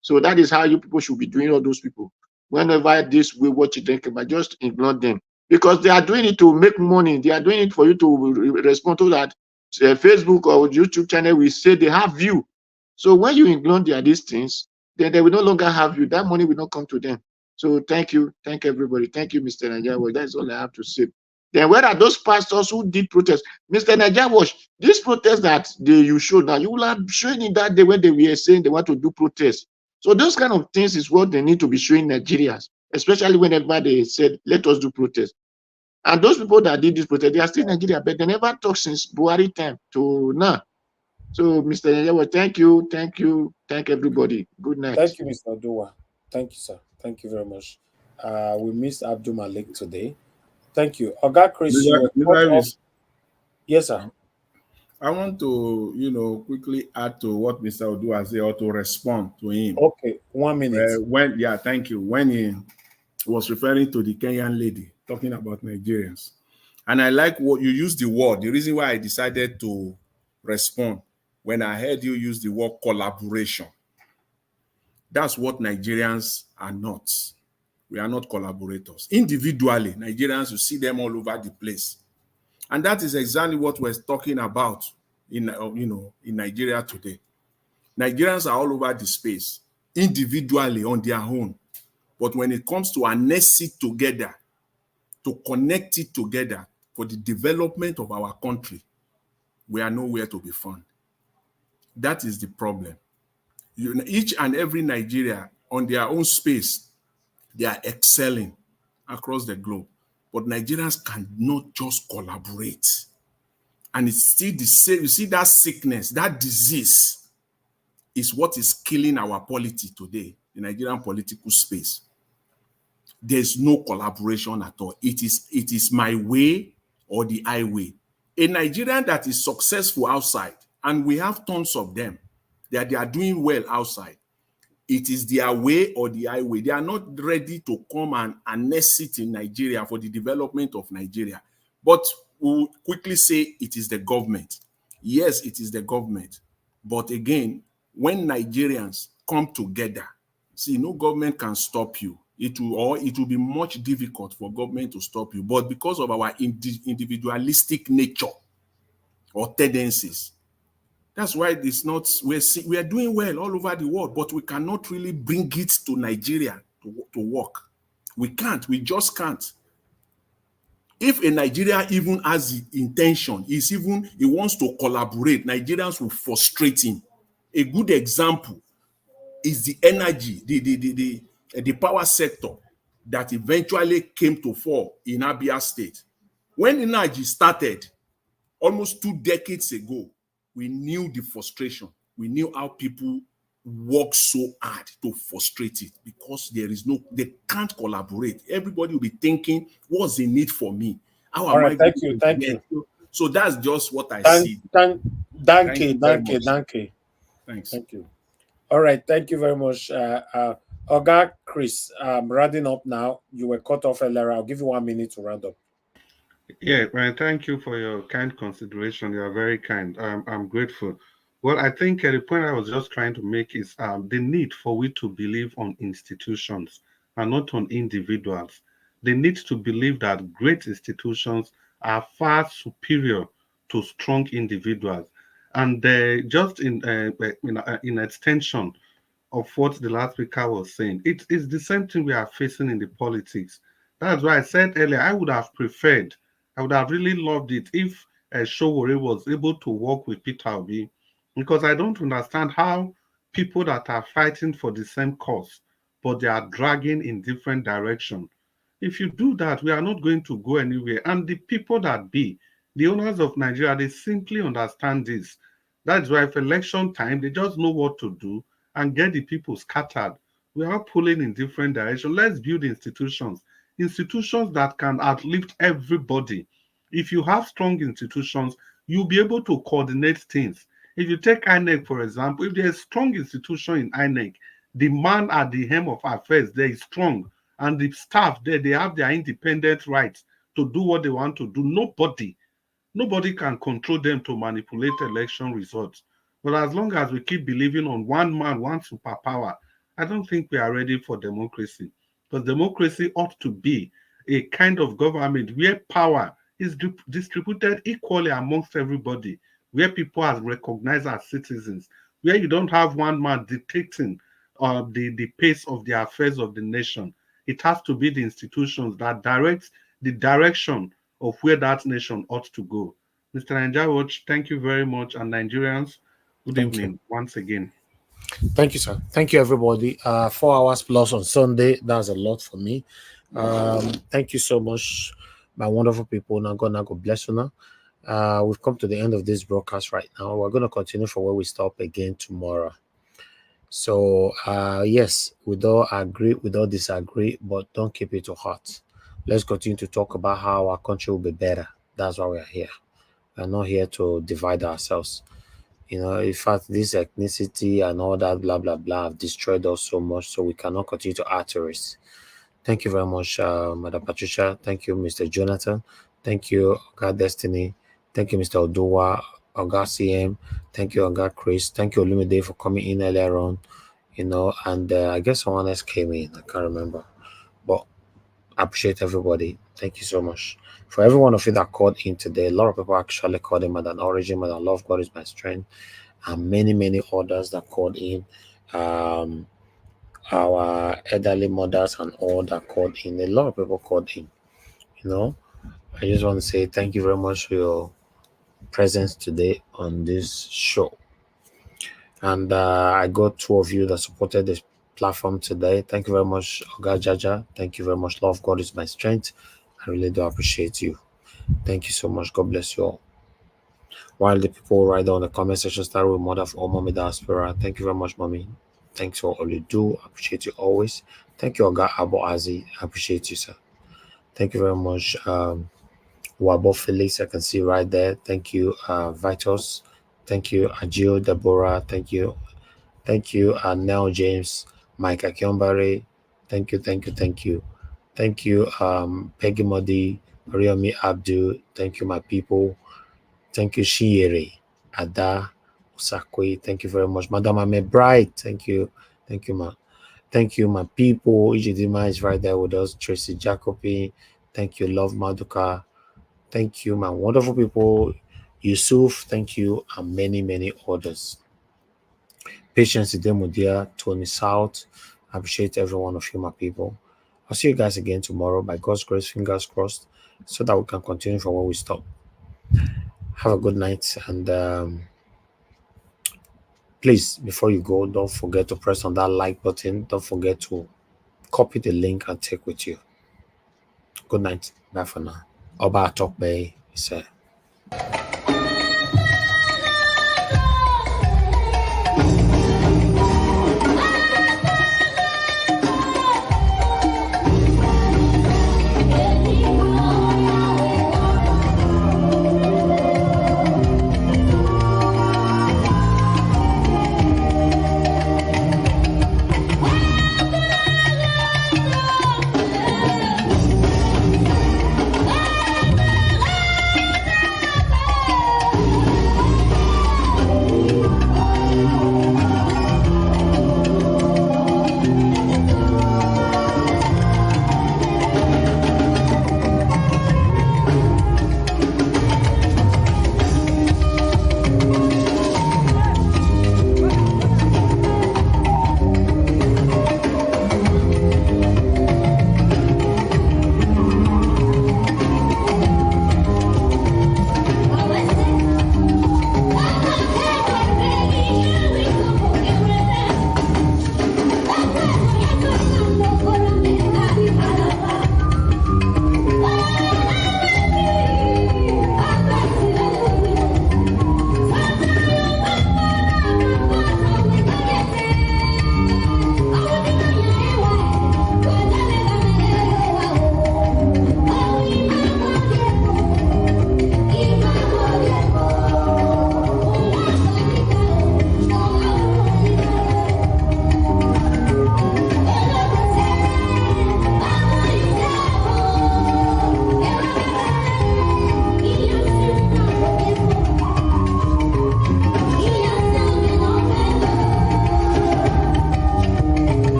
So that is how you people should be doing, all those people. Whenever this wayward children come, just ignore them. Because they are doing it to make money. They are doing it for you to respond to that. Facebook or YouTube channel will say they have view. So when you ignore these things, then they will no longer have you. That money will not come to them. So thank you. Thank everybody. Thank you, Mr. Najawa. That's all I have to say. Then where are those pastors who did protest? Mr. Najawa, this protest that you showed now, you will have shown it that day when they were saying they want to do protest. So those kind of things is what they need to be showing Nigerians, especially whenever they said, let us do protest. And those people that did this protest, they are still in Nigeria, but they never talked since Buhari time to now. So, Mr. Najawa, thank you, thank everybody. Good night. Thank you, Mr. Odowa. Thank you, sir. Thank you very much. We missed Abdul Malik today. Thank you. Oga Chris, yes, sir. I want to, quickly add to what Mr. Odowa said or to respond to him. Okay, 1 minute. Thank you. When he was referring to the Kenyan lady talking about Nigerians, and I like what you used the word. The reason why I decided to respond when I heard you use the word collaboration. That's what Nigerians are not. We are not collaborators. Individually, Nigerians, you see them all over the place. And that is exactly what we're talking about in Nigeria today. Nigerians are all over the space, individually on their own. But when it comes to harness it together, to connect it together for the development of our country, we are nowhere to be found. That is the problem. Each and every Nigeria on their own space, they are excelling across the globe. But Nigerians cannot just collaborate. And it's still the same. You see, that sickness, that disease is what is killing our polity today, the Nigerian political space. There's no collaboration at all. It is my way or the highway. A Nigerian that is successful outside, and we have tons of them, that they are doing well outside, it is their way or the highway. They are not ready to come and harness it in Nigeria for the development of Nigeria. But we'll quickly say it is the government. Yes, it is the government. But again, when Nigerians come together, see, no government can stop you. It will be much difficult for government to stop you. But because of our individualistic nature or tendencies, that's why it's not, we are doing well all over the world, but we cannot really bring it to Nigeria to work. We can't, we just can't. If a Nigeria even has the intention, he wants to collaborate, Nigerians will frustrate him. A good example is the energy, the power sector that eventually came to fall in Abia State. When energy started almost 2 decades ago, we knew the frustration. We knew how people work so hard to frustrate it because they can't collaborate. Everybody will be thinking, what's the need for me? All right, thank you. So that's just what I see. Thank you. Thanks. Thank you. All right, thank you very much. Oga Chris, rounding up now. You were cut off earlier. I'll give you 1 minute to round up. Yeah, well, thank you for your kind consideration. You are very kind. I'm grateful. Well, I think the point I was just trying to make is the need for we to believe on institutions and not on individuals. The need to believe that great institutions are far superior to strong individuals. And just in extension of what the last speaker was saying, it is the same thing we are facing in the politics. That's why I said earlier, I would have really loved it if Sowore was able to work with Peter Obi, because I don't understand how people that are fighting for the same cause, but they are dragging in different directions. If you do that, we are not going to go anywhere. And the people that be, the owners of Nigeria, they simply understand this. That's why if election time, they just know what to do and get the people scattered. We are pulling in different directions. Let's build institutions that can uplift everybody. If you have strong institutions, you'll be able to coordinate things. If you take INEC, for example, if there's a strong institution in INEC, the man at the helm of affairs there is strong, and the staff there, they have their independent rights to do what they want to do. Nobody can control them to manipulate election results. But as long as we keep believing on one man, one superpower, I don't think we are ready for democracy. Because democracy ought to be a kind of government where power is distributed equally amongst everybody, where people are recognized as citizens, where you don't have one man dictating the pace of the affairs of the nation. It has to be the institutions that direct the direction of where that nation ought to go. Mr. Nanjawatch, thank you very much. And Nigerians, good evening once again. Thank you, sir. Thank you, everybody. 4 hours plus on Sunday. That's a lot for me. Thank you so much, my wonderful people. Now, God bless you now. We've come to the end of this broadcast right now. We're going to continue from where we stop again tomorrow. So, yes, we don't agree, we don't disagree, but don't keep it to heart. Let's continue to talk about how our country will be better. That's why we are here. We're not here to divide ourselves. You know, in fact, this ethnicity and all that blah blah blah have destroyed us so much, so we cannot continue to add to it. Thank you very much, Madam Patricia. Thank you, Mr. Jonathan. Thank you, Oga Destiny. Thank you, Mr. Oduwa, Oga CM. Thank you, Oga Chris. Thank you, Olumide, for coming in earlier on. You know, and I guess someone else came in. I can't remember, but I appreciate everybody. Thank you so much. For every one of you that called in today, a lot of people actually called him an origin, and I love God is my strength, and many others that called in. Our elderly mothers and all that called in. A lot of people called in. You know, I just want to say thank you very much for your presence today on this show. And I got 2 of you that supported this platform today. Thank you very much, Oga Jaja. Thank you very much. Love God is my strength. I really do appreciate you. Thank you so much. God bless you all. While the people right down in the comment section start with Mother for all Mommy Diaspora. Thank you very much, Mommy. Thanks for all you do. I appreciate you always. Thank you, Oga Abo Azi. I appreciate you, sir. Thank you very much, Wabo Felix. I can see right there. Thank you, Vitos. Thank you, Agio Deborah. Thank you, Nell James, Mike Akiombare. Thank you. Thank you, Peggy Modi, Riomi Abdul. Thank you, my people. Thank you, Shiere, Ada, Usakwe. Thank you very much, Madam Ame Bright. Thank you, ma. Thank you, my people. Ijidima is right there with us. Tracy Jacobi. Thank you, Love Maduka. Thank you, my wonderful people. Yusuf, thank you, and many others. Patience Idemudia, Tony South. I appreciate every one of you, my people. I'll see you guys again tomorrow. By God's grace, fingers crossed, so that we can continue from where we stop. Have a good night, and please, before you go, don't forget to press on that like button. Don't forget to copy the link and take with you. Good night. Bye for now. Oba Talk Bay, sir.